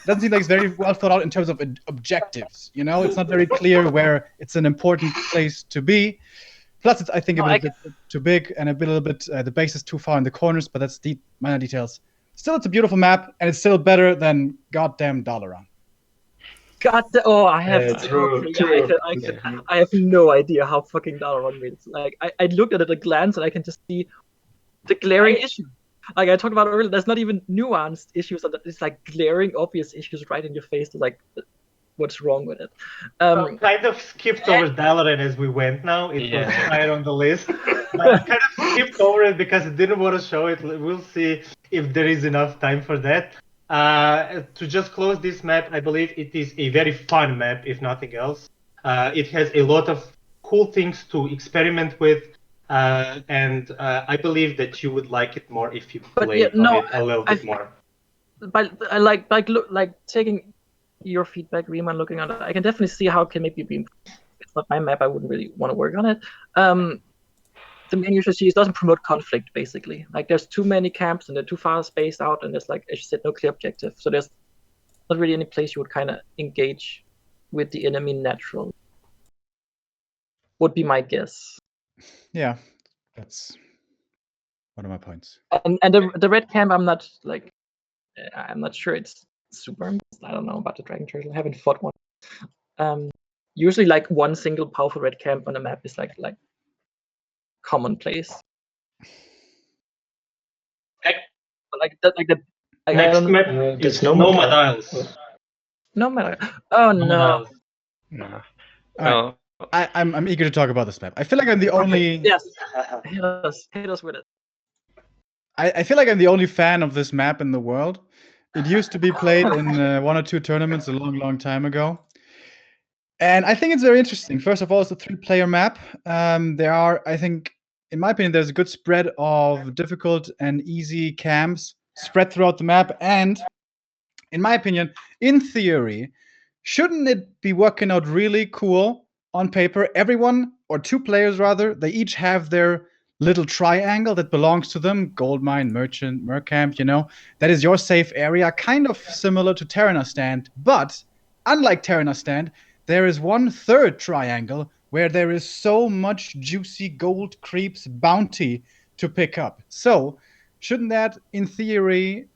Doesn't seem like it's very well thought out in terms of objectives. You know, it's not very clear where it's an important place to be. Plus, it's I think a bit too big and a little bit the base is too far in the corners, but that's minor details. Still, it's a beautiful map, and it's still better than goddamn Dalaran. I have no idea how fucking Dalaran is. I looked at it at a glance and I can just see the glaring issue. I talked about earlier, there's not even nuanced issues. It's glaring, obvious issues right in your face. what's wrong with it. Kind of skipped over Dalaran as we went now. It was higher on the list. But I kind of skipped over it because I didn't want to show it. We'll see if there is enough time for that. To just close this map, I believe it is a very fun map, if nothing else. It has a lot of cool things to experiment with. And I believe that you would like it more if you play it a little bit more. But I like taking your feedback, Remo, and looking on it. I can definitely see how it can maybe be improved. It's not my map. I wouldn't really want to work on it. The main issue is it doesn't promote conflict, basically. Like, there's too many camps and they're too far spaced out, and there's, like, as you said, no clear objective. So there's not really any place you would kind of engage with the enemy naturally. Would be my guess. Yeah, that's one of my points. And the red camp, I'm not sure it's super. I don't know about the Dragon Turtle. I haven't fought one. Usually, like, one single powerful red camp on a map is like commonplace. Next map is Nomad Isles. Nomad. Oh no. No. All right. I'm eager to talk about this map. I feel like I'm the only. Yes. Hit us with it. I feel like I'm the only fan of this map in the world. It used to be played in one or two tournaments a long time ago. And I think it's very interesting. First of all, it's a 3-player map. There are, I think, in my opinion, there's a good spread of difficult and easy camps spread throughout the map. And in my opinion, in theory, shouldn't it be working out really cool on paper? Everyone, or 2 players rather, they each have their little triangle that belongs to them. Gold mine, merchant, mercamp, you know. That is your safe area, kind of similar to Terenas Stand. But unlike Terenas Stand, there is 1/3 triangle where there is so much juicy gold creeps bounty to pick up. So, shouldn't that, in theory,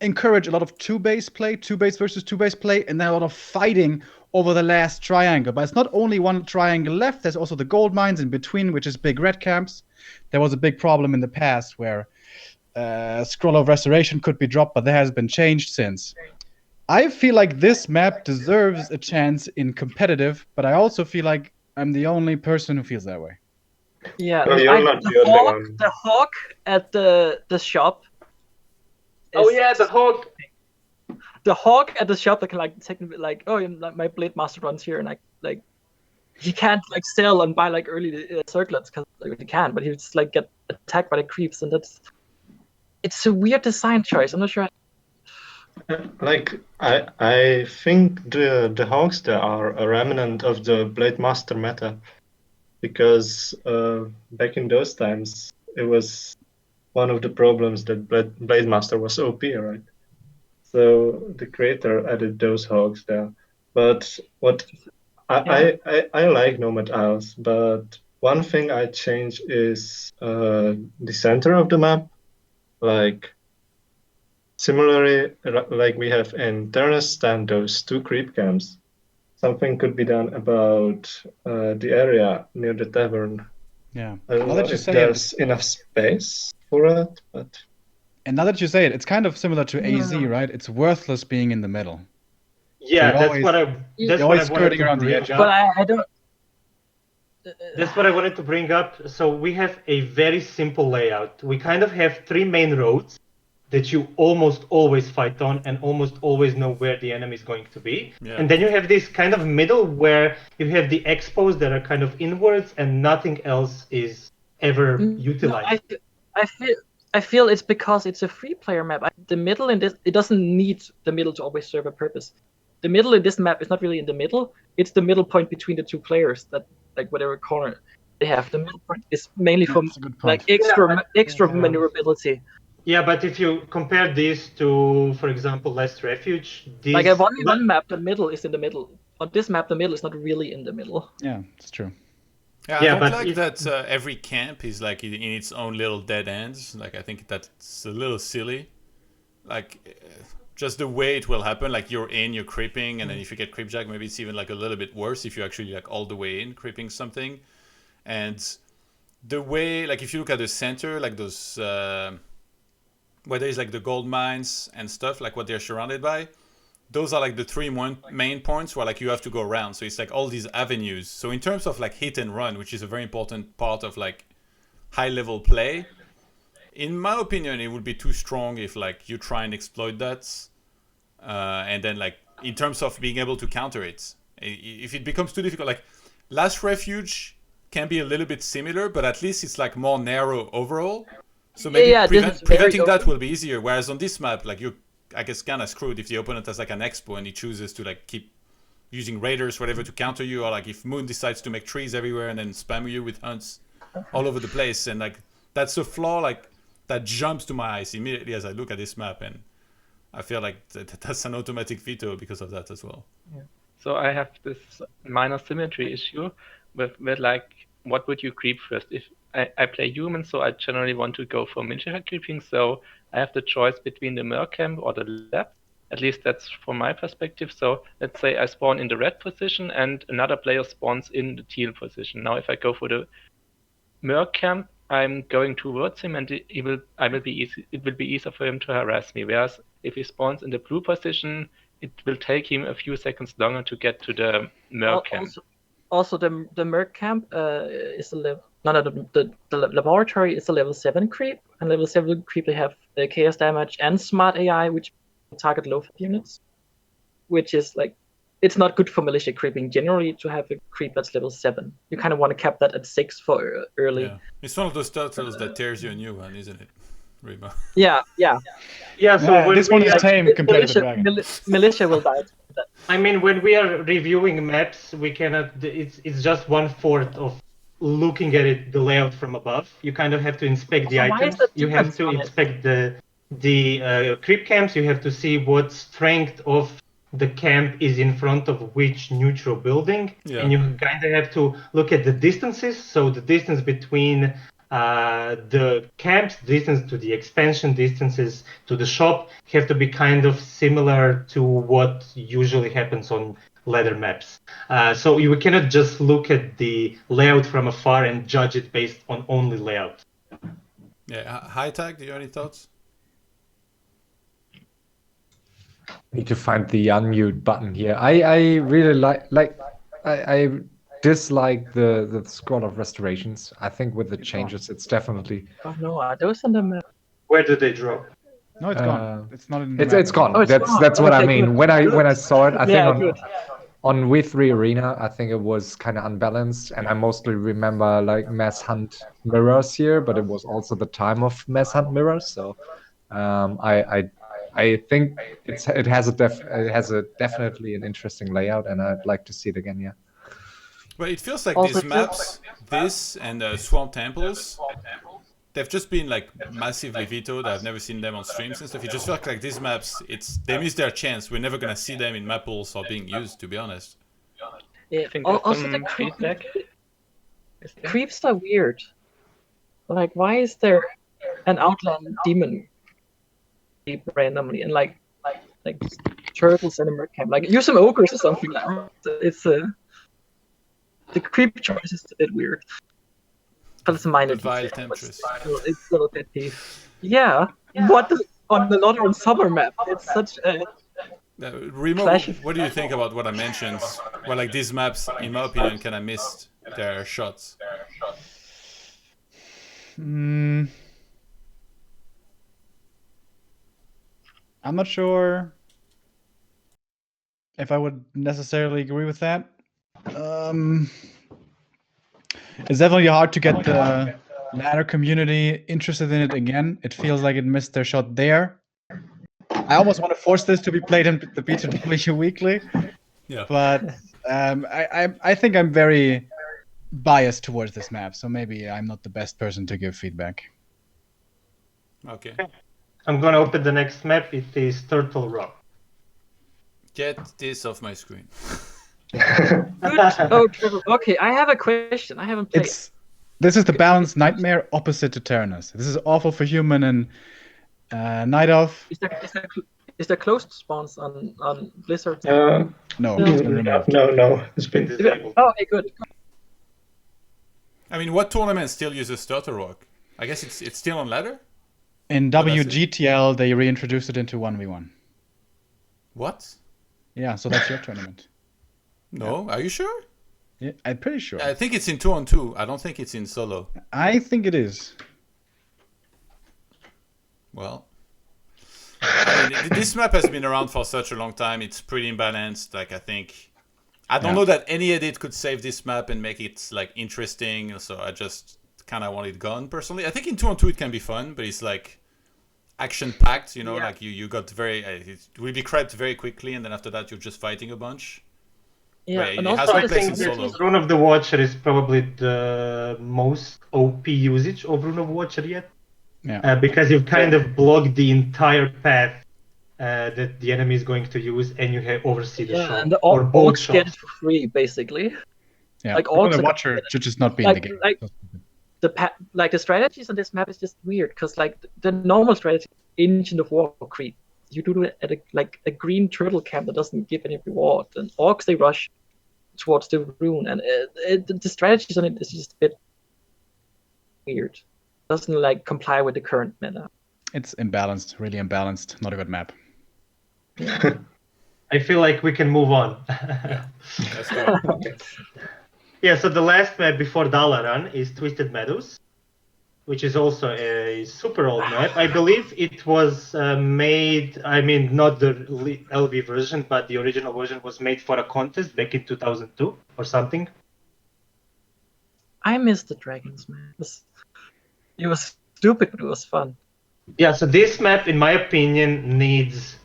encourage a lot of 2-base play, 2-base versus 2-base play, and then a lot of fighting over the last triangle? But it's not only one triangle left, there's also the gold mines in between, which is big red camps. There was a big problem in the past where Scroll of Restoration could be dropped, but that has been changed since. I feel like this map deserves a chance in competitive, but I also feel like I'm the only person who feels that way. Yeah, No, you're not the only one. The hawk at the shop. Oh yeah, the hawk. The hawk at the shop that can technically my blade master runs here, and like he can't sell and buy early circlets because he can, but he just get attacked by the creeps, and it's a weird design choice. I'm not sure. I think the hawks there are a remnant of the blade master meta, because back in those times it was one of the problems that blade master was OP, right? So the creator added those hogs there. But I like Nomad Isles, but one thing I change is the center of the map. Similarly, like we have in Terenas Stand, those 2 creep camps. Something could be done about the area near the tavern. Yeah. I don't know if there's enough space for it, but... And now that you say it, it's kind of similar to AZ, right? It's worthless being in the middle. Yeah, so that's what I wanted skirting to around the bring edge. up. But I don't. That's what I wanted to bring up. So we have a very simple layout. We kind of have 3 main roads that you almost always fight on and almost always know where the enemy is going to be. Yeah. And then you have this kind of middle where you have the expos that are kind of inwards and nothing else is ever utilized. No, I feel it's because it's a 3-player map. The middle in this, it doesn't need the middle to always serve a purpose. The middle in this map is not really in the middle. It's the middle point between the 2 players that whatever corner they have. The middle point is mainly for extra maneuverability. Yeah, but if you compare this to, for example, Last Refuge, a 1v1 map, the middle is in the middle. But this map, the middle is not really in the middle. Yeah, it's true. Yeah, I don't like that every camp is in its own little dead ends. I think that's a little silly. Just the way it will happen, you're creeping, and then if you get creepjack, maybe it's even a little bit worse if you actually all the way in creeping something. And the way, if you look at the center, those where there's the gold mines and stuff, what they're surrounded by, those are like the three main points where like you have to go around. So it's like all these avenues. So in terms of like hit and run, which is a very important part of like high level play, in my opinion, it would be too strong if like you try and exploit that, and then like in terms of being able to counter it, if it becomes too difficult, like last Refuge can be a little bit similar, but at least it's like more narrow overall. So maybe preventing that will be easier. Whereas on this map, like you, I guess, kind of screwed if the opponent has like an expo and he chooses to like keep using raiders, whatever, to counter you, or like if Moon decides to make trees everywhere and then spam you with hunts all over the place, and like that's a flaw like that jumps to my eyes immediately as I look at this map, and I feel like that's an automatic veto because of that as well. Yeah. So I have this minor symmetry issue with like, what would you creep first? If I play human, so I generally want to go for miniature creeping, so I have the choice between the Merc camp or the lab. At least that's from my perspective. So let's say I spawn in the red position and another player spawns in the teal position. Now if I go for the Merc camp, I'm going towards him, and it will be easier for him to harass me. Whereas if he spawns in the blue position, it will take him a few seconds longer to get to the Merc camp. Also, the Merc camp is a level. The laboratory is a level 7 creep, and level 7 creep they have the chaos damage and smart AI, which target low units, which is like, it's not good for militia creeping generally to have a creep that's level 7. You kind of want to cap that at 6 for early. Yeah. It's one of those turtles that tears you a new one, isn't it, Remo? Yeah. So this one is tame compared to the dragon. Militia will die. I mean, when we are reviewing maps, we cannot. It's just 1/4 of looking at it, the layout from above. You kind of have to inspect the items. You have to inspect the creep camps. You have to see what strength of the camp is in front of which neutral building, and you kind of have to look at the distances. So the distance between the camps, distance to the expansion, distances to the shop have to be kind of similar to what usually happens on ladder maps. So you cannot just look at the layout from afar and judge it based on only layout. Yeah, HighTac, do you have any thoughts? Need to find the unmute button here. I really I dislike the scroll of restorations. I think with the changes, it's definitely. Oh no, are those on the map? Where do they drop? No, it's gone. It's not in the map. It's gone. Oh, it's gone. That's what I Okay, mean. good. When I saw it, I think good. on W3 Arena, I think it was kind of unbalanced, and I mostly remember like mass hunt mirrors here, but it was also the time of mass hunt mirrors. So I think it has a definitely an interesting layout, and I'd like to see it again. Yeah. But it feels like Also these maps, this and Swamp Temples, they've just been like massively vetoed. I've never seen them on streams and stuff. It just felt like these maps, they missed their chance. We're never gonna see them in map pools or being used, to be honest. Yeah. I think Also, the feedback. creeps are weird. Like, why is there an outland demon creep randomly and like turtles in a merc camp? Like, use some ogres or something. Like, it's the creep choice is a bit weird. But it's a minor The vile detail, but temptress. it's a little bit peeve. Yeah. What on the Northern Summer map? It's such a Remo, Clash of- what do you think about what I mentioned? Well, like these maps, in my opinion, kind of missed their shots. I'm not sure if I would necessarily agree with that. It's definitely hard to get the ladder community interested in it again. It feels like it missed their shot there. I almost want to force this to be played in the B2W weekly, but I think I'm very biased towards this map, so maybe I'm not the best person to give feedback. Okay. I'm gonna open the next map. It is Turtle Rock. Get this off my screen. good. Oh, Trevor. Okay, I have a question. I haven't played. This is the balanced nightmare opposite to Terenas. This is awful for human and Night Off. Is there closed spawns on Blizzard? No, it's been removed. No, it's been disabled. Oh, okay, good. I mean, what tournament still uses Turtle Rock? I guess it's still on ladder? In WGTL, they reintroduced it into 1v1. What? Yeah, so that's your tournament. No, are you sure? Yeah, I'm pretty sure. I think it's in 2-on-2. I don't think it's in solo. I think it is. Well, I mean, this map has been around for such a long time. It's pretty imbalanced. Like, I don't know that any edit could save this map and make it like interesting. So I just kind of want it gone personally. I think in 2-on-2 it can be fun, but it's like action packed. You know, like you got it will be crept very quickly, and then after that you're just fighting a bunch. Yeah, Right, and it has also no I place think in solo. Rune of the Watcher is probably the most OP usage of Rune of Watcher yet. Yeah. Because you've kind of blocked the entire path that the enemy is going to use, and you have oversee the shot. and the or both orcs get it shots. for free, basically. Yeah. Like Rune of orcs the are Watcher should just not be in the game. the strategies on this map is just weird because like the normal strategy, Ancient of War creep, you do it at a green turtle camp that doesn't give any reward, and orcs they rush towards the rune, and the strategies on it is just a bit weird. Doesn't like comply with the current meta. It's imbalanced, really imbalanced. Not a good map. I feel like we can move on. Let's do it. Yeah, so the last map before Dalaran is Twisted Meadows, which is also a super old map. I believe it was made, I mean, not the LV version, but the original version was made for a contest back in 2002 or something. I miss the dragons, man. It was stupid, but it was fun. Yeah, so this map, in my opinion, needs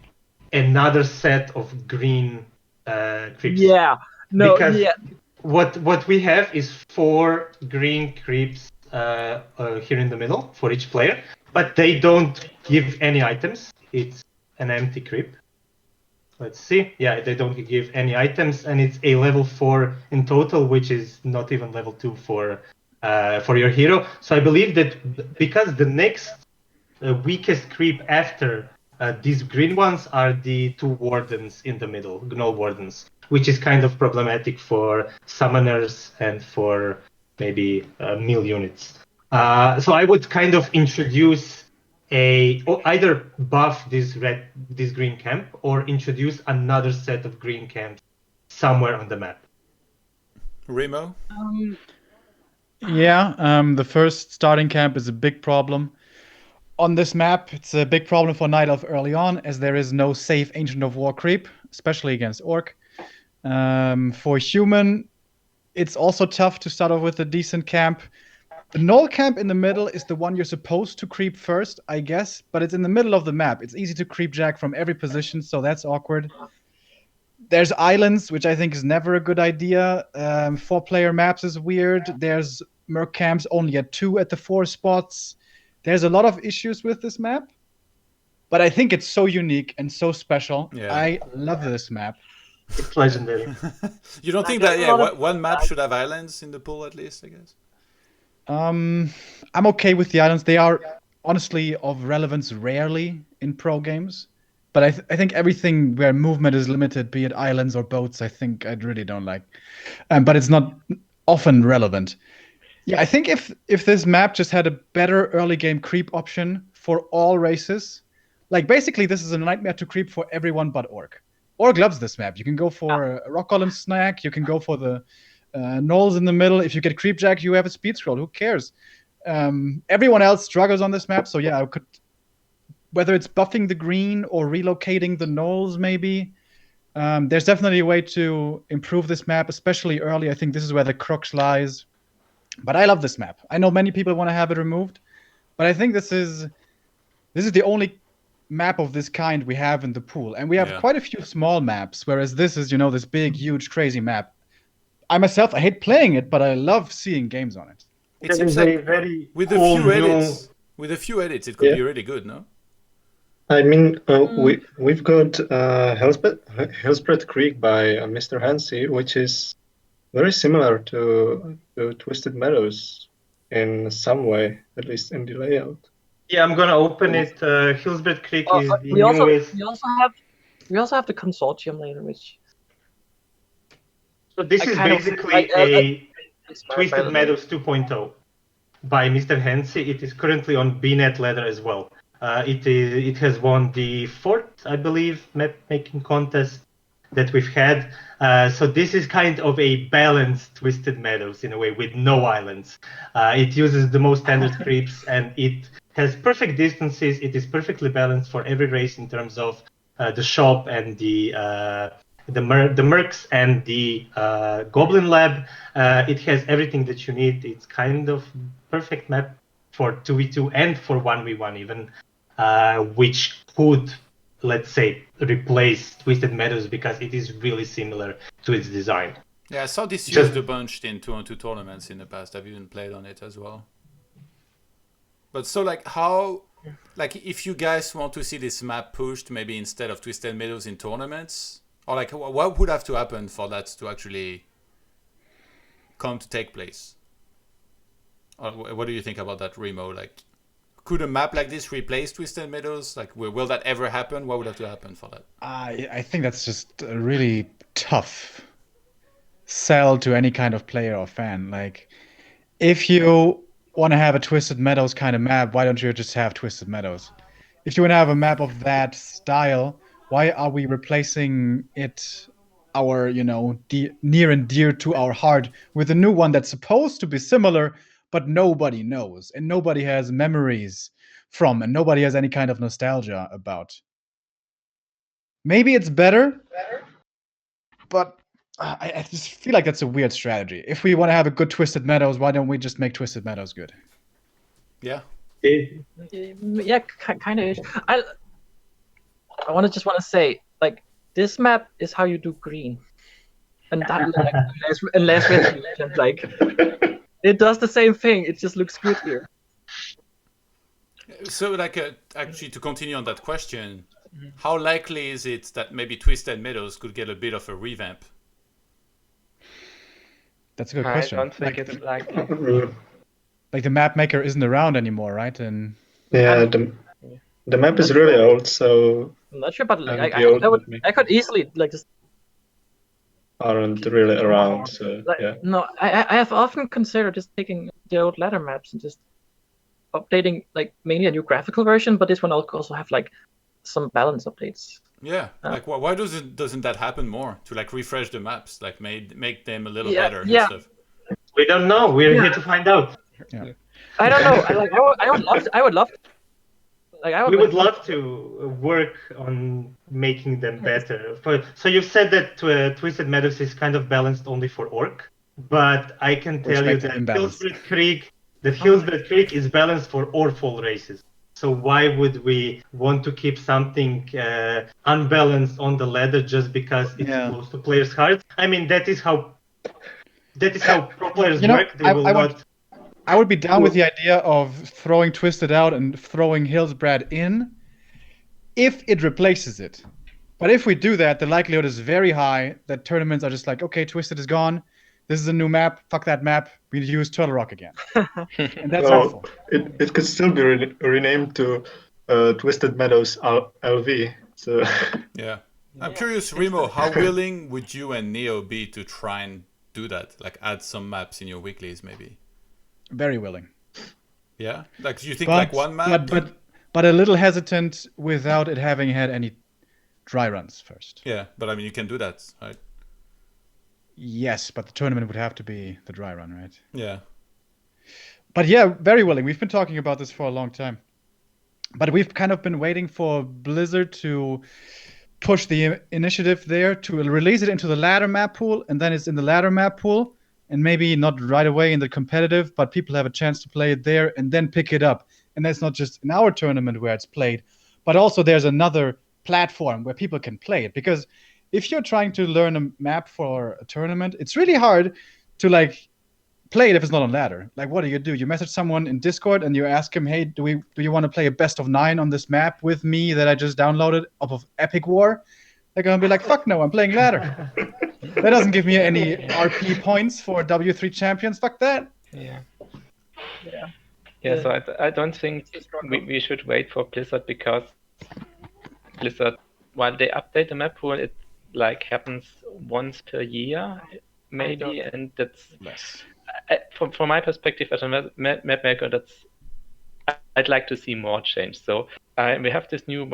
another set of green creeps. Yeah, no, Because yeah. what we have is 4 green creeps here in the middle for each player, but they don't give any items. It's an empty creep. Let's see. Yeah, they don't give any items, and it's a level 4 in total, which is not even level 2 for your hero. So I believe that because the next weakest creep after these green ones are the 2 wardens in the middle, Gnoll wardens, which is kind of problematic for summoners and for maybe mill units. So I would kind of introduce either buff this green camp or introduce another set of green camps somewhere on the map. Remo? Yeah, the first starting camp is a big problem. On this map, it's a big problem for Night Elf early on, as there is no safe Ancient of War creep, especially against Orc. For Human, it's also tough to start off with a decent camp. The Gnoll camp in the middle is the one you're supposed to creep first, I guess, but it's in the middle of the map. It's easy to creep jack from every position, so that's awkward. There's islands, which I think is never a good idea. 4-player maps is weird. There's Merc camps only at 2 at the 4 spots. There's a lot of issues with this map, but I think it's so unique and so special. Yeah. I love this map. It's legendary. You don't think that one map should have islands in the pool at least, I guess? I'm okay with the islands. They are honestly of relevance rarely in pro games, but I think everything where movement is limited, be it islands or boats, I think I really don't like. But it's not often relevant. Yeah, I think if this map just had a better early game creep option for all races, like basically this is a nightmare to creep for everyone but Orc. Orc loves this map. You can go for a Rock Golem snack. You can go for the Gnolls in the middle. If you get creep jack, you have a speed scroll. Who cares? Everyone else struggles on this map, so yeah, I could, whether it's buffing the green or relocating the Gnolls, maybe. There's definitely a way to improve this map, especially early. I think this is where the crux lies. But I love this map. I know many people want to have it removed, but I think this is the only map of this kind we have in the pool, and we have quite a few small maps, whereas this is, this big, huge, crazy map. I myself, I hate playing it, but I love seeing games on it. It seems like with a few edits, it could be really good, no? I mean, we've got Hellspread Creek by Mr. Hansi, which is very similar to Twisted Meadows in some way, at least in the layout. Yeah, I'm gonna open it. Hillsbred Creek is the we also have the consortium later, which. So this is basically a Twisted Meadows 2.0 by Mr. Hansi. It is currently on BNet ladder as well. It has won the 4th, I believe, map making contest, that we've had. So this is kind of a balanced Twisted Meadows in a way, with no islands. It uses the most standard creeps, and it has perfect distances. It is perfectly balanced for every race in terms of the shop and the mercs and the goblin lab. It has everything that you need. It's kind of perfect map for 2v2 and for 1v1 even, which could, let's say, replace Twisted Meadows because it is really similar to its design. Yeah, I saw this Just- used a bunch in 2-on-2 tournaments in the past. I've even played on it as well. But so, like, how, like, if you guys want to see this map pushed, maybe instead of Twisted Meadows in tournaments, or like, what would have to happen for that to actually come to take place? Or what do you think about that, Remo? Like, could a map like this replace Twisted Meadows? Like, will that ever happen? What would have to happen for that? I think that's just a really tough sell to any kind of player or fan. Like, if you want to have a Twisted Meadows kind of map, why don't you just have Twisted Meadows? If you want to have a map of that style, why are we replacing it, our, near and dear to our heart, with a new one that's supposed to be similar, but nobody knows and nobody has memories from and nobody has any kind of nostalgia about? Maybe it's better, but I just feel like that's a weird strategy. If we want to have a good Twisted Meadows, why don't we just make Twisted Meadows good? Yeah. Yeah, kind of. I want to say, like, this map is how you do green, and that, like, unless Refuge, like, it does the same thing. It just looks good here. So, like, actually, to continue on that question, how likely is it that maybe Twisted Meadows could get a bit of a revamp? That's a good I question. don't think Like, it's like like the Mapmaker isn't around anymore, right? And Yeah, the map is really old, so I'm not sure, but like, And the old I could easily like just aren't really around. So like, yeah. no, I have often considered just taking the old ladder maps and just updating, like, mainly a new graphical version, but this one will also have like some balance updates. Yeah, like why doesn't that happen more, to like refresh the maps, like make them a little better Yeah. and stuff? We don't know. We're here to find out. yeah. I don't know. I would love to. I would love to. Like, I would. We would love to work on making them better. So you said that Twisted Meadows is kind of balanced only for Orc, but I can tell you Respected that imbalanced. Hillsbred Creek is balanced for Orfall races. So why would we want to keep something unbalanced on the ladder just because it's close to players' hearts? I mean, that is how pro players work. They will not. I would be down with the idea of throwing Twisted out and throwing Hillsbred in if it replaces it. But if we do that, the likelihood is very high that tournaments are just like, okay, Twisted is gone. This is a new map. Fuck that map. We use Turtle Rock again. And that's helpful. It could still be renamed to Twisted Meadows LV. So Yeah. I'm curious, Remo, how willing would you and Neo be to try and do that? Like, add some maps in your weeklies, maybe? Very willing. Yeah? Like, do you think like one map? But a little hesitant without it having had any dry runs first. Yeah, but I mean, you can do that, right? Yes, but the tournament would have to be the dry run, right? Yeah. But yeah, very willing. We've been talking about this for a long time. But we've kind of been waiting for Blizzard to push the initiative there, to release it into the ladder map pool, and then it's in the ladder map pool, and maybe not right away in the competitive, but people have a chance to play it there and then pick it up. And that's not just in our tournament where it's played, but also there's another platform where people can play it. Because if you're trying to learn a map for a tournament, it's really hard to like play it if it's not on ladder. Like, what do? You message someone in Discord and you ask him, hey, do you want to play a best of 9 on this map with me that I just downloaded off of Epic War? They're gonna be like, fuck no, I'm playing ladder. That doesn't give me any RP points for W3 champions. Fuck that. Yeah, so I don't think we should wait for Blizzard, because Blizzard, while they update the map pool, it like happens once per year, maybe, and that's less. From my perspective as a mapmaker, I'd like to see more change. So we have this new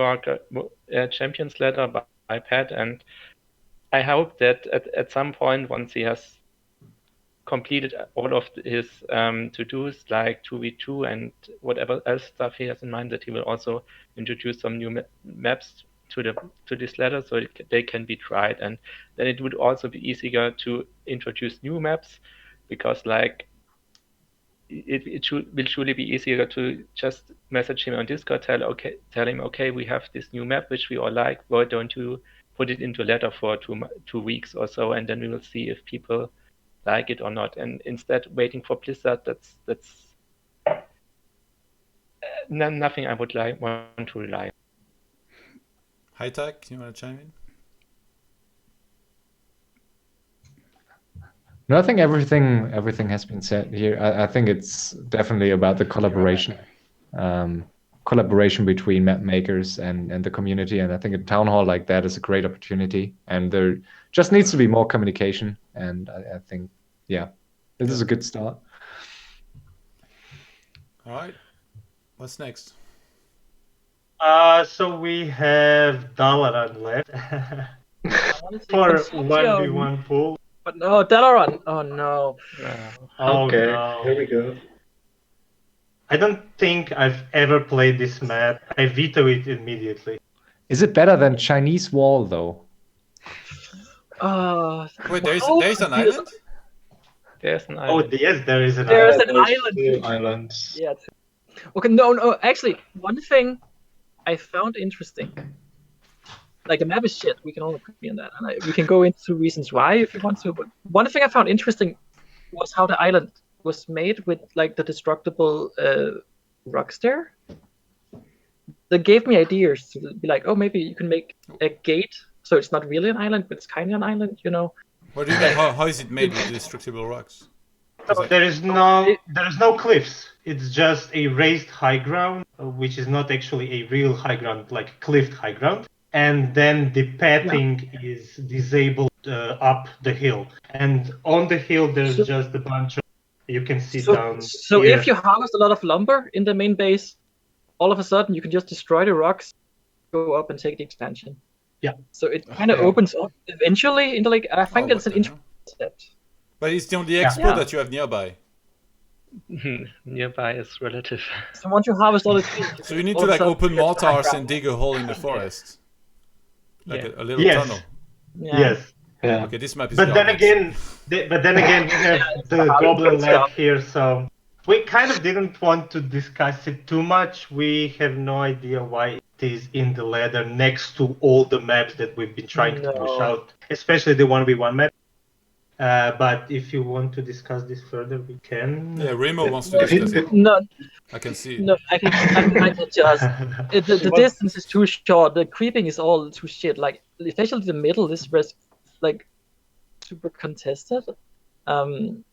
champions ladder by iPad, and I hope that at some point, once he has completed all of his to-dos, like 2v2 and whatever else stuff he has in mind, that he will also introduce some new maps to this ladder, so they can be tried. And then it would also be easier to introduce new maps, because like it will surely be easier to just message him on Discord, tell him, okay, we have this new map which we all like. Why don't you put it into ladder for 2 weeks or so, and then we will see if people like it or not. And instead waiting for Blizzard, that's nothing I would want to rely on. HighTac, you want to chime in? No, I think everything has been said here. I think it's definitely about the collaboration, collaboration between map makers and the community. And I think a town hall like that is a great opportunity. And there just needs to be more communication. And I think, yeah, this is a good start. All right. What's next? So we have Dalaran left for 1v1 pool. But no, Dalaran. Oh no. Oh Okay, no. here we go. I don't think I've ever played this map. I veto it immediately. Is it better than Chinese Wall, though? Wait, there's an island? There's an Oh, island. yes, there is an There's island. an There's island. 2 islands. Yeah. Okay, no. Actually, one thing I found interesting. Like, the map is shit. We can all agree on that. And we can go into reasons why if you want to. But one thing I found interesting was how the island was made with, like, the destructible rocks there. That gave me ideas to be like, oh, maybe you can make a gate so it's not really an island, but it's kind of an island, you know? What do you mean? How is it made with destructible rocks? So there is no cliffs. It's just a raised high ground, which is not actually a real high ground, like cliffed high ground. And then the pathing is disabled up the hill. And on the hill, there's just a bunch of you can see down. So here. if you harvest a lot of lumber in the main base, all of a sudden you can just destroy the rocks, go up and take the expansion. Yeah. So it kind of opens up eventually into, like, I think it's an what the hell? interesting concept. But it's the only expo that you have nearby. Nearby is relative. So once you harvest all the trees, So you need all to of a like sudden open you get high mortars ground. and dig a hole in the forest. Like a little Yes. tunnel. Yeah. Yes. Yeah. Okay, this map is But then garbage. again, we have the Goblin Lab here, so we kind of didn't want to discuss it too much. We have no idea why it is in the ladder next to all the maps that we've been trying to push out, especially the 1v1 map. But if you want to discuss this further, we can. Yeah, Remo wants to discuss it. No, I can see. no, I can just. The distance is too short. The creeping is all too shit. Like, especially the middle is like super contested. I'm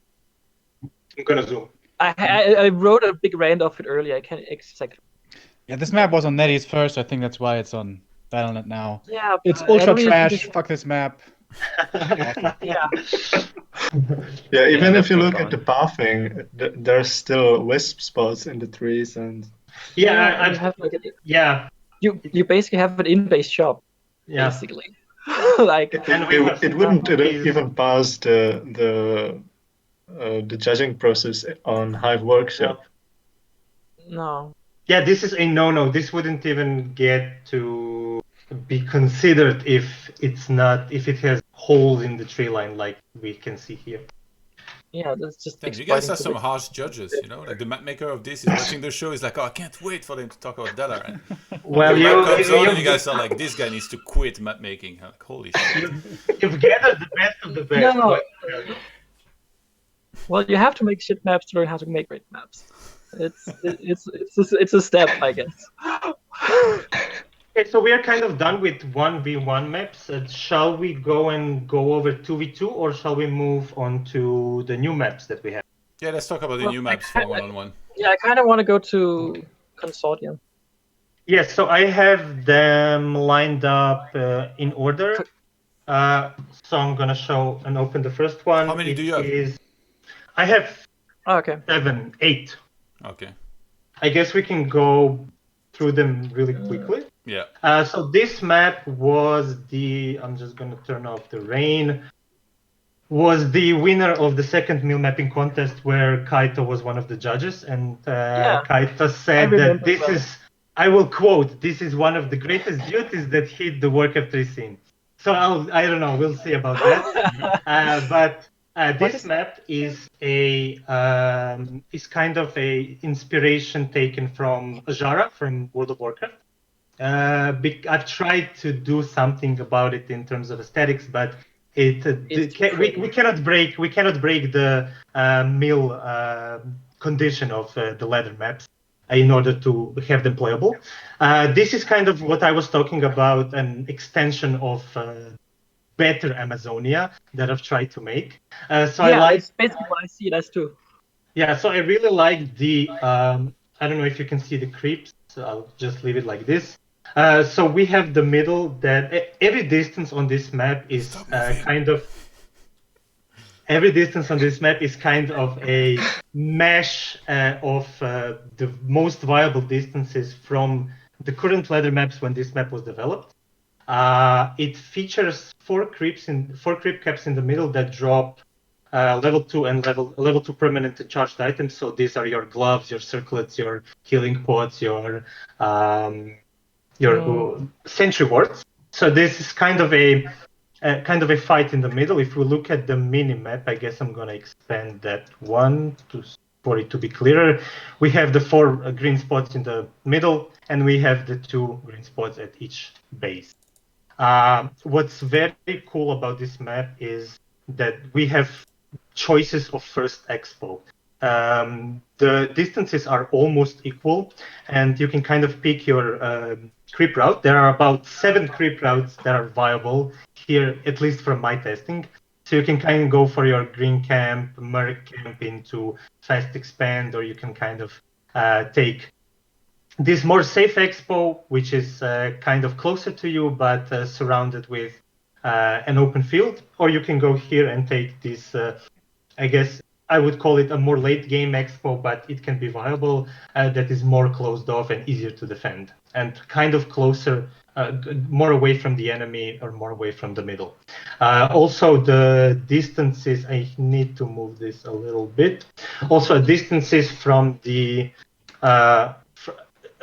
gonna zoom. I wrote a big rant of it earlier. I can't exactly. Yeah, this map was on NetEase first. I think that's why it's on Battle.net now. Yeah, It's I ultra don't really think trash. Fuck this map. Yeah. Yeah, even Yeah, if you that's look fine. at the pathing, there's still wisp spots in the trees and Yeah, you have like yeah, you basically have an in-base shop, yeah. basically. Like, And we have it wouldn't stuff is- even pass the judging process on Hive Workshop. no. Yeah, this is a no-no. This wouldn't even get to be considered if it has holes in the tree line like we can see here. Yeah, that's just. Damn, you guys exploiting are some the- harsh judges, you know? Like the mapmaker of this is watching the show, is like, oh, I can't wait for them to talk about Dalaran. Well, The map comes on and you guys are like, this guy needs to quit mapmaking. Like, holy shit. you've gathered the best of the best. No. but- Well, you have to make shit maps to learn how to make great maps. It's a step, I guess. Okay, so we are kind of done with 1v1 maps. Shall we go over 2v2 or shall we move on to the new maps that we have? Yeah, let's talk about the Well, new maps for one-on-one. Yeah, I kind of want to go to Consortium. Yes, so I have them lined up in order. So I'm gonna show and open the first one. How many do you have? I have Oh, okay. 7, 8. Okay. I guess we can go through them really quickly. Yeah. So this map was I'm just going to turn off the rain. Was the winner of the second mill mapping contest where Keito was one of the judges, and Keito said that this is, I will quote, "This is one of the greatest duties that hit the Warcraft 3 scene." So I don't know, we'll see about that. But this map is is kind of a inspiration taken from Azara from World of Warcraft. I've tried to do something about it in terms of aesthetics, but we cannot break the mill condition of the ladder maps in order to have them playable. This is kind of what I was talking about, an extension of better Amazonia that I've tried to make. It's basically what I see it as too. Yeah, so I really like the I don't know if you can see the creeps, so I'll just leave it like this. So we have the middle that every distance on this map is every distance on this map is kind of a mesh of the most viable distances from the current ladder maps when this map was developed. It features four creep caps in the middle that drop level 2 and level 2 permanent charged items. So these are your gloves, your circlets, your healing pots, your sentry wards. So this is kind of a fight in the middle. If we look at the mini map, I guess I'm gonna expand that one for it to be clearer. We have the 4 green spots in the middle, and we have the 2 green spots at each base. What's very cool about this map is that we have choices of first expo. The distances are almost equal, and you can kind of pick your creep route. There are about 7 creep routes that are viable here, at least from my testing. So you can kind of go for your green camp, merc camp into fast expand, or you can kind of take this more safe expo, which is kind of closer to you, but surrounded with an open field. Or you can go here and take this, I guess I would call it a more late game expo, but it can be viable, that is more closed off and easier to defend, and kind of closer, more away from the enemy or more away from the middle. Also, the distances, I need to move this a little bit. Also, distances from the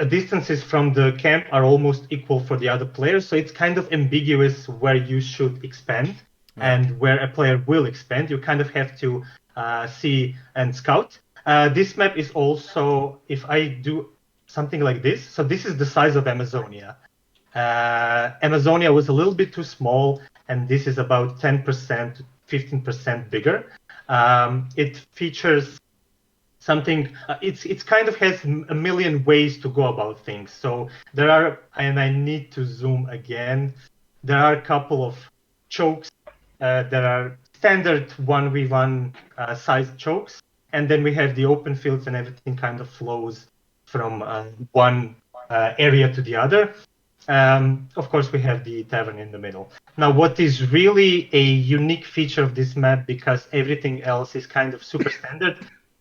distances from the camp are almost equal for the other players, so it's kind of ambiguous where you should expand and where a player will expand. You kind of have to see and scout. This map is also, if I do something like this, so this is the size of Amazonia. Amazonia was a little bit too small, and this is about 10% to 15% bigger. It features something, it's kind of has a million ways to go about things. So there are, and I need to zoom again, there are a couple of chokes that are standard 1v1 sized chokes, and then we have the open fields, and everything kind of flows from one area to the other. Of course, we have the tavern in the middle. Now, what is really a unique feature of this map, because everything else is kind of super standard,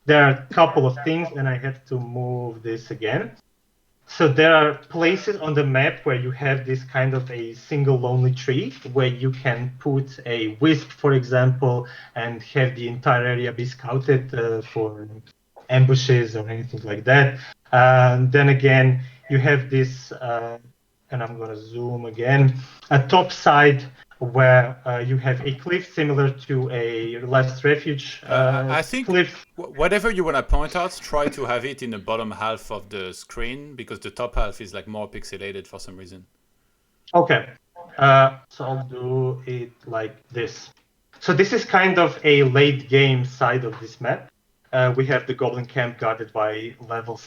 there are a couple of things, and I have to move this again. So there are places on the map where you have this kind of a single lonely tree where you can put a wisp, for example, and have the entire area be scouted for ambushes or anything like that. Then again, you have this, and I'm going to zoom again, a top side where you have a cliff similar to a last refuge I think cliff. whatever you want to point out, try to have it in the bottom half of the screen, because the top half is like more pixelated for some reason. Okay, so I'll do it like this. So this is kind of a late game side of this map. We have the Goblin Camp guarded by level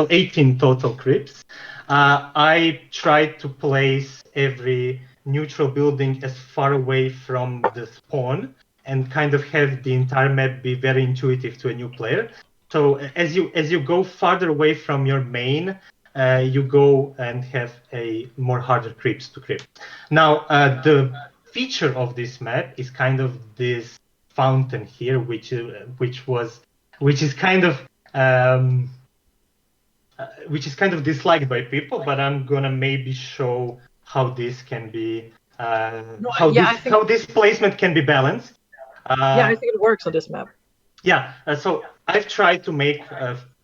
18 total creeps. I tried to place every neutral building as far away from the spawn and kind of have the entire map be very intuitive to a new player. So as you go farther away from your main, you go and have a more harder creeps to creep. Now, the feature of this map is kind of this fountain here, which is kind of which is kind of disliked by people, but I'm gonna maybe show how this can be, how this placement can be balanced. I think it works on this map. Yeah, so I've tried to make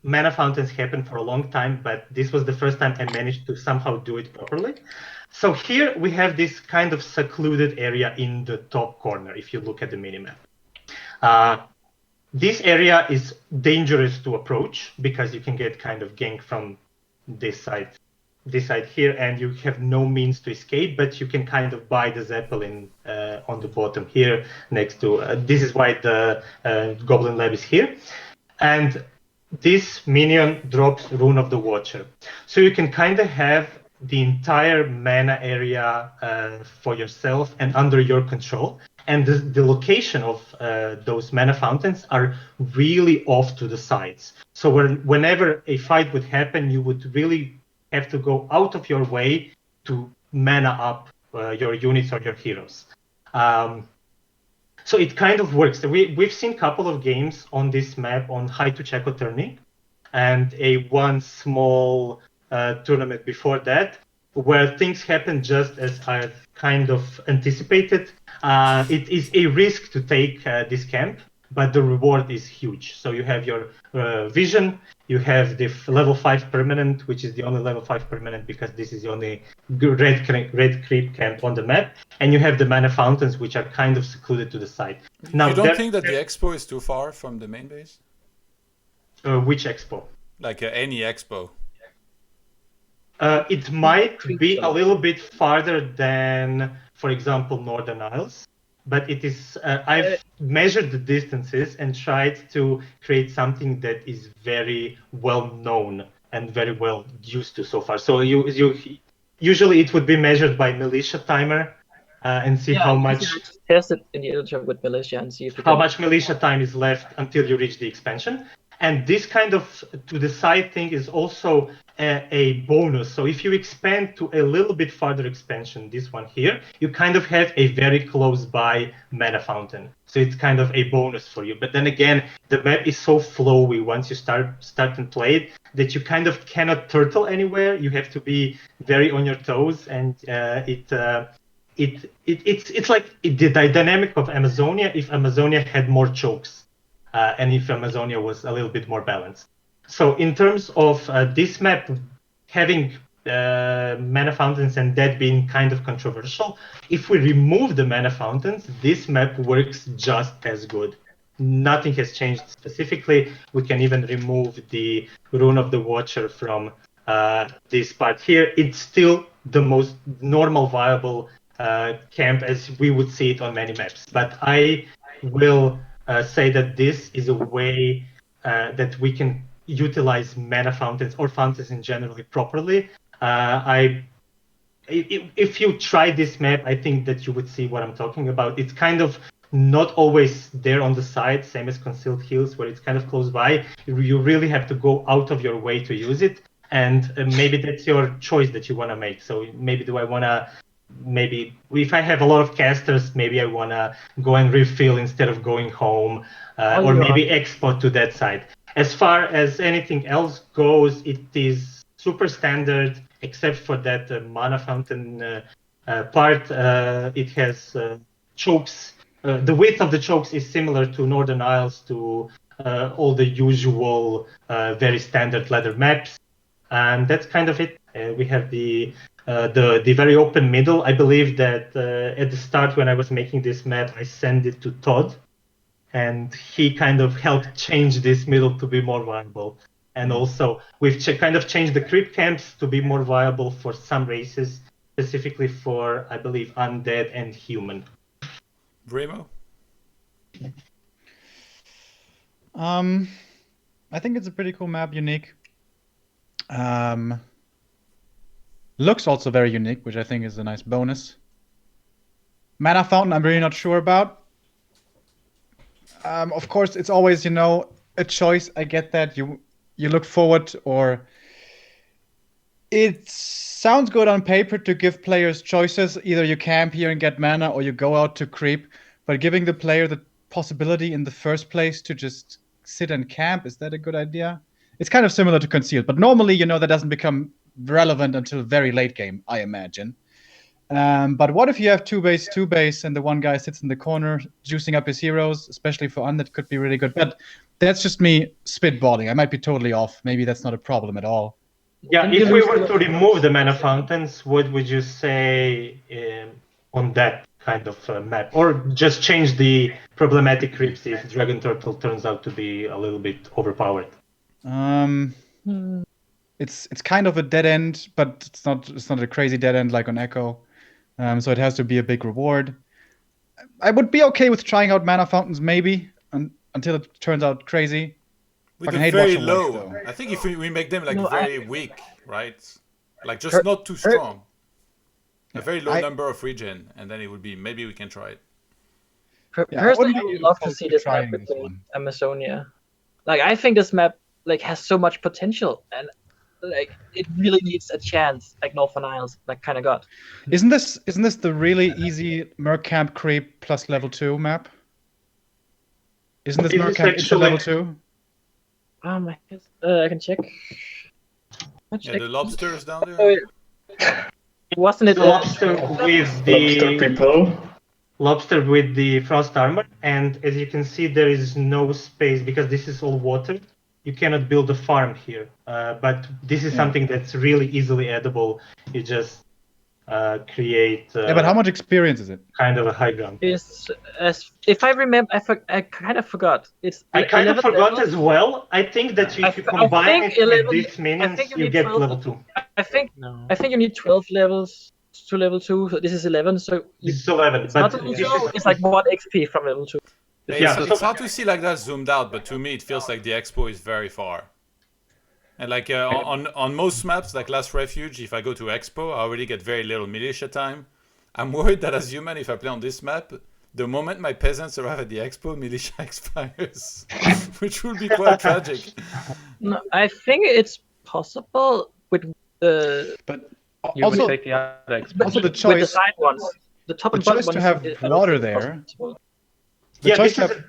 mana fountains happen for a long time, but this was the first time I managed to somehow do it properly. So here we have this kind of secluded area in the top corner, if you look at the minimap. This area is dangerous to approach because you can get kind of ganked from this side here, and you have no means to escape, but you can kind of buy the Zeppelin on the bottom here next to, this is why the Goblin Lab is here. And this minion drops Rune of the Watcher. So you can kind of have the entire mana area for yourself and under your control. And the location of those mana fountains are really off to the sides. So whenever a fight would happen, you would really have to go out of your way to mana up your units or your heroes. So it kind of works. We've seen a couple of games on this map on HighTac tourney, and one small tournament before that, where things happen just as I kind of anticipated. It is a risk to take this camp, but the reward is huge. So you have your vision, you have the level 5 permanent, which is the only level 5 permanent because this is the only red creep camp on the map, and you have the mana fountains, which are kind of secluded to the side. Now, you don't think that the expo is too far from the main base? Which expo? Like any expo. It might be a little bit farther than, for example, Northern Isles, but it is. I've measured the distances and tried to create something that is very well known and very well used to so far. So usually it would be measured by militia timer and see how much. Test it in the editor with militia and see if how much militia time is left until you reach the expansion. And this kind of to the side thing is also a bonus. So if you expand to a little bit farther expansion, this one here, you kind of have a very close by mana fountain. So it's kind of a bonus for you. But then again, the map is so flowy once you start and play it that you kind of cannot turtle anywhere. You have to be very on your toes, and it's like the dynamic of Amazonia if Amazonia had more chokes. And if Amazonia was a little bit more balanced. So in terms of this map having mana fountains and that being kind of controversial, if we remove the mana fountains, this map works just as good. Nothing has changed specifically. We can even remove the Rune of the Watcher from this part here. It's still the most normal viable camp as we would see it on many maps. But I will say that this is a way that we can utilize mana fountains or fountains in general properly. If you try this map, I think that you would see what I'm talking about. It's kind of not always there on the side, same as Concealed Hills, where it's kind of close by. You really have to go out of your way to use it, and maybe that's your choice that you want to make. So maybe do I want to maybe if I have a lot of casters, maybe I want to go and refill instead of going home, or maybe export to that side. As far as anything else goes, it is super standard, except for that mana fountain part. It has chokes. The width of the chokes is similar to Northern Isles, to all the usual very standard ladder maps. And that's kind of it. We have the very open middle. I believe that at the start when I was making this map, I sent it to Todd, and he kind of helped change this middle to be more viable. And also we've kind of changed the creep camps to be more viable for some races, specifically for, I believe, undead and human. Remo? I think it's a pretty cool map, unique. Looks also very unique, which I think is a nice bonus. Mana fountain, I'm really not sure about. Of course, it's always, a choice. I get that you look forward, or it sounds good on paper to give players choices. Either you camp here and get mana, or you go out to creep. But giving the player the possibility in the first place to just sit and camp, is that a good idea? it's kind of similar to Concealed, but normally, that doesn't become relevant until very late game, I imagine. But what if you have two base, and the one guy sits in the corner juicing up his heroes, especially for Undead could be really good. But that's just me spitballing. I might be totally off. Maybe that's not a problem at all. Yeah, if we were to remove the mana fountains, what would you say on that kind of map? Or just change the problematic creeps if Dragon Turtle turns out to be a little bit overpowered? It's kind of a dead end, but it's not a crazy dead end like on Echo. So it has to be a big reward. I would be okay with trying out mana fountains maybe until it turns out crazy. With Fucking a hate very Watcher low. Works, though. I think if we make them like No, very weak, right? Like just not too strong. A very low number of regen, and then it would be maybe we can try it. Personally, I would love to see this map trying this one. Amazonia. Like, I think this map has so much potential, and it really needs a chance, like Northern Isles, kind of got. Isn't this the really easy Merc Camp creep plus level 2 map? Isn't this Is Merc this Camp into actually- level 2? I can check. Yeah, the lobsters down there. Oh, wasn't it The lobster with the people. lobster with the frost armor, and as you can see, there is no space because this is all water. You cannot build a farm here, but this is something that's really easily edible. You just create But how much experience is it? kind of a high ground. is if I remember, I kind of forgot. It's I kind of 11 forgot levels. as well. I think that if you combine it 11 with these minions, think you you need get 12. level 2. I think you need 12 levels to level 2. So this is 11. So This is 11, it's but not level 2. It's like 1 XP from level 2. Yeah, It's hard to see like that zoomed out, but to me it feels like the expo is very far. And like on most maps, like last Refuge, if I go to expo, I already get very little militia time. I'm worried that as human, if I play on this map, the moment my peasants arrive at the expo, militia expires, which would be quite tragic. No, I think it's possible with the But You also, would take the other also the with the choice. side ones. The top the and bottom choice to ones have is water also there. possible. The Yeah, choice to have,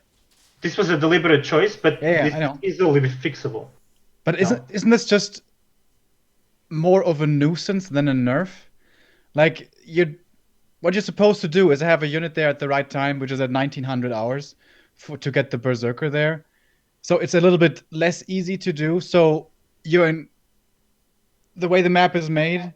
this was a deliberate choice, but Yeah, this I know. is easily fixable. but isn't this just more of a nuisance than a nerf? Like what you're supposed to do is have a unit there at the right time, which is at 1900 hours, to get the berserker there. So it's a little bit less easy to do. So the way the map is made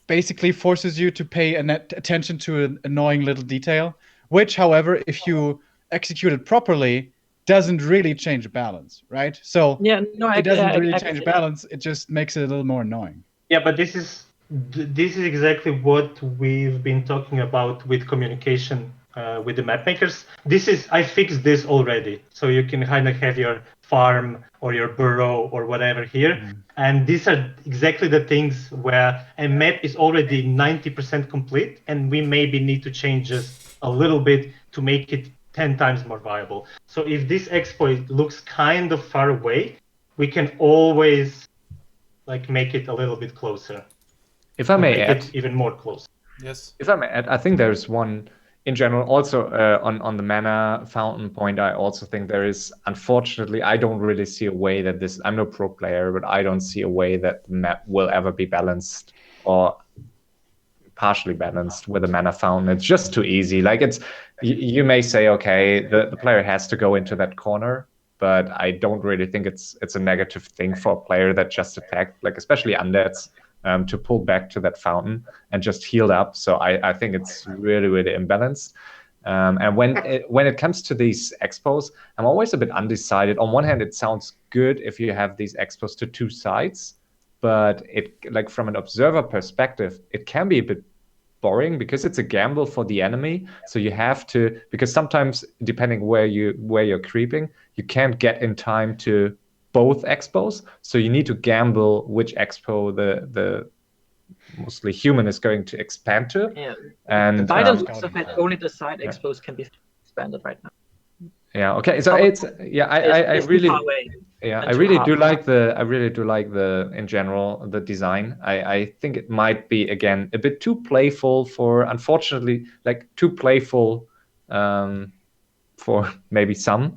basically forces you to pay attention to an annoying little detail, which, however, if you execute it properly, doesn't really change balance, right? So Yeah, no, it doesn't really I change see. balance. It just makes it a little more annoying. Yeah, but this is exactly what we've been talking about with communication with the mapmakers. I fixed this already, so you can kind of have your farm or your burrow or whatever here. And these are exactly the things where a map is already 90% complete, and we maybe need to change just a little bit to make it 10 times more viable. So if this exploit looks kind of far away, we can always make it a little bit closer. If I may Make add, it even more close. Yes. If I may add, I think there's one in general. Also, on the mana fountain point, I also think there is. Unfortunately, I don't really see a way that this. I'm no pro player, but I don't see a way that the map will ever be balanced or partially balanced with a mana fountain. It's just too easy. Like you may say, okay, the player has to go into that corner, but I don't really think it's a negative thing for a player that just attacked, like especially undeads. To pull back to that fountain and just heal up. So I think it's really, really imbalanced. And when it comes to these expos, I'm always a bit undecided. On one hand, it sounds good if you have these expos to two sides, but from an observer perspective, it can be a bit boring because it's a gamble for the enemy. So you have to, because sometimes depending where you're creeping, you can't get in time to both expos, so you need to gamble which expo the mostly human is going to expand to. Yeah. And By the looks of it, only the side expos can be expanded right now. yeah, okay. So It's I too really far away. I too really hard. do like the in general the design. I think it might be again a bit too playful unfortunately too playful for maybe some,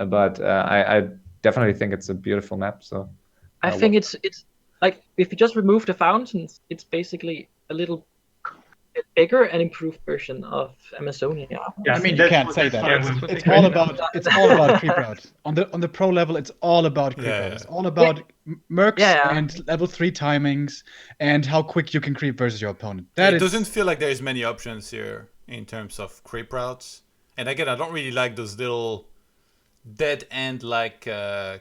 but I definitely think it's a beautiful map. So I think it's like if you just remove the fountains, it's basically a little bit bigger and improved version of Amazonia. Yeah, I mean, you that's can't what- say that's that. what I was- It's all about creep route. On the pro level, it's all about creep Yeah, route. yeah. It's all about mercs Yeah. and level 3 timings and how quick you can creep versus your opponent. It doesn't feel like there's many options here in terms of creep routes. And again, I don't really like those little dead end like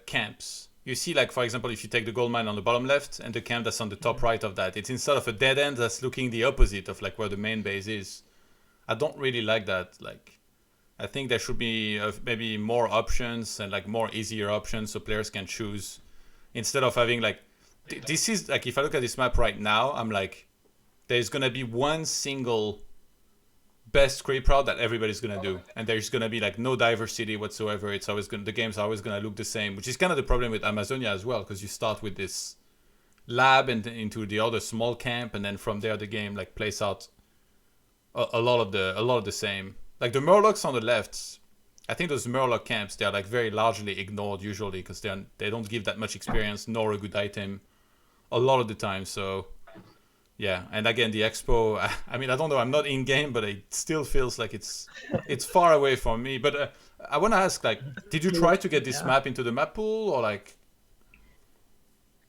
camps. You see, like, for example, if you take the gold mine on the bottom left and the camp that's on the top right of that, it's instead of a dead end that's looking the opposite of like where the main base is. I don't really like that. Like, I think there should be maybe more options and like more easier options so players can choose instead of having like this is like, if I look at this map right now, I'm like, there's gonna be one single best creep route that everybody's gonna do, and there's gonna be like no diversity whatsoever. It's always gonna, the game's always gonna look the same, which is kind of the problem with Amazonia as well, because you start with this lab and into the other small camp, and then from there the game like plays out a lot of the same. Like the Murlocs on the left, I think those Murloc camps, they're like very largely ignored usually because they don't give that much experience nor a good item a lot of the time. So yeah, and again the expo, I mean, I don't know, I'm not in game, but it still feels like it's far away from me. But I want to ask, like, did you try to get this map into the map pool, or like?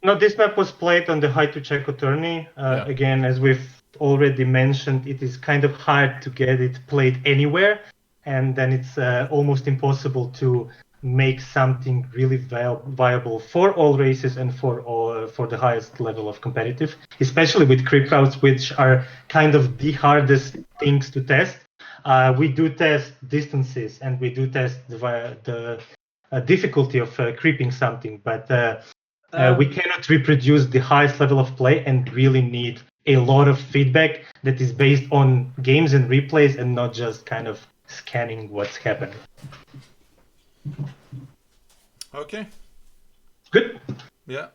No, this map was played on the HighTac tourney. Yeah. Again, as we've already mentioned, it is kind of hard to get it played anywhere, and then it's almost impossible to make something really viable for all races and for the highest level of competitive, especially with creep routes, which are kind of the hardest things to test. We do test distances and we do test the difficulty of creeping something, but we cannot reproduce the highest level of play and really need a lot of feedback that is based on games and replays and not just kind of scanning what's happening. Okay. Good. Yeah.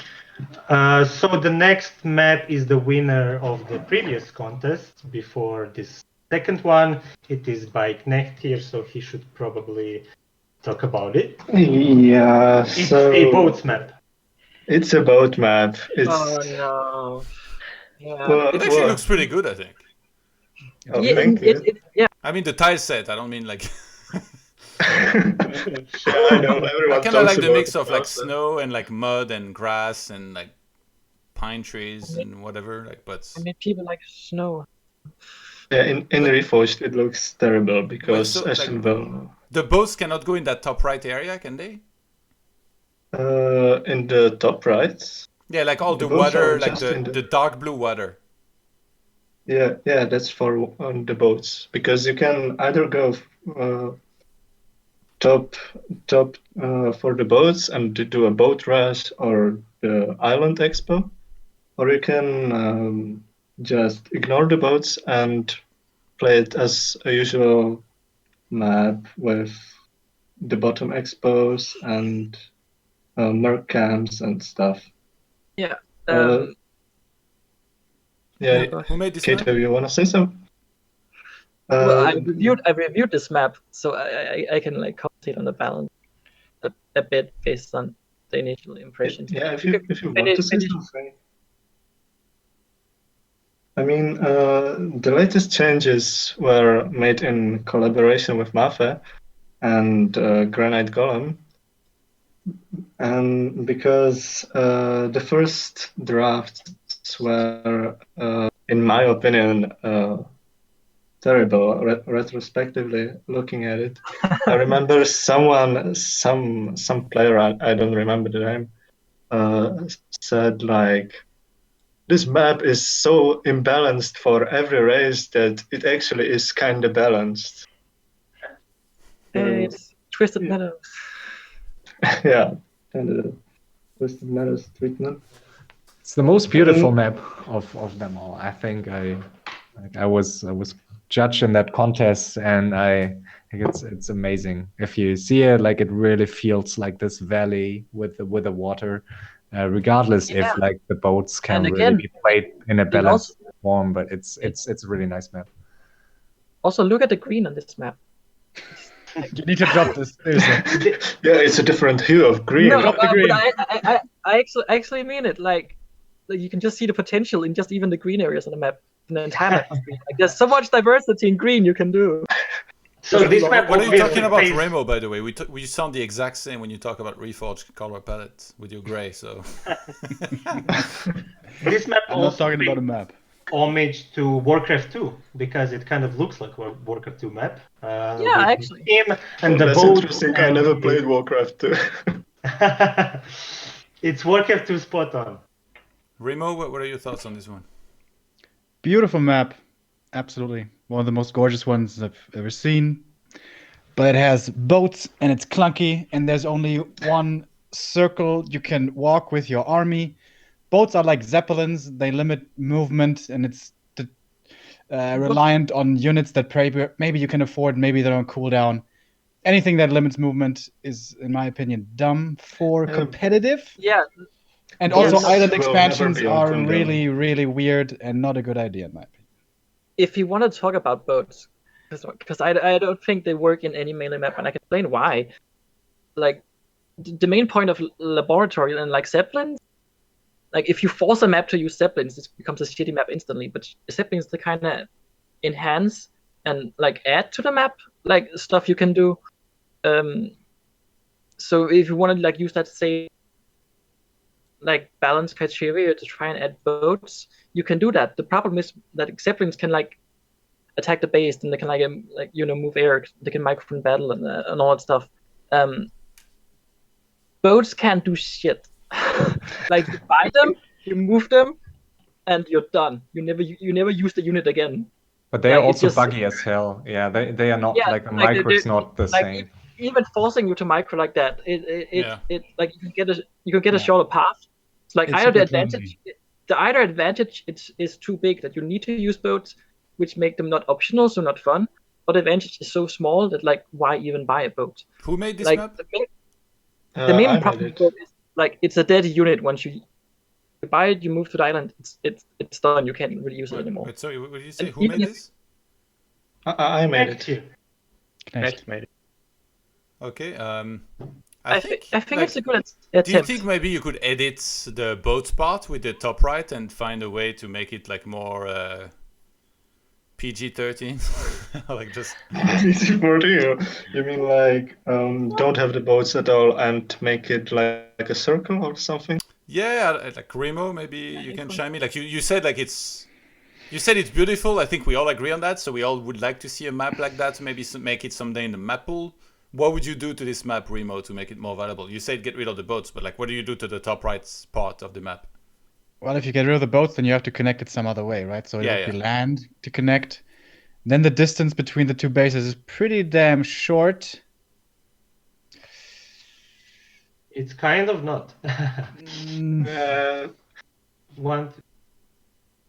So the next map is the winner of the previous contest before this second one. It is by Knecht here, so he should probably talk about it. Yeah, It's so a boats map. it's a boat map. It's Oh no. Yeah. well, It actually looks pretty good, I think. oh, Yeah, thank you. yeah. I mean, the tile set, I don't mean like. Yeah, I know everyone I kind of talks like the about mix of like boats, but- snow and like mud and grass and like pine trees and whatever. Like, but I mean, people like snow. Yeah, in Refuge it looks terrible because so, like- Ashenville, the boats cannot go in that top right area, can they? in the top right. Yeah, like all The the boats water, are like just in the- the dark blue water. Yeah, that's for on the boats because you can either go top for the boats and do a boat rush or the island expo, or you can just ignore the boats and play it as a usual map with the bottom expos and merc camps and stuff. Yeah. Yeah, Who made this map? Keito, you want to say something? Well, I reviewed this map, so I can like commentate on the balance a bit based on the initial impressions. Yeah, if you want to say something. I mean, the latest changes were made in collaboration with Mafe and Granite Golem, and because the first drafts were, in my opinion, terrible. Retrospectively, looking at it, I remember some player, I don't remember the name, said like, this map is so imbalanced for every race that it actually is kind of balanced. Hey, it's Twisted Meadows. Yeah, kind of Twisted Meadows treatment. It's the most beautiful map of them all. I think I was judged in that contest, and I think it's amazing. If you see it, like it really feels like this valley with the water, regardless if like the boats can And really again, be played in a it balanced form. But it's a really nice map. Also, look at the green on this map. You need to drop this. Seriously. Yeah, it's a different hue of green. No, Drop the but green. I actually mean it. Like you can just see the potential in just even the green areas on the map. The entire map is green. Like there's so much diversity in green you can do. So this map What are you obviously talking about, plays- Remo? By the way, we sound the exact same when you talk about Reforge color palette with your gray. So This map I'm not also talking about a pays map. homage to Warcraft 2 because it kind of looks like a Warcraft 2 map. Yeah, with actually. him and the That's boat. interesting. I never played Warcraft 2. It's Warcraft 2 spot on. Remo, what are your thoughts on this one? Beautiful map. Absolutely. One of the most gorgeous ones I've ever seen. But it has boats and it's clunky and there's only one circle you can walk with your army. Boats are like zeppelins. They limit movement and it's reliant on units that maybe you can afford, maybe they're on cooldown. Anything that limits movement is, in my opinion, dumb for competitive. Yeah, And Boats also, island will never expansions be on are cooldown. really, really weird and not a good idea, in my opinion. if you want to talk about boats, because I don't think they work in any melee map, and I can explain why. Like the main point of laboratory and like zeppelins, like if you force a map to use zeppelins, it becomes a shitty map instantly. But zeppelins they kind of enhance and like add to the map, like stuff you can do. So if you want to like use that same like balance criteria to try and add boats, you can do that. The problem is that zeppelins can like attack the base, and they can like move air, they can micro from battle and all that stuff. Boats can't do shit. Like you buy them, you move them, and you're done. You never use the unit again. But they Like, are it also just- buggy as hell. Yeah, they are not Yeah, like the like micro is not the like same. even forcing you to micro like that, Yeah. it like you can get a shorter path. It's like It's either the super advantage, is too big that you need to use boats, which make them not optional, so not fun. But the advantage is so small that like why even buy a boat? Who made this Like map? the main I problem made with it. boat is like it's a dead unit. Once you buy it, you move to the island. It's done. You can't really use it anymore. Wait, sorry, what did you say? And Who made even if- this? I made Knecht it. here. Knecht made it. Okay. I think like, it's a good do you attempt. think maybe you could edit the boats part with the top right and find a way to make it like more PG-13? Like just Easy for you. You mean like don't have the boats at all and make it like a circle or something? yeah, like Remo, maybe you can chime in. Like you said, like it's beautiful. I think we all agree on that. So we all would like to see a map like that. Maybe make it someday in the map pool. What would you do to this map, Remo, to make it more valuable? You said get rid of the boats, but like, what do you do to the top right part of the map? Well, if you get rid of the boats, then you have to connect it some other way, right? So it Yeah, would be yeah. land to connect. Then the distance between the two bases is pretty damn short. It's kind of not. Mm, One.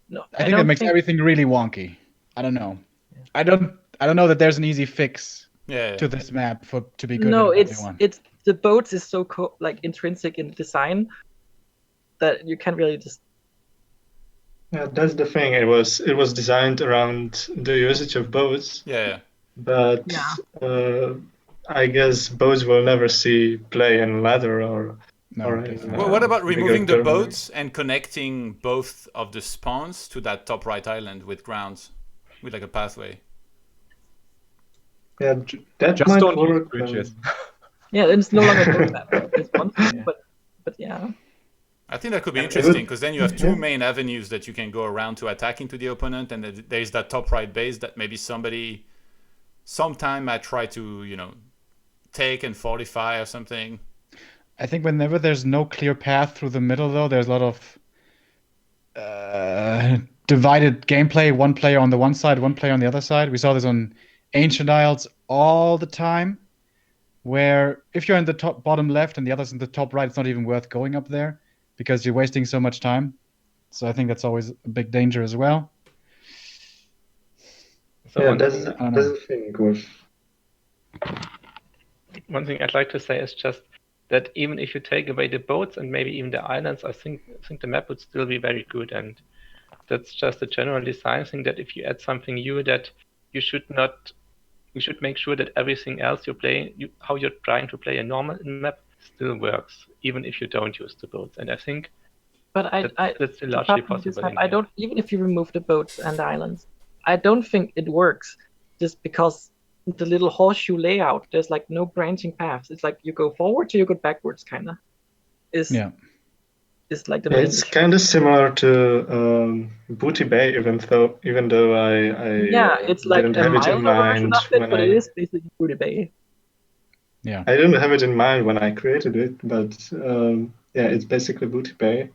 No, I think that don't makes everything really wonky. I don't know. I don't know that there's an easy fix Yeah. to this map to be good. No, in it's everyone. the boats is so like intrinsic in the design that you can't really just. Yeah, that's the thing. It was designed around the usage of boats, Yeah. but I guess boats will never see play in ladder or No, or definitely. in, Well, what about bigger removing the tournament. boats and connecting both of the spawns to that top right island with grounds, with like a pathway? Yeah, that Just might don't use work. bridges. Yeah, then it's no longer a boat map. It's one thing, but yeah. I think that could be Yeah, it interesting would- because then you have two yeah. main avenues that you can go around to attacking to the opponent, and there's that top right base that maybe somebody sometime might try to take and fortify or something. I think whenever there's no clear path through the middle, though, there's a lot of divided gameplay. One player on the one side, one player on the other side. We saw this on Ancient Isles all the time, where if you're in the bottom left and the other's in the top right, it's not even worth going up there because you're wasting so much time. So I think that's always a big danger as well. So Yeah, one that's thing- I don't that's know. the thing with One thing I'd like to say is just that even if you take away the boats and maybe even the islands, I think the map would still be very good. And that's just a general design thing that if you add something new, that you should not you should make sure that everything else you're playing, how you're trying to play a normal map, still works, even if you don't use the boats. And I think But that's the largely problem with this possible. map, I don't, even if you remove the boats and the islands, I don't think it works, just because the little horseshoe layout, there's like no branching paths. It's like you go forward or you go backwards, kind of. Is like the main It's issue. kind of similar to Booty Bay, even though I Yeah, it's like didn't a have it in milder version mind of it, when but it is basically Booty Bay. Yeah. I didn't have it in mind when I created it, but yeah, it's basically Booty Bay.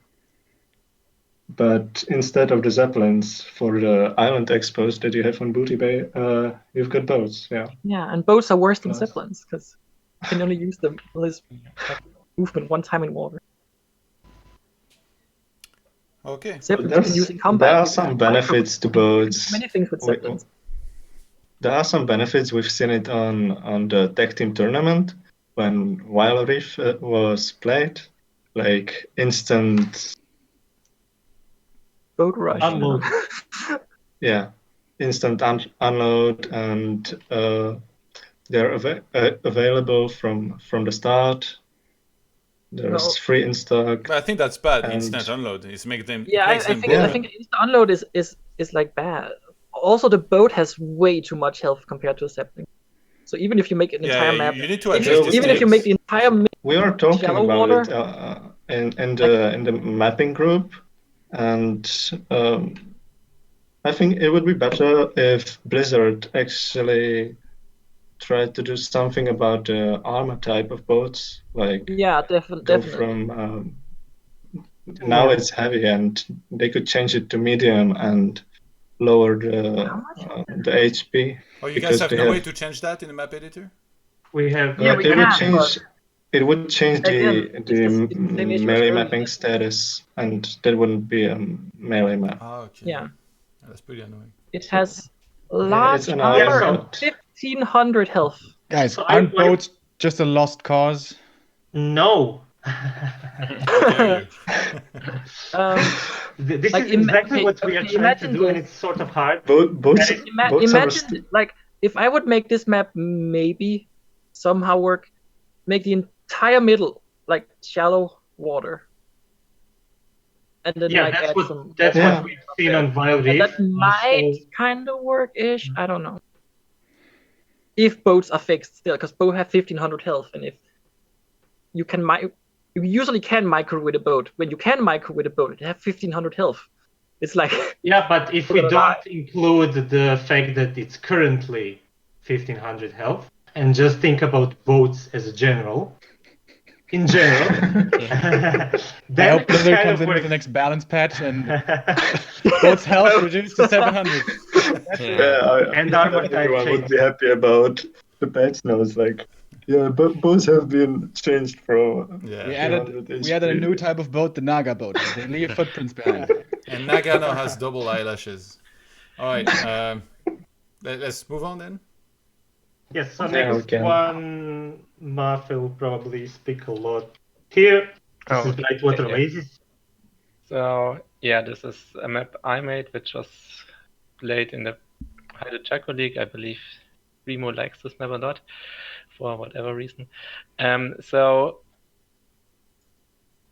But instead of the zeppelins for the island expos that you have on Booty Bay, you've got boats. Yeah. Yeah, and boats are worse than Plus. zeppelins because you can only use them with like movement one time in water. Okay. Zeppelins you can use in combat. There are You some can benefits to boats. many things with zeppelins. There are some benefits. We've seen it on the tech team tournament when Wild Reef was played, like instant Boat rush. Unload. Yeah, instant unload, and they're available from the start. There's free in stock. But I think that's bad. And- Instant unload. It makes them. Yeah, it makes I them think boring. instant unload is like bad. Also, the boat has way too much health compared to a zeppelin. So even if you make an entire map, you need to adjust even if you make the entire We are talking shallow about water, it in the mapping group, and I think it would be better if Blizzard actually tried to do something about the armor type of boats, like yeah, go definitely. from now it's heavy, and they could change it to medium and lower the HP. Oh, you because guys have they no have- way to change that in the map editor? We have. Yeah, we it would can, change. It would change again, the it's the same issue as melee earlier. mapping status, and that wouldn't be a melee map. Oh, okay. Yeah, That's pretty annoying. it has it's large annoying, armor and but- 1500 health. Guys, So aren't I- boats just a lost cause? No. How dare you? This Like, is exactly okay, what we are okay, trying to imagine do, and this. it's sort of hard. Boats are Imagine, like, if I would make this map maybe somehow work, make the entire middle like shallow water, and then Yeah, like that's add what some. what we've seen on Wild And Reef. that might Also, kind of work-ish. I don't know. If boats are fixed still, because boats have 1500 health, and if you can you usually can micro with a boat. When you can micro with a boat, it have 1500 health. It's like yeah, but if we Gonna don't include the fact that it's currently 1500 health, and just think about boats as a general, in general, I then hope Blizzard kind comes of in with the works. next balance patch and boats' health reduced to 700. And armor type everyone would change. be happy about the patch notes. Like, yeah, but boats have been changed from. Yeah. We added a new type of boat, the Naga boat. They leave footprints behind. And Nagano has double eyelashes. All right. Let's move on then. Yes, so Yeah, next okay. one, Mafe will probably speak a lot here. This is Brightwater yeah. Oasis. So yeah, this is a map I made, which was played in the HighTac League. I believe Remo likes this map a lot for whatever reason. So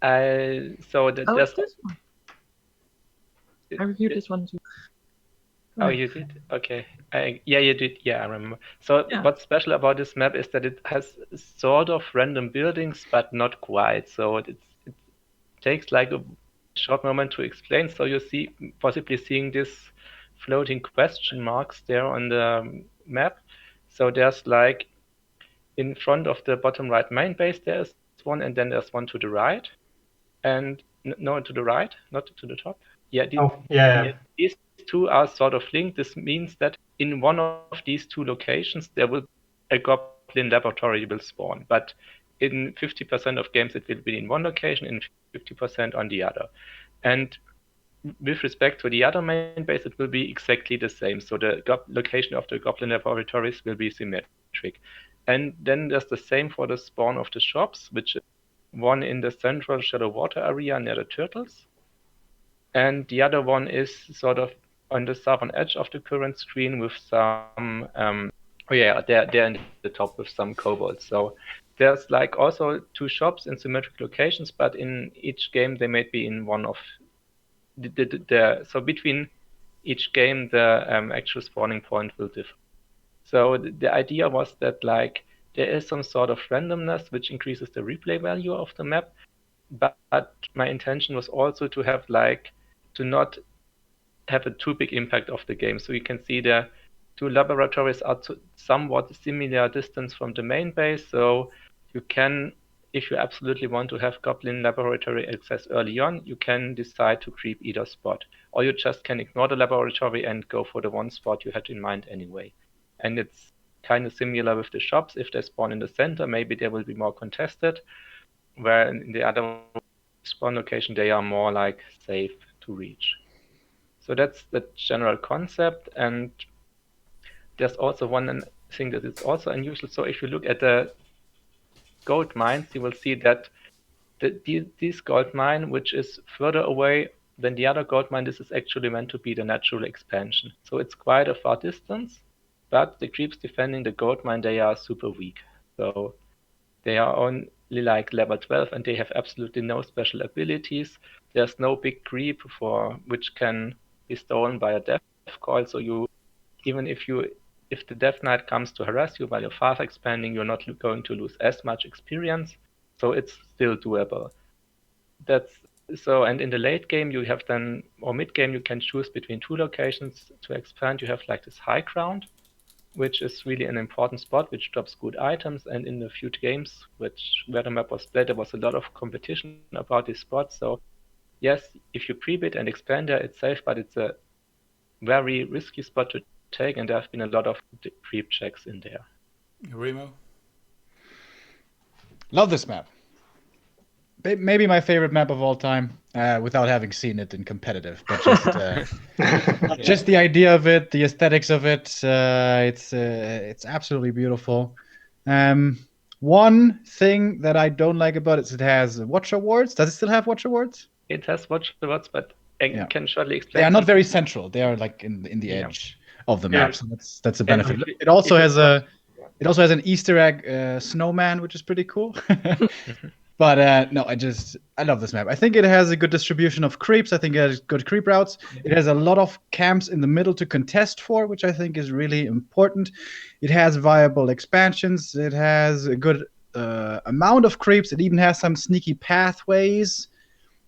it's there's this one. I reviewed this one too. Oh, you did? Okay. Yeah, you did. Yeah, I remember. So Yeah. what's special about this map is that it has sort of random buildings, but not quite. So it takes like a short moment to explain. So you see, possibly seeing this floating question marks there on the map. So there's like in front of the bottom right main base, there's one, and then there's one to the right. And no, to the right, not to the top. Yeah, these two are sort of linked. This means that in one of these two locations, there will a goblin laboratory will spawn. But in 50% of games, it will be in one location, and 50% on the other. And with respect to the other main base, it will be exactly the same. So the location of the goblin laboratories will be symmetric. And then there's the same for the spawn of the shops, which is one in the central shallow water area near the turtles. And the other one is sort of on the southern edge of the current screen with some Oh yeah, they're in the top with some kobolds. So there's like also 2 shops in symmetric locations, but in each game they may be in one of so between each game the actual spawning point will differ. So the idea was that like there is some sort of randomness which increases the replay value of the map, but my intention was also to have like to not have a too big impact of the game. So you can see the 2 laboratories are somewhat similar distance from the main base, so you can, if you absolutely want to have Goblin laboratory access early on, you can decide to creep either spot, or you just can ignore the laboratory and go for the one spot you had in mind anyway. And it's kind of similar with the shops. If they spawn in the center, maybe they will be more contested, where in the other spawn location they are more like safe to reach. So that's the general concept, and there's also one thing that is also unusual. So if you look at the gold mines, you will see that this gold mine, which is further away than the other gold mine, this is actually meant to be the natural expansion. So it's quite a far distance, but the creeps defending the gold mine, they are super weak. So they are only like level 12 and they have absolutely no special abilities. There's no big creep which can be stolen by a death call. So even if the Death Knight comes to harass you while you're fast expanding, you're not going to lose as much experience. So it's still doable. And in the late game you have then, or mid game, you can choose between 2 locations to expand. You have like this high ground, which is really an important spot, which drops good items. And in the few games where the map was played, there was a lot of competition about this spot. So yes, if you pre-bid and expand there, it's safe, but it's a very risky spot to take, and there have been a lot of creep checks in there. Remo? Love this map. Maybe my favorite map of all time, without having seen it in competitive, but just just the idea of it, the aesthetics of it, it's absolutely beautiful. One thing that I don't like about it has watch awards. Does it still have watch awards? It has watch awards, but I can shortly explain. They are not very central. They are like in the edge of the map, so that's a benefit. It also has an Easter egg snowman, which is pretty cool. But no, I love this map. I think it has a good distribution of creeps. I think it has good creep routes. It has a lot of camps in the middle to contest for, which I think is really important. It has viable expansions. It has a good amount of creeps. It even has some sneaky pathways,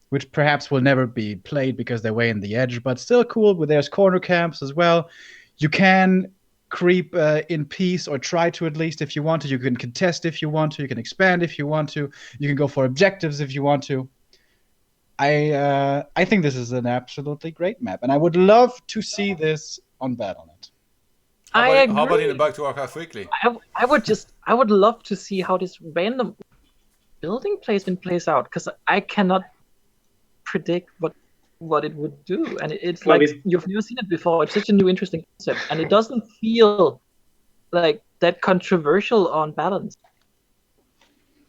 which perhaps will never be played because they're way in the edge, but still cool. But there's corner camps as well. You can creep in peace, or try to at least if you want to. You can contest if you want to. You can expand if you want to. You can go for objectives if you want to. I think this is an absolutely great map, and I would love to see this on Battle.net. How about in the Back to Archive Weekly? I would love to see how this random building placement plays out, because I cannot predict what it would do, and it's Well, like you've never seen it before. It's such a new, interesting concept, and it doesn't feel like that controversial on balance.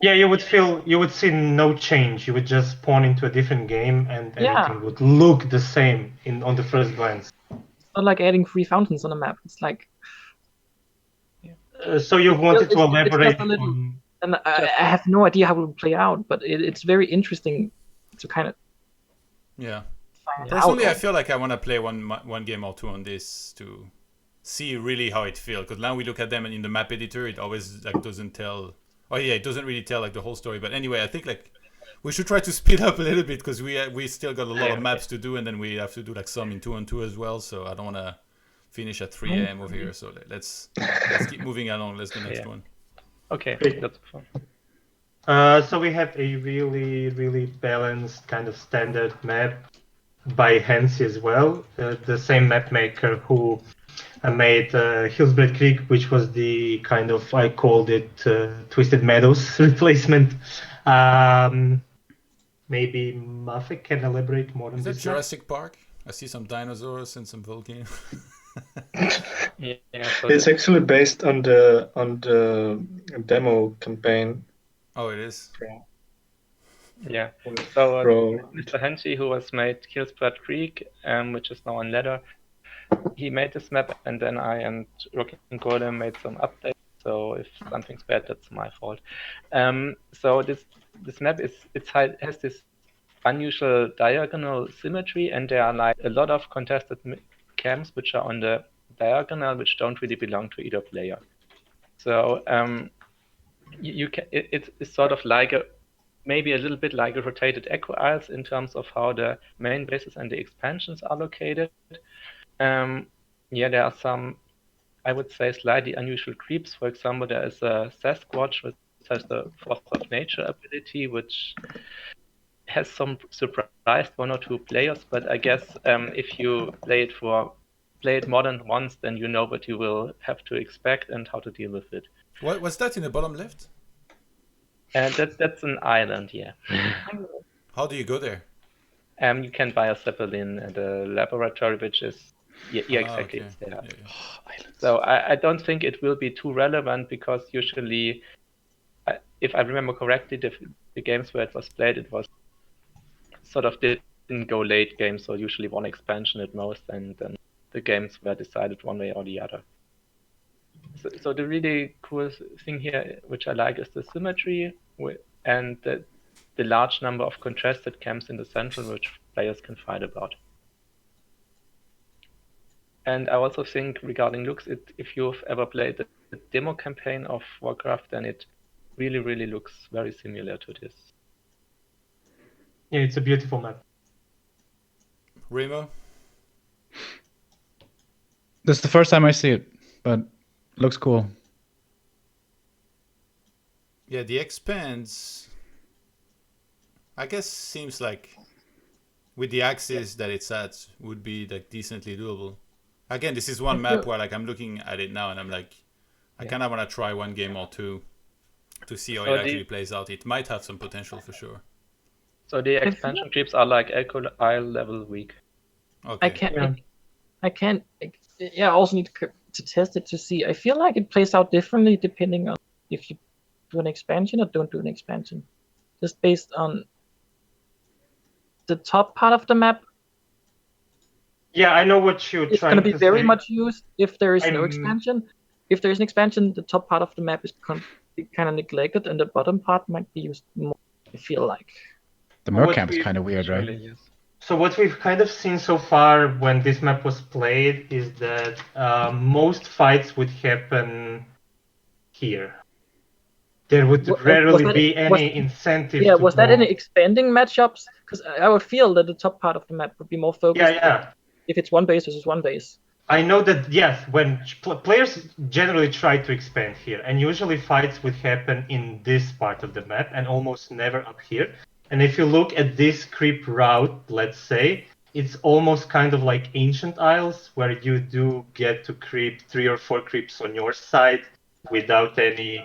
Yeah, you would see no change. You would just spawn into a different game, and everything would look the same on the first glance. It's not like adding 3 fountains on a map. It's like so you wanted to elaborate just a little, on... and I have no idea how it will play out, but it's very interesting to kind of Personally, I feel like I want to play one game or 2 on this to see really how it feels. Because now we look at them, and in the map editor, it always like doesn't tell. Oh yeah, it doesn't really tell like the whole story. But anyway, I think like we should try to speed up a little bit, because we still got a lot of maps to do, and then we have to do like some in 2-on-2 as well. So I don't want to finish at 3 a.m. over here. So let's keep moving along. Let's do the next one. Okay, that's fun. So we have a really, really balanced kind of standard map by Hansi as well. The same mapmaker who made Hillsbred Creek, which was the kind of, I called it Twisted Meadows replacement. Maybe Mafe can elaborate more on this. Is that Jurassic Park? I see some dinosaurs and some volcanoes. It's actually based on the demo campaign. Oh, it is? Yeah. So Mr. Hansi, who has made Hillsbred Creek, which is now on ladder, he made this map, and then I and Rocky and Golem made some updates. So if something's bad, that's my fault. So this map has this unusual diagonal symmetry, and there are like a lot of contested camps which are on the diagonal, which don't really belong to either player. So it's sort of like maybe a little bit like a rotated Echo Isles in terms of how the main bases and the expansions are located. There are some, I would say, slightly unusual creeps. For example, there is a Sasquatch which has the Force of Nature ability, which has surprised one or two players. But I guess if you play it more than once, then you know what you will have to expect and how to deal with it. What was that in the bottom left? And that's an island, yeah. How do you go there? You can buy a Zeppelin at a laboratory, which is exactly. Okay. It's there. Yeah. So I don't think it will be too relevant because usually, if I remember correctly, the games where it was played, it was sort of didn't go late game, so usually one expansion at most, and then the games were decided one way or the other. So the really cool thing here, which I like, is the symmetry and the large number of contrasted camps in the central, which players can fight about. And I also think regarding looks, if you've ever played the demo campaign of Warcraft, then it really, really looks very similar to this. Yeah, it's a beautiful map. Remo? This is the first time I see it, but looks cool. Yeah, the expands, I guess, seems like with the axis that it's at would be like decently doable. Again, this is one map where like I'm looking at it now and I'm like, I kind of want to try one game or two to see how it actually plays out. It might have some potential for sure. So the expansion creeps are like Echo Isle level weak. Okay. I also need to test it to see. I feel like it plays out differently depending on if you do an expansion or don't do an expansion. Just based on the top part of the map. Yeah, I know what you're trying to say. It's going to be very much used if there is no expansion. If there is an expansion, the top part of the map is kind of neglected, and the bottom part might be used more, I feel like. The Mercamp is kind of weird, right? Really, yes. So what we've kind of seen so far when this map was played is that most fights would happen here. There would rarely be any incentive. Yeah, was that any expanding matchups? Because I would feel that the top part of the map would be more focused. Yeah. If it's one base versus one base. I know that, yes, when players generally try to expand here, and usually fights would happen in this part of the map and almost never up here. And if you look at this creep route, let's say, it's almost kind of like Ancient Isles, where you do get to creep 3 or 4 creeps on your side without any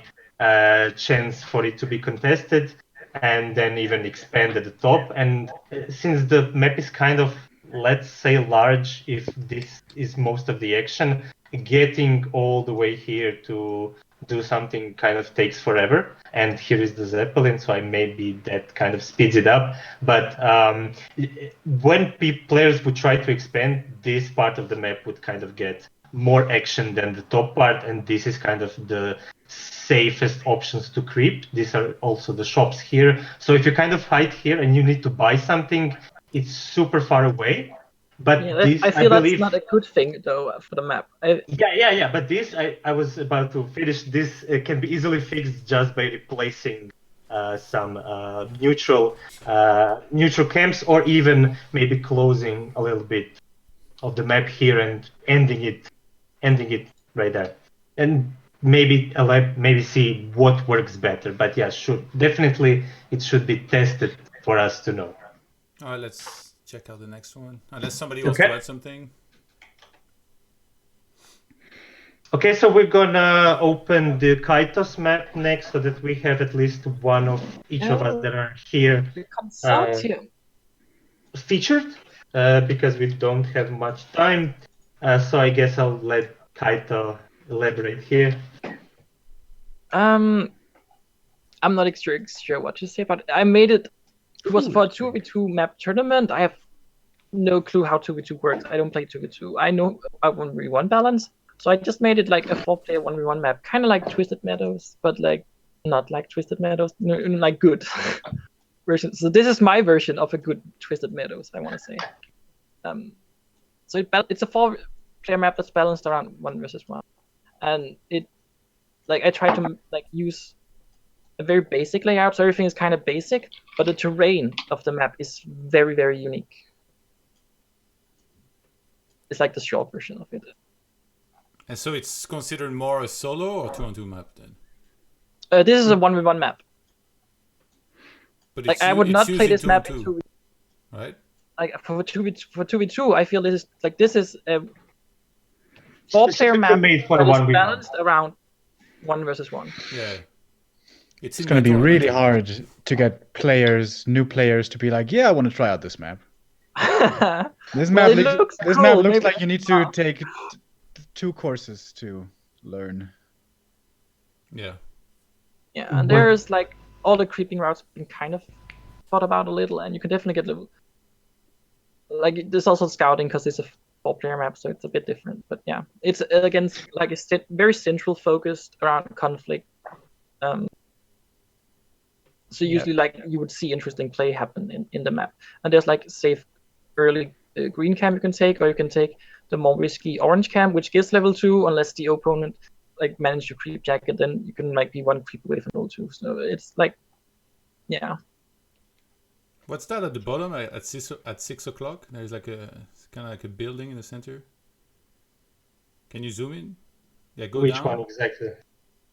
chance for it to be contested, and then even expand at the top. And since the map is kind of, let's say, large, if this is most of the action, getting all the way here to do something kind of takes forever. And here is the Zeppelin, so maybe that kind of speeds it up. But when players would try to expand, this part of the map would kind of get more action than the top part, and this is kind of the safest options to creep. These are also the shops here. So if you kind of hide here and you need to buy something, it's super far away. But I feel that's not a good thing though for the map. Yeah. But this, I was about to finish. This can be easily fixed just by replacing some neutral camps, or even maybe closing a little bit of the map here and ending it right there, and maybe see what works better. But yeah, definitely it should be tested for us to know. All right, let's check out the next one. Unless somebody wants to add something. Okay, so we're gonna open the Keito's map next, so that we have at least one of each of us that are here featured, because we don't have much time. So I guess I'll let Keito elaborate here. I'm not sure what to say, but I made it. It was for a 2v2 map tournament. I have no clue how 2v2 works. I don't play 2v2. I know about 1v1 balance, so I just made it like a 4-player 1v1 map, kind of like Twisted Meadows, but like not like Twisted Meadows, like good version. So this is my version of a good Twisted Meadows, I want to say. So it's a 4-player map that's balanced around 1 versus 1, and I try to use a very basic layout, so everything is kind of basic, but the terrain of the map is very, very unique. It's like the short version of it. And so it's considered more a solo or 2-on-2 map then? This is a 1v1 map. But I would not play this map in 2-on-2, 2v2. right? For 2v2, I feel this is a 4-player map made for that a is 1v1. balanced around 1 versus 1. Yeah. It's going to be really hard to get new players to be like, yeah, I want to try out this map. This map looks like you need to take 2 courses to learn. Yeah. Yeah, and there's like all the creeping routes been kind of thought about a little, and you can definitely get level. Like there's also scouting because it's a 4-player map, so it's a bit different. But yeah, it's again like it's very central focused around conflict. So usually like you would see interesting play happen in the map, and there's like safe early green camp you can take, or you can take the more risky orange camp, which gives level 2 unless the opponent like manage to creep jacket, then you can like be 1 creep away from level 2. So it's like, yeah. What's that at the bottom at 6 o'clock? There's like kind of like a building in the center. Can you zoom in? Yeah, go down. Which one exactly?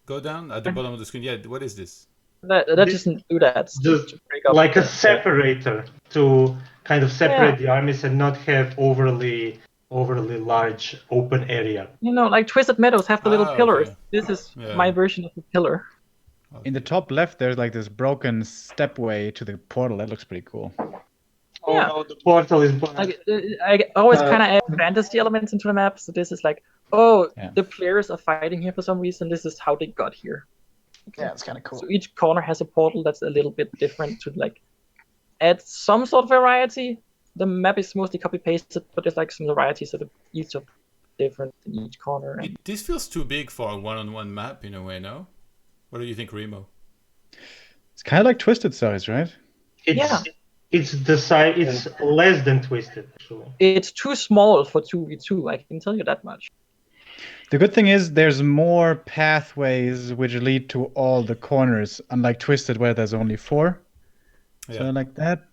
Go down at the bottom of the screen. Yeah, what is this? That doesn't do that. It's Just to break up like a separator to kind of separate the armies and not have overly large open area. Like Twisted Meadows have the little pillars. Okay. This is my version of a pillar. In the top left, there's like this broken stepway to the portal. That looks pretty cool. Oh no, the portal is black. I always kind of add fantasy elements into the map. So this is like, the players are fighting here for some reason. This is how they got here. Yeah, it's kind of cool. So each corner has a portal that's a little bit different to like add some sort of variety. The map is mostly copy pasted, but there's like some variety, so each of different in each corner. And... This feels too big for a 1-on-1 map in a way, no? What do you think, Remo? It's kind of like Twisted size, right? It's the size. It's less than Twisted, actually. It's too small for 2v2. I can tell you that much. The good thing is there's more pathways which lead to all the corners, unlike Twisted where there's only 4. Yeah. So like that.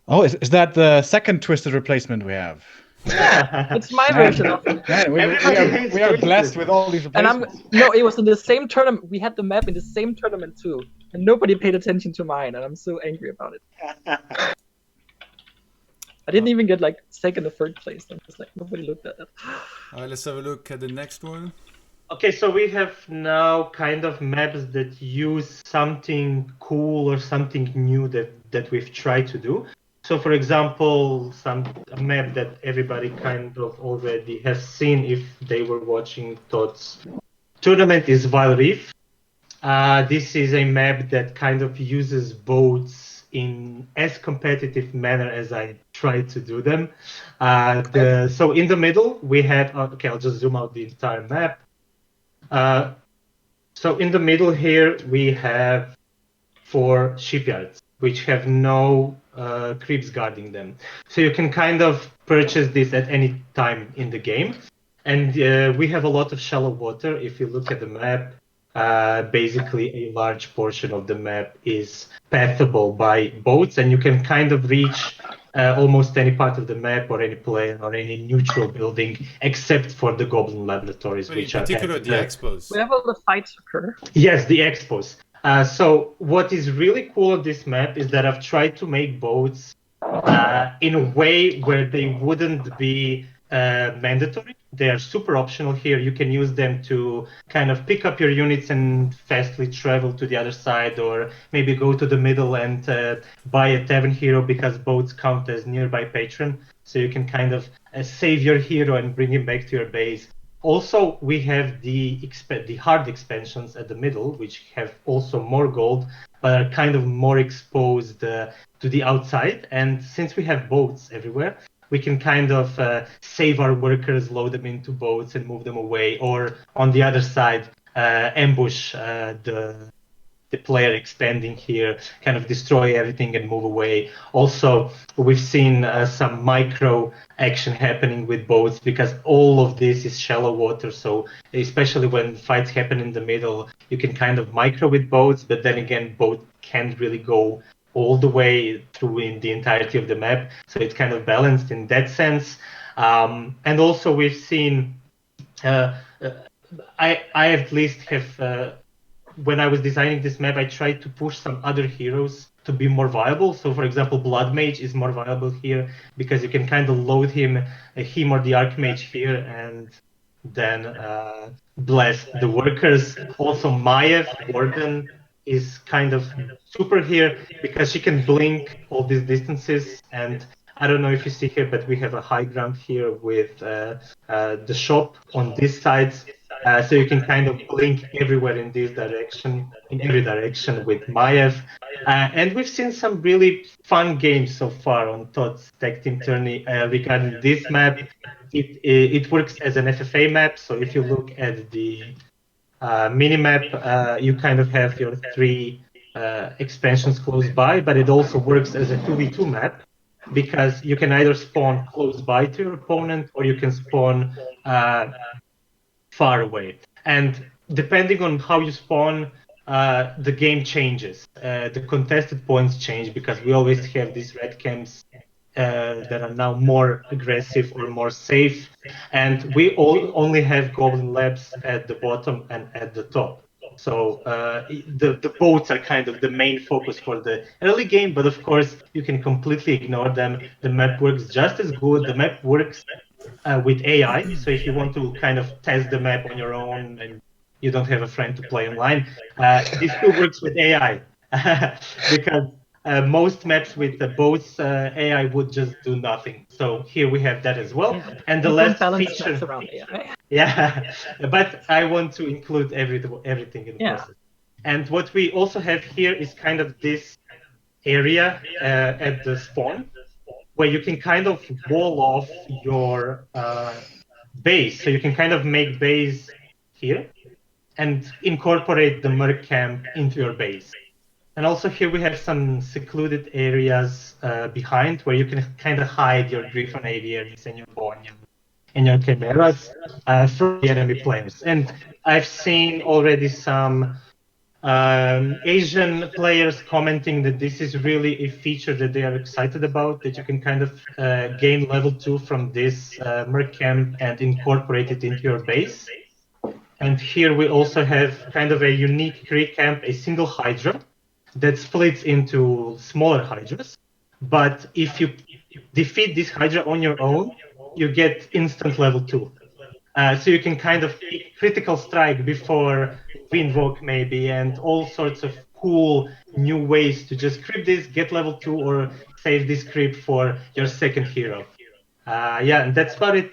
Oh, is that the second Twisted replacement we have? Yeah, it's my version of it. Man, we are blessed with all these replacements. And it was in the same tournament. We had the map in the same tournament too, and nobody paid attention to mine, and I'm so angry about it. I didn't even get like second or third place. I'm just like, nobody looked at it. All right, let's have a look at the next one. Okay, so we have now kind of maps that use something cool or something new that we've tried to do. So, for example, a map that everybody kind of already has seen if they were watching Todd's tournament is Vile Reef. This is a map that kind of uses boats in as competitive manner as I try to do them. So in the middle, we have... Okay, I'll just zoom out the entire map. So in the middle here, we have 4 shipyards, which have no creeps guarding them. So you can kind of purchase this at any time in the game. And we have a lot of shallow water. If you look at the map, basically a large portion of the map is pathable by boats, and you can kind of reach almost any part of the map or any plane or any neutral building except for the Goblin Laboratories, But which in are particular the expos. We have all the fights occur. Yes, the expos. So what is really cool on this map is that I've tried to make boats in a way where they wouldn't be mandatory. They are super optional here. You can use them to kind of pick up your units and fastly travel to the other side, or maybe go to the middle and buy a tavern hero, because boats count as nearby patron. So you can kind of save your hero and bring him back to your base. Also, we have the hard expansions at the middle, which have also more gold, but are kind of more exposed to the outside. And since we have boats everywhere, we can kind of save our workers, load them into boats, and move them away. Or on the other side, ambush the player expanding here, kind of destroy everything and move away. Also, we've seen some micro action happening with boats because all of this is shallow water. So especially when fights happen in the middle, you can kind of micro with boats, but then again, boat can't really go all the way through in the entirety of the map. So it's kind of balanced in that sense. And also we've seen, I at least have, when I was designing this map, I tried to push some other heroes to be more viable. So, for example, Blood Mage is more viable here because you can kind of load him or the Archmage here, and then blast the workers. Also, Maiev, Warden, is kind of super here because she can blink all these distances. And I don't know if you see here, but we have a high ground here with the shop on this side. So you can kind of blink everywhere in this direction, in every direction with Maiev. And we've seen some really fun games so far on ToD's Tag Team Tourney regarding this map. It works as an FFA map, so if you look at the minimap, you kind of have your three expansions close by, but it also works as a 2v2 map because you can either spawn close by to your opponent or you can spawn far away. And depending on how you spawn, the game changes. The contested points change because we always have these red camps that are now more aggressive or more safe. And we only have Goblin Labs at the bottom and at the top. So the boats are kind of the main focus for the early game, but of course you can completely ignore them. The map works just as good. The map works with AI. So if you want to kind of test the map on your own and you don't have a friend to play online, this still works with AI because most maps with the boats AI would just do nothing. So here we have that as well. Yeah. And the You last don't balance feature, maps around AI. yeah, but I want to include everything in the Yeah. process. And what we also have here is kind of this area at the spawn where you can kind of wall off your base. So you can kind of make base here and incorporate the merc camp into your base. And also here we have some secluded areas behind where you can kind of hide your Griffon aviaries and your Bornean and your Chimeras from the enemy players. And I've seen already some Asian players commenting that this is really a feature that they are excited about, that you can kind of gain level 2 from this merc camp and incorporate it into your base. And here we also have kind of a unique Greek camp, a single Hydra that splits into smaller Hydras. But if you defeat this Hydra on your own, you get instant level 2. So you can kind of pick critical strike before Windwalk maybe, and all sorts of cool new ways to just creep this, get level 2, or save this creep for your second hero. Yeah, and that's about it.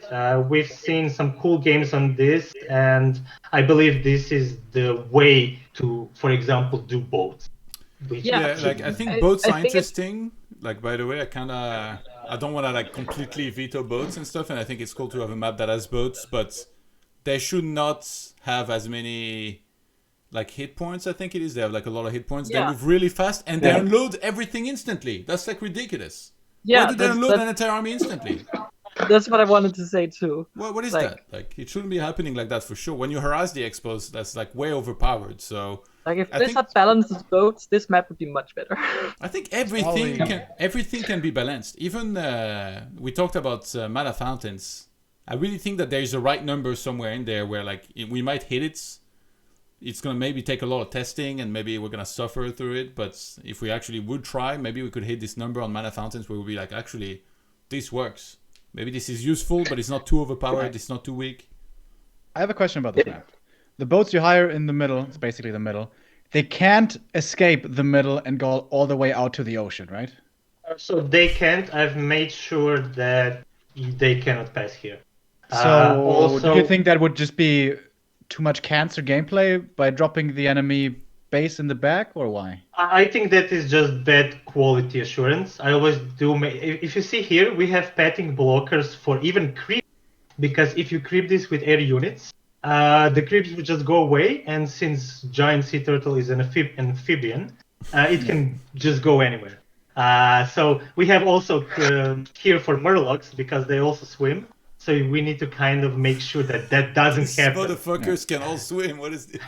We've seen some cool games on this, and I believe this is the way to, for example, do both. Yeah, like I think boats are interesting. Like, by the way, I don't want to like completely veto boats and stuff, and I think it's cool to have a map that has boats, but they should not have as many like hit points. I think it is. They have like a lot of hit points. Yeah. They move really fast and they unload everything instantly. That's like ridiculous. Yeah, Why do they unload an entire army instantly? That's what I wanted to say too. What is that? Like, it shouldn't be happening like that for sure. When you harass the expos, that's like way overpowered. So like if this had balanced boats, this map would be much better. I think everything can be balanced. Even we talked about mana fountains. I really think that there is a right number somewhere in there where like we might hit it. It's gonna maybe take a lot of testing and maybe we're gonna suffer through it. But if we actually would try, maybe we could hit this number on mana fountains where we'll be like, actually, this works. Maybe this is useful, but it's not too overpowered. It's not too weak. I have a question about this map. The boats you hire in the middle, it's basically the middle, they can't escape the middle and go all the way out to the ocean, right? So they can't. I've made sure that they cannot pass here. So do you Also, think that would just be too much cancer gameplay by dropping the enemy base in the back, or why? I think that is just bad quality assurance. I always do. If you see here, we have padding blockers for even creep, because if you creep this with air units, the creeps would just go away, and since giant sea turtle is an amphibian, it can just go anywhere. So we have also here for murlocs, because they also swim. So we need to kind of make sure that that doesn't These happen. motherfuckers can all swim. What is this?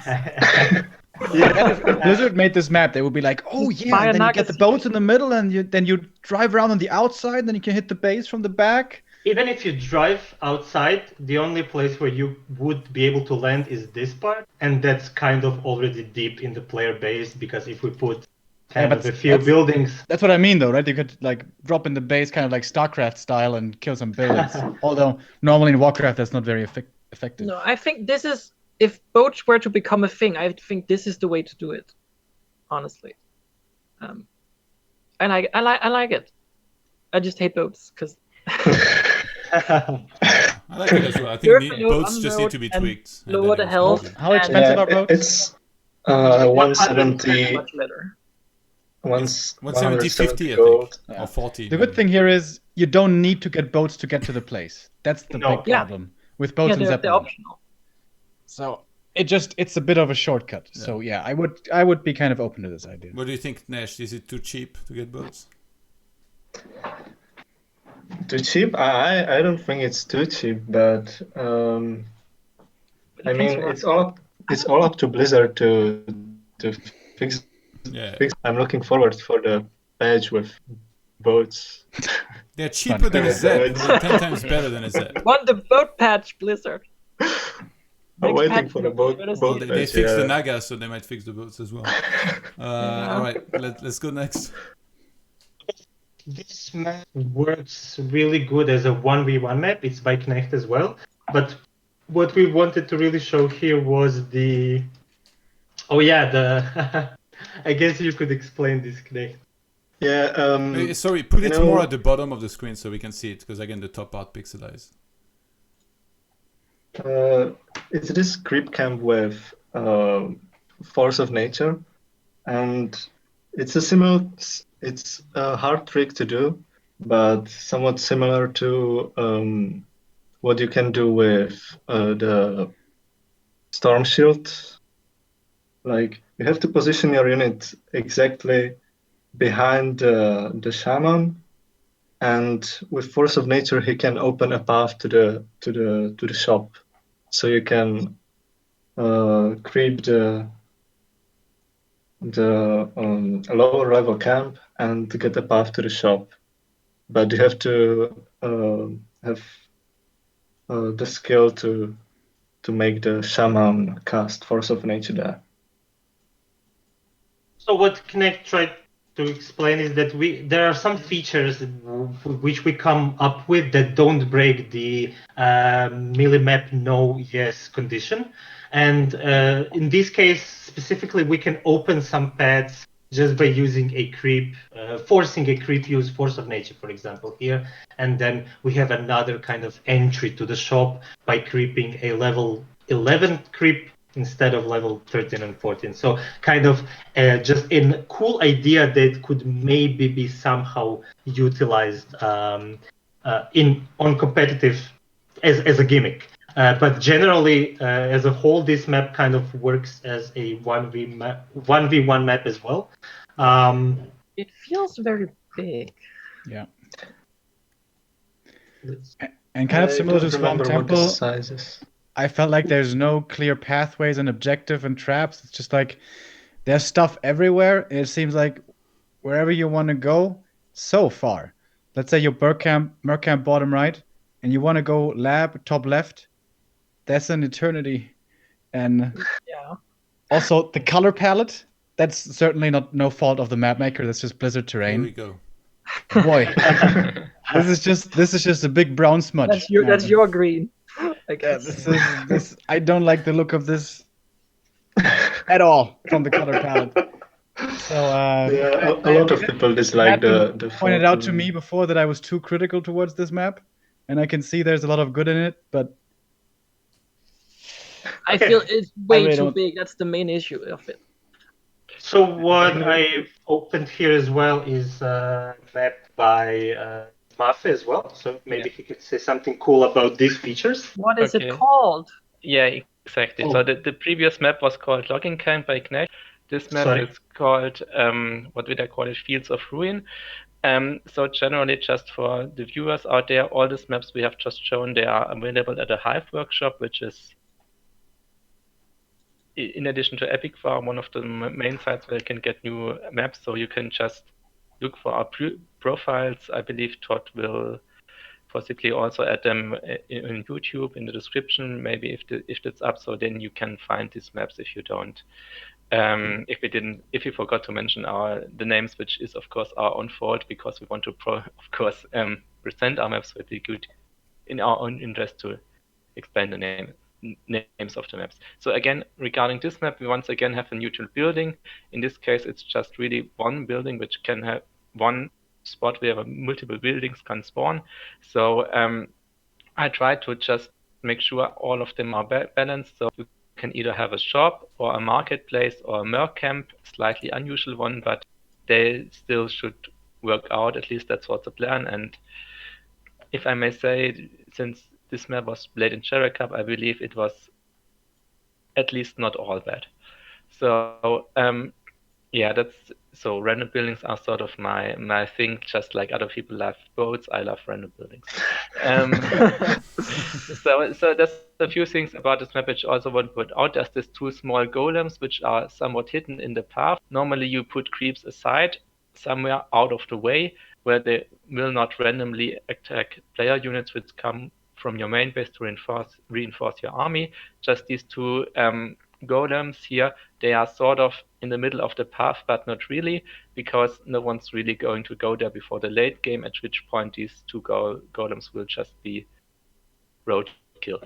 If Blizzard made this map, they would be like, "Oh yeah!" Fire And then you get the nuggets. boats in the middle, and then you drive around on the outside. Then you can hit the base from the back. Even if you drive outside, the only place where you would be able to land is this part, and that's kind of already deep in the player base, because if we put kind but of a few buildings. That's what I mean, though, right? You could like drop in the base, kind of like StarCraft style, and kill some buildings. Although normally in Warcraft, that's not very effective. No, I think this is, if boats were to become a thing, I think this is the way to do it. Honestly, I like it. I just hate boats because. I like it as well. I Your think note, boats just need to be and tweaked. and lower then the it was health. good. How expensive are boats? It's 170, Much better. 170, 50, I gold. think. Or 40. The good thing here is you don't need to get boats to get to the place. That's the No. big Yeah. problem with boats Yeah, and they're Zeppelin. optional. So it's a bit of a shortcut. Yeah. So yeah, I would be kind of open to this idea. What do you think, Knecht? Is it too cheap to get boats? Too cheap? I don't think it's too cheap, but I mean it's all up to Blizzard to fix. Yeah. I'm looking forward for the patch with boats. They're cheaper than a Zep. They're 10 times better than a Zep. Want the boat patch, Blizzard? I'm Next waiting patch for the will be boat. better boat They patch, fixed the yeah. Naga, so they might fix the boats as well. All right, let's go next. This map works really good as a 1v1 map. It's by Knecht as well. But what we wanted to really show here was the... Oh yeah, the... I guess you could explain this, Knecht. Yeah. Sorry, put you it know- more at the bottom of the screen so we can see it, because again, the top part pixelized. It's this creep camp with force of nature, and it's a hard trick to do, but somewhat similar to what you can do with the storm shield. Like you have to position your unit exactly behind the shaman, and with force of nature he can open a path to the shop, so you can creep the lower level camp and get a path to the shop, but you have to have the skill to make the shaman cast force of nature there. So what Knecht tried to explain is that there are some features which we come up with that don't break the millimap no yes condition, and in this case specifically we can open some paths just by using a creep, forcing a creep use force of nature, for example here, and then we have another kind of entry to the shop by creeping a level 11 creep instead of level 13 and 14. So kind of just a cool idea that could maybe be somehow utilized on competitive as a gimmick. But generally, as a whole, this map kind of works as a 1v1 map as well. It feels very big. Yeah. And kind of similar to I don't Swamp remember what the Temple, size is. I felt like there's no clear pathways and objective and traps. It's just like there's stuff everywhere. It seems like wherever you want to go, so far. Let's say you're Mercamp bottom right, and you want to go lab top left. That's an eternity. And Yeah. also the color palette. That's certainly no fault of the Mapmaker. That's just Blizzard Here we terrain. go. Boy, this is just a big brown smudge. That's your green. I Yeah, guess. this I don't like the look of this at all from the color palette. So Yeah, a lot of people dislike the pointed out to photo. me before that I was too critical towards this map. and I can see there's a lot of good in it, but I feel it's way really too don't- big. That's the main issue of it. So what I've opened here as well is a map by Mafe as well. So maybe he could say something cool about these features. What is Okay. it called? Yeah, exactly. Oh. So the previous map was called Logging Camp by Knecht. This map Sorry. is called, what did I call it? Fields of Ruin. So generally, just for the viewers out there, all these maps we have just shown, they are available at the Hive workshop, which is, in addition to Epic Farm, one of the main sites where you can get new maps. So you can just look for our profiles. I believe Todd will possibly also add them in YouTube in the description, maybe if that's up, so then you can find these maps if you don't. If we forgot to mention the names, which is of course our own fault because we want to present our maps, so it'd be good in our own interest to explain the names of the maps. So again, regarding this map, we once again have a neutral building. In this case, it's just really one building which can have one spot where multiple buildings can spawn. So I try to just make sure all of them are balanced. So you can either have a shop or a marketplace or a merc camp, slightly unusual one, but they still should work out. At least that's what's the plan. And if I may say, since this map was played in Cherry Cup, I believe it was at least not all bad. So yeah, so random buildings are sort of my thing. Just like other people love boats, I love random buildings. So there's a few things about this map which I also want to put out. There's these two small golems which are somewhat hidden in the path. Normally you put creeps aside somewhere out of the way where they will not randomly attack player units which come from your main base to reinforce your army. Just these two golems here, they are sort of in the middle of the path, but not really, because no one's really going to go there before the late game, at which point these two golems will just be roadkill.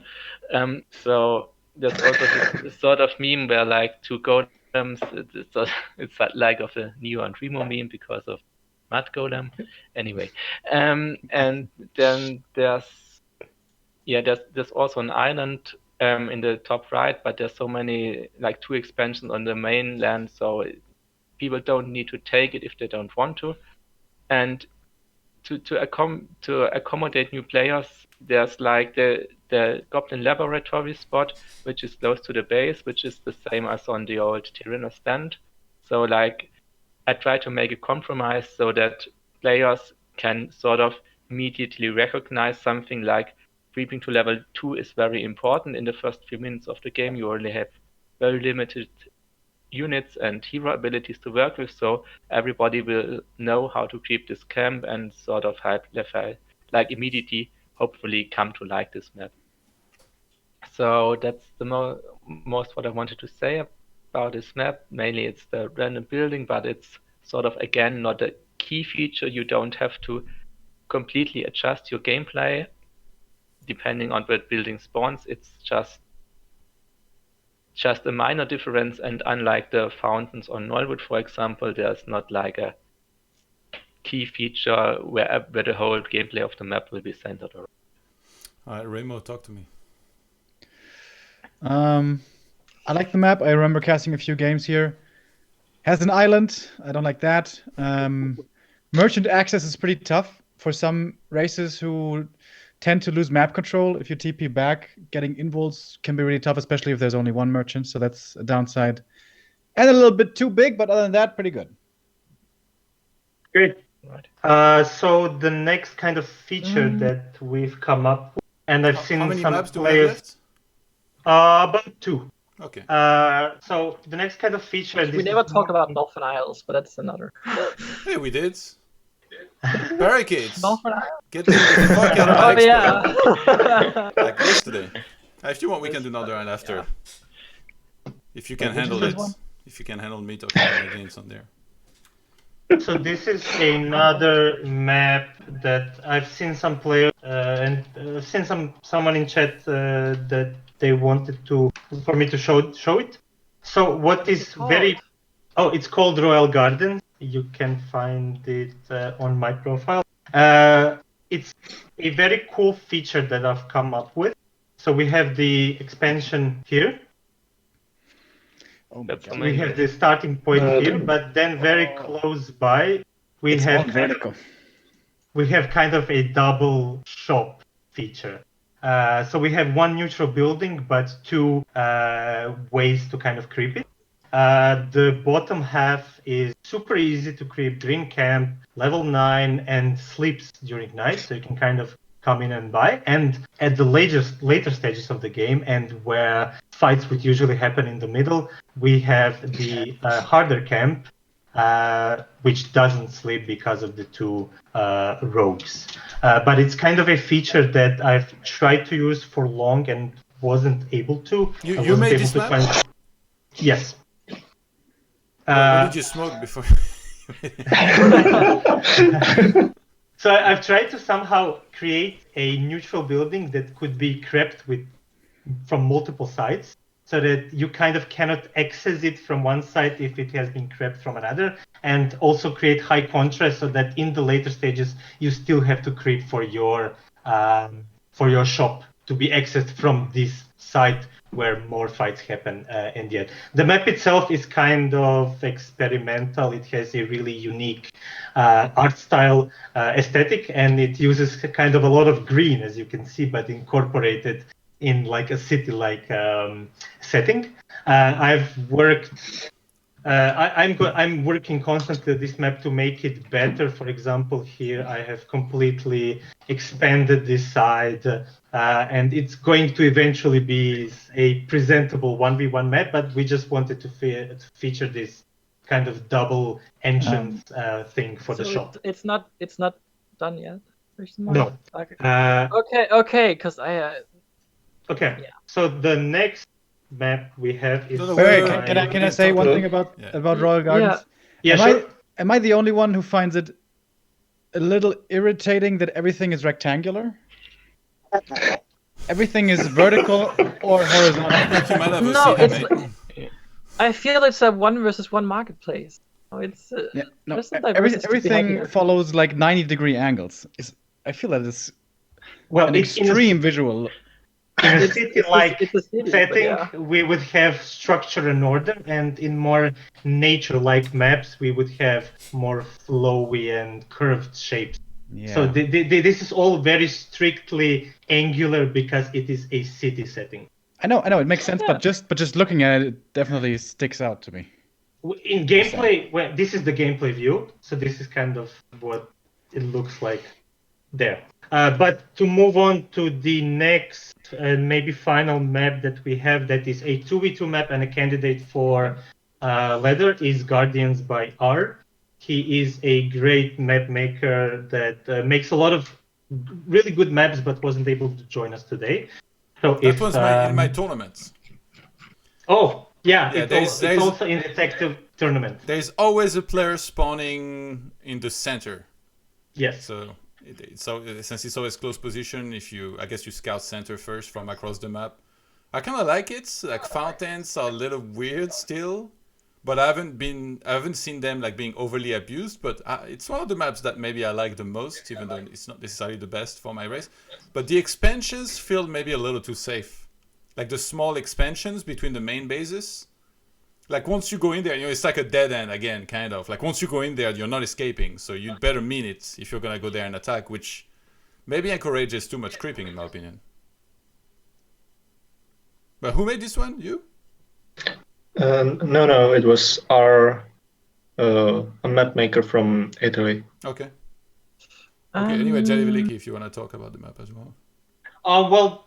So there's also this sort of meme where like two golems, it's like of a Neo and Remo meme because of Mud Golem. Anyway, and then there's also an island in the top right, but there's so many, like 2 expansions on the mainland, so people don't need to take it if they don't want to. And to accommodate new players, there's like the Goblin Laboratory spot, which is close to the base, which is the same as on the old Terenas Stand. So like I try to make a compromise so that players can sort of immediately recognize something like creeping to level 2 is very important. In the first few minutes of the game, you only have very limited units and hero abilities to work with, so everybody will know how to creep this camp and sort of like immediately, hopefully, come to like this map. So that's the most what I wanted to say about this map. Mainly it's the random building, but it's sort of, again, not a key feature. You don't have to completely adjust your gameplay depending on where building spawns. It's just a minor difference, and unlike the fountains on Nullwood, for example, there's not like a key feature where the whole gameplay of the map will be centered around. All right, Remo, talk to me. I like the map. I remember casting a few games here. Has an island. I don't like that. Merchant access is pretty tough for some races who tend to lose map control. If you TP back, getting involves can be really tough, especially if there's only one merchant. So that's a downside. And a little bit too big, but other than that, pretty good. Great. Right. So the next kind of feature that we've come up with, and I've seen How many some maps do we have players. left? About 2. Okay. So the next kind of feature. We never talked about Dolphin Isles, but that's another. Hey, we did. Barricades. Dolphin Isles? Get the fuck out of Oh my yeah. Like yesterday. If you want, we can do another one after. If you can handle it. If you can handle me talking about my games on there. So this is another map that I've seen some players and seen someone in chat that they wanted for me to show it. So what is very it's called Royal Gardens. You can find it on my profile. it's a very cool feature that I've come up with. So we have the expansion here. Oh my That's god. We amazing. have the starting point But- here, but then very close by, we It's all have vertical. kind of a double shop feature. So we have one neutral building, but two ways to kind of creep it. The bottom half is super easy to creep: green camp, level 9, and sleeps during night, so you can kind of come in and buy. And at the later stages of the game, and where fights would usually happen in the middle, we have the harder camp, which doesn't sleep because of the two rogues. But it's kind of a feature that I've tried to use for long and wasn't able to. I You wasn't made able this to map? find. Yes. What did you smoke before? So I've tried to somehow create a neutral building that could be crept with from multiple sides, so that you kind of cannot access it from one side if it has been crept from another, and also create high contrast so that in the later stages you still have to creep for your shop to be accessed from this side where more fights happen in the end. The map itself is kind of experimental. It has a really unique art style aesthetic, and it uses kind of a lot of green, as you can see, but incorporated in like a city-like setting. I've worked. I'm working constantly on this map to make it better. For example, here I have completely expanded this side, and it's going to eventually be a presentable 1v1 map, but we just wanted to feature this kind of double entrance thing for the shop. It's not done yet. No. Okay. Okay. Because I. Okay. Yeah. So the next map we have is. No, no, Wait, wait, can I say one thing about Royal Gardens? Yeah, sure. Am I the only one who finds it a little irritating that everything is rectangular? Everything is vertical or horizontal. You might have a No, CD, it's. mate. I feel it's a 1v1 marketplace. Oh, it's. Yeah, no, There's some diversity to be had everything here. follows like 90-degree angles. I feel that it's Well, an extreme visual. in a city-like it's a city, but setting, yeah. we would have structure and order, and in more nature-like maps, we would have more flowy and curved shapes. Yeah. So this is all very strictly angular because it is a city setting. I know, it makes sense, Yeah. but just looking at it, it definitely sticks out to me. In gameplay, well, this is the gameplay view, so this is kind of what it looks like there. But to move on to the next, maybe final map that we have, that is a 2v2 map and a candidate for leather, is Guardians by R. He is a great map maker that makes a lot of really good maps, but wasn't able to join us today. So That was in my tournaments. Oh, yeah, there's it's also in the detective tournament. There's always a player spawning in the center. Yes. So since it's always close position, I guess you scout center first from across the map. I kind of like it. Like fountains are a little weird still, but I haven't seen them like being overly abused. But it's one of the maps that maybe I like the most, even though it's not necessarily the best for my race. But the expansions feel maybe a little too safe. Like the small expansions between the main bases. Like once you go in there, it's like a dead end again, kind of. Like once you go in there, you're not escaping. So you'd better mean it if you're gonna go there and attack, which maybe encourages too much creeping, in my opinion. But who made this one? You? No, it was a map maker from Italy. Okay. Anyway, JaleVeliki, if you want to talk about the map as well. Well,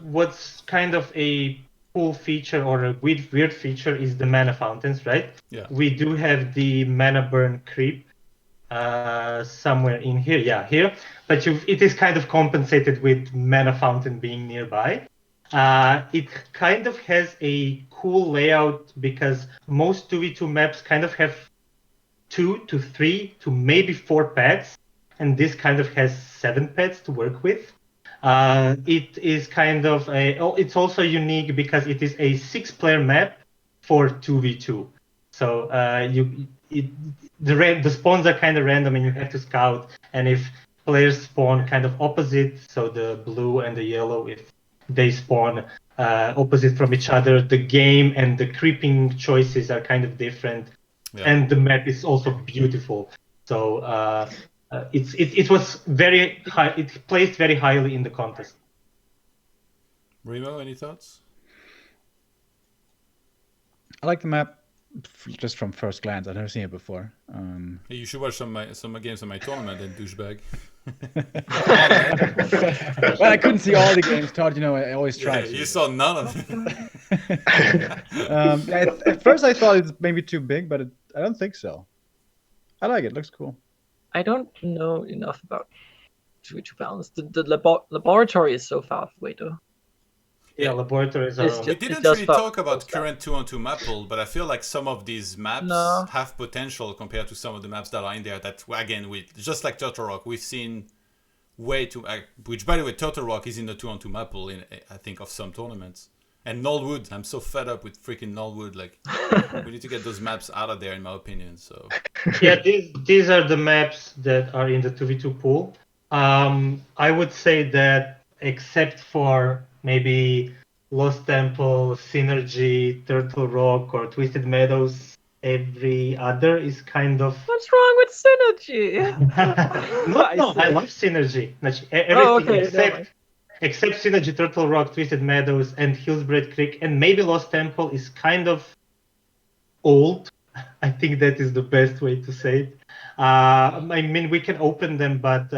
what's kind of a cool feature or a weird feature is the mana fountains, right? Yeah. We do have the mana burn creep somewhere in here. Yeah, here. But it is kind of compensated with mana fountain being nearby. It kind of has a cool layout because most 2v2 maps kind of have 2 to 3 to maybe 4 pads, and this kind of has 7 pads to work with. It is kind of it's also unique because it is a 6-player map for 2v2. So the spawns are kind of random and you have to scout. And if players spawn kind of opposite, so the blue and the yellow, if they spawn opposite from each other, the game and the creeping choices are kind of different, and the map is also beautiful. So it was very high. It placed very highly in the contest. Remo, any thoughts? I like the map just from first glance. I've never seen it before. Hey, you should watch some games on my tournament, then douchebag. Well, I couldn't see all the games, Todd. You know, I always try to. You saw none of them. At first, I thought it's maybe too big, but I don't think so. I like it. It looks cool. I don't know enough about 2v2 balance. The laboratory is so far away, though. Yeah, laboratories are. We didn't really talk about current 2-on-2 map pool, but I feel like some of these maps have potential compared to some of the maps that are in there. That again, just like Turtle Rock, we've seen way too. Which, by the way, Turtle Rock is in the 2-on-2 map pool in I think of some tournaments. And Nullwood, I'm so fed up with freaking Nullwood. Like, we need to get those maps out of there, in my opinion. So. Yeah, these are the maps that are in the 2v2 pool. I would say that except for maybe Lost Temple, Synergy, Turtle Rock, or Twisted Meadows, every other is kind of. What's wrong with Synergy? No, I love Synergy. Everything except Synergy, Turtle Rock, Twisted Meadows, and Hillsbred Creek, and maybe Lost Temple is kind of old. I think that is the best way to say it. I mean, we can open them, but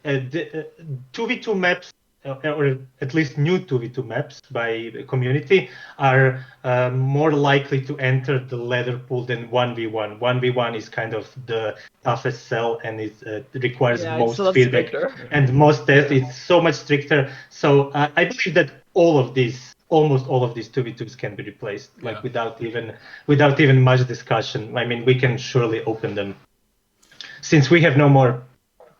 2v2 maps, or at least new 2v2 maps by the community, are more likely to enter the ladder pool than 1v1. 1v1 is kind of the toughest sell, and it requires most feedback and most tests. It's so much stricter. So I believe that almost all of these 2v2s can be replaced, like without even much discussion. I mean, we can surely open them since we have no more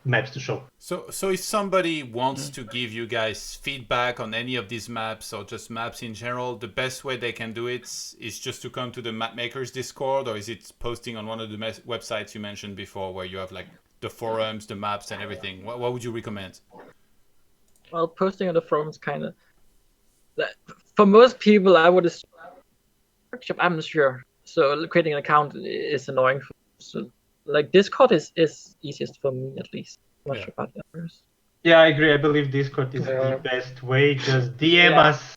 maps to show. So if somebody wants to give you guys feedback on any of these maps or just maps in general, the best way they can do it is just to come to the Mapmakers Discord, or is it posting on one of the websites you mentioned before where you have like the forums, the maps and everything? What would you recommend? Well, posting on the forums kind of... For most people, I would assume I'm not sure. So creating an account is annoying. So like Discord is easiest for me, at least. I'm not sure about the others. Yeah, I agree. I believe Discord is the best way. Just DM us,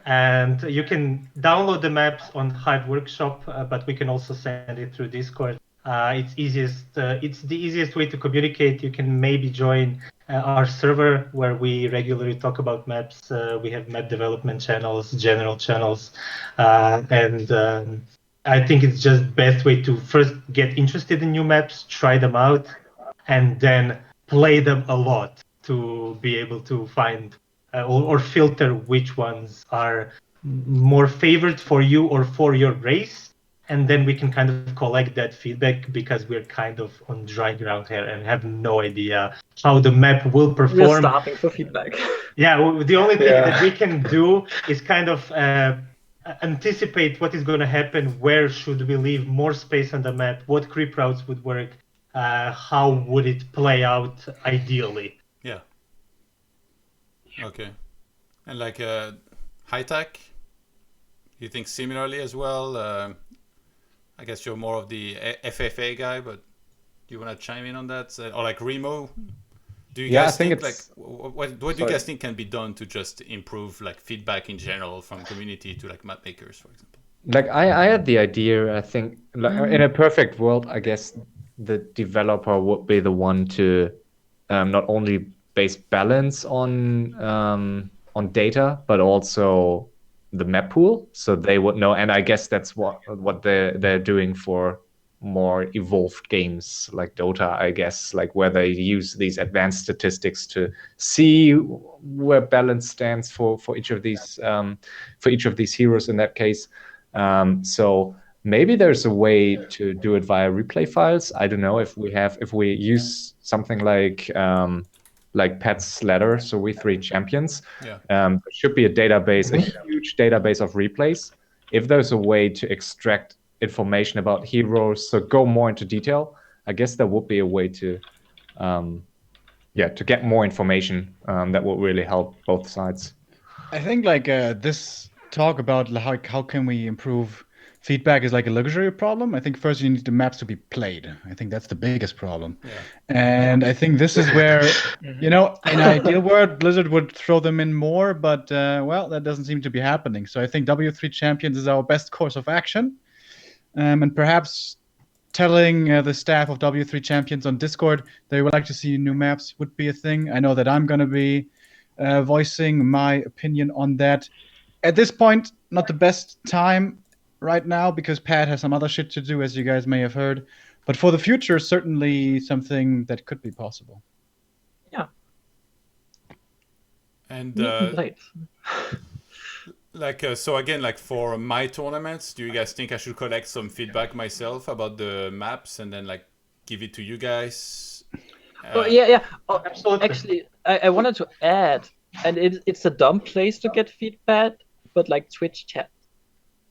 and you can download the maps on Hive Workshop, but we can also send it through Discord. It's the easiest way to communicate. You can maybe join our server where we regularly talk about maps. We have map development channels, general channels, and I think it's just best way to first get interested in new maps, try them out, and then play them a lot to be able to find or filter which ones are more favored for you or for your race. And then we can kind of collect that feedback, because we're kind of on dry ground here and have no idea how the map will perform. We're starting for feedback. Yeah, the only thing that we can do is kind of anticipate what is going to happen, where should we leave more space on the map, what creep routes would work, how would it play out ideally. Yeah. Okay. And like HighTac, you think similarly as well? I guess you're more of the FFA guy, but do you want to chime in on that? Or like Remo? Do you guys think like what do you guys think can be done to just improve like feedback in general from community to like Mapmakers, for example? Like I had the idea. I think like, in a perfect world, I guess the developer would be the one to not only base balance on data, but also the map pool, so they would know. And I guess that's what they're doing for more evolved games like Dota, I guess, like where they use these advanced statistics to see where balance stands for each of these heroes in that case. So maybe there's a way to do it via replay files. I don't know if we use something like Pat's ladder, so we 3 champions. There should be a database, a huge database of replays. If there's a way to extract information about heroes, so go more into detail, I guess there would be a way to to get more information that will really help both sides. I think this talk about how can we improve feedback is like a luxury problem. I think first you need the maps to be played. I think that's the biggest problem. Yeah. And I think this is where, in an ideal world, Blizzard would throw them in more, but well, that doesn't seem to be happening. So I think W3 Champions is our best course of action. And perhaps telling the staff of W3 Champions on Discord they would like to see new maps would be a thing. I know that I'm going to be voicing my opinion on that. At this point, not the best time right now because Pat has some other shit to do, as you guys may have heard. But for the future, certainly something that could be possible. Yeah. And Right. so again, like for my tournaments, do you guys think I should collect some feedback myself about the maps and then like give it to you guys? Yeah. Oh, Absolutely. Actually, I wanted to add, and it's a dumb place to get feedback, but like Twitch chat.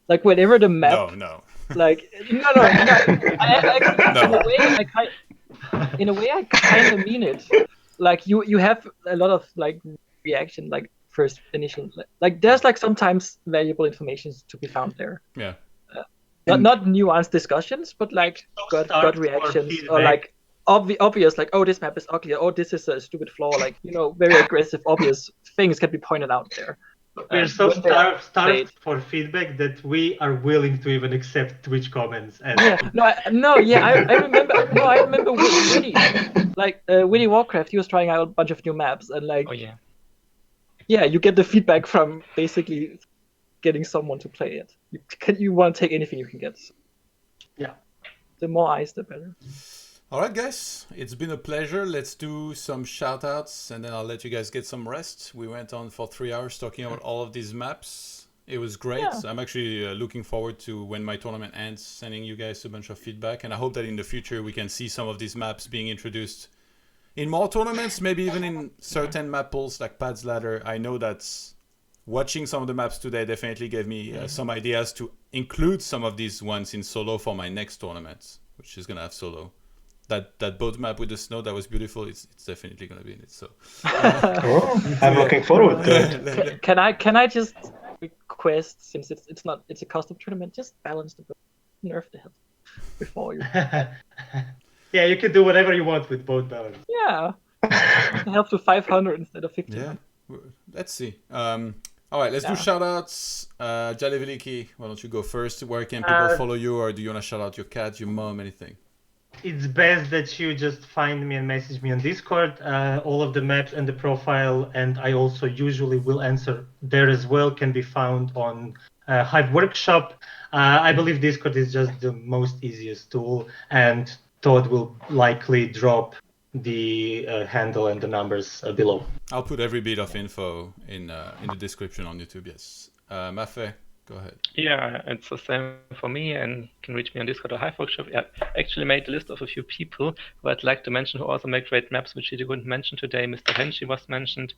Like whenever the map. No. Like no. In a way, I kind of mean it. Like you have a lot of like reaction, like first initial, like there's like sometimes valuable information to be found there. Yeah. Not nuanced discussions, but like gut reactions or like obvious, like oh this map is ugly, oh this is a stupid flaw, like very aggressive, obvious things can be pointed out there. We're so starved for feedback that we are willing to even accept Twitch comments. And... I remember Winnie, like Winnie Warcraft. He was trying out a bunch of new maps, and like, you get the feedback from basically getting someone to play it. You want to take anything you can get. Yeah, the more eyes, the better. All right, guys, it's been a pleasure. Let's do some shout-outs, and then I'll let you guys get some rest. We went on for 3 hours talking about all of these maps. It was great. Yeah. I'm actually looking forward to when my tournament ends, sending you guys a bunch of feedback. And I hope that in the future we can see some of these maps being introduced in more tournaments, maybe even in certain map pools like Pad's Ladder. I know that watching some of the maps today definitely gave me some ideas to include some of these ones in solo for my next tournament, which is going to have solo. That boat map with the snow, that was beautiful. It's definitely going to be in it. So I'm looking forward to it. Can I just request, since it's a custom tournament, just balance the boat, nerf the hell before you. Yeah, you can do whatever you want with boat balance. Yeah, help to 500 instead of 50. Yeah, let's see. All right, let's do shout-outs. JaleVeliki, why don't you go first? Where can people follow you, or do you want to shout out your cat, your mom, anything? It's best that you just find me and message me on Discord. All of the maps and the profile, and I also usually will answer there as well, can be found on Hive Workshop. I believe Discord is just the most easiest tool, and Todd will likely drop the handle and the numbers below. I'll put every bit of info in the description on YouTube, yes. Mafe, go ahead. Yeah, it's the same for me, and you can reach me on Discord or Hive Workshop. I actually made a list of a few people who I'd like to mention who also make great maps, which you couldn't mention today. Mr. Henshi was mentioned.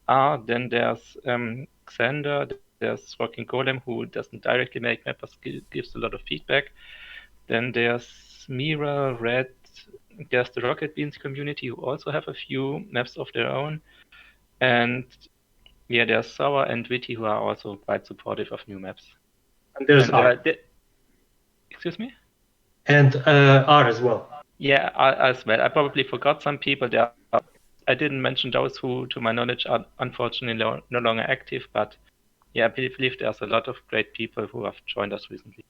Then there's Xander, there's Rocking Golem, who doesn't directly make maps, but gives a lot of feedback. Then there's Mira, Red, there's the Rocket Beans community, who also have a few maps of their own. And yeah, there's Sour and Witty, who are also quite supportive of new maps. And there's R. Excuse me? And R as well. Yeah, R as well. I probably forgot some people. I didn't mention those who, to my knowledge, are unfortunately no longer active. But yeah, I believe there's a lot of great people who have joined us recently.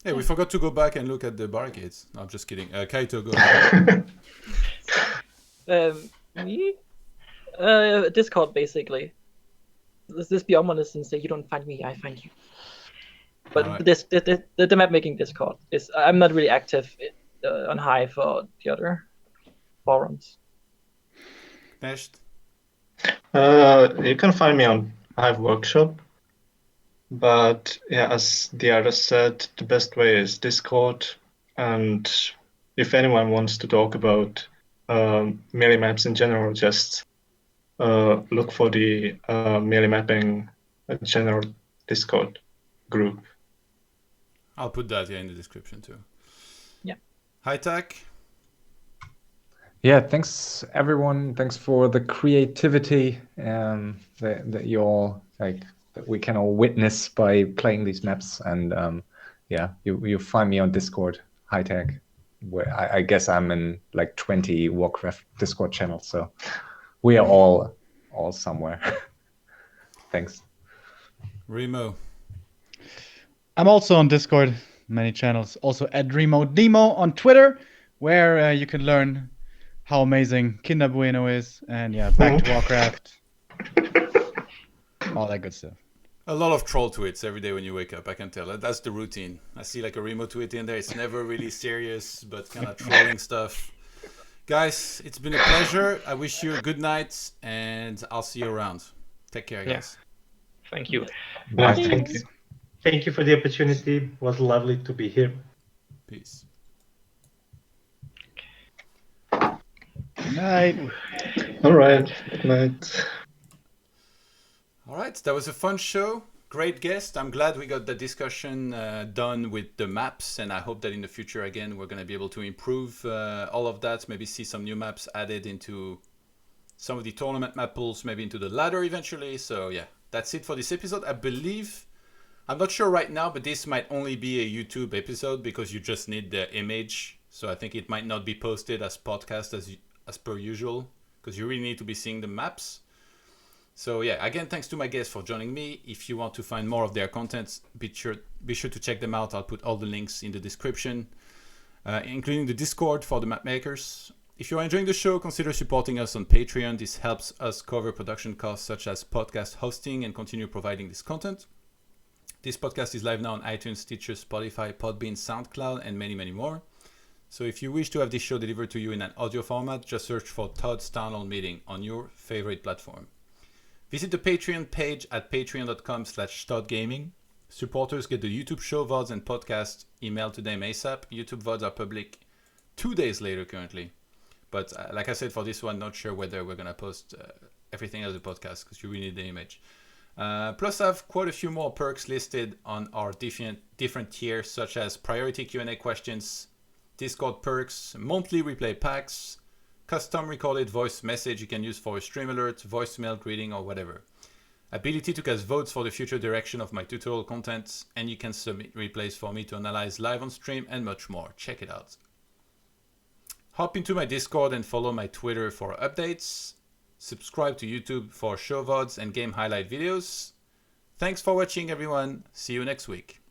Hey, we forgot to go back and look at the barricades. No, I'm just kidding. Keito, go ahead. Me? Discord, basically. This be honest and say you don't find me, I find you. But right. The map making Discord is I'm not really active on Hive or the other forums. Knecht? You can find me on Hive Workshop, but yeah, as the others said, the best way is Discord. And if anyone wants to talk about melee maps in general, just look for the melee mapping general Discord group. I'll put that in the description too. Yeah. HighTac? Yeah, thanks everyone. Thanks for the creativity that you all like that we can all witness by playing these maps. And yeah, you find me on Discord, HighTac, where I guess I'm in like 20 Warcraft Discord channels. So we are all somewhere. Thanks. Remo. I'm also on Discord, many channels. Also at Remo Demo on Twitter, where you can learn how amazing Kinder Bueno is, and yeah, back to Warcraft, all that good stuff. A lot of troll tweets every day when you wake up, I can tell. That's the routine. I see like a Remo tweet in there. It's never really serious, but kind of trolling stuff. Guys, it's been a pleasure. I wish you a good night, and I'll see you around. Take care, guys. Thank you. Yeah, Bye. thanks. Thank you for the opportunity. It was lovely to be here. Peace. Good night. All right. Good night. All right, that was a fun show. Great guest. I'm glad we got the discussion done with the maps, and I hope that in the future, again, we're going to be able to improve all of that, maybe see some new maps added into some of the tournament map pools, maybe into the ladder eventually. So yeah, that's it for this episode. I believe, I'm not sure right now, but this might only be a YouTube episode because you just need the image. So I think it might not be posted as podcast as per usual, because you really need to be seeing the maps. So yeah, again, thanks to my guests for joining me. If you want to find more of their content, be sure to check them out. I'll put all the links in the description, including the Discord for the Mapmakers. If you're enjoying the show, consider supporting us on Patreon. This helps us cover production costs such as podcast hosting and continue providing this content. This podcast is live now on iTunes, Stitcher, Spotify, Podbean, SoundCloud, and many, many more. So if you wish to have this show delivered to you in an audio format, just search for Todd's Town Hall Meeting on your favorite platform. Visit the Patreon page at patreon.com/ToDGaming. Supporters get the YouTube show VODs and podcasts emailed to them ASAP. YouTube VODs are public 2 days later currently. But like I said, for this one, not sure whether we're going to post everything as a podcast because you really need the image. Plus, I have quite a few more perks listed on our different tiers, such as priority Q&A questions, Discord perks, monthly replay packs, custom recorded voice message you can use for a stream alert, voicemail greeting, or whatever. Ability to cast votes for the future direction of my tutorial content, and you can submit replays for me to analyze live on stream, and much more. Check it out. Hop into my Discord and follow my Twitter for updates. Subscribe to YouTube for show VODs and game highlight videos. Thanks for watching, everyone. See you next week.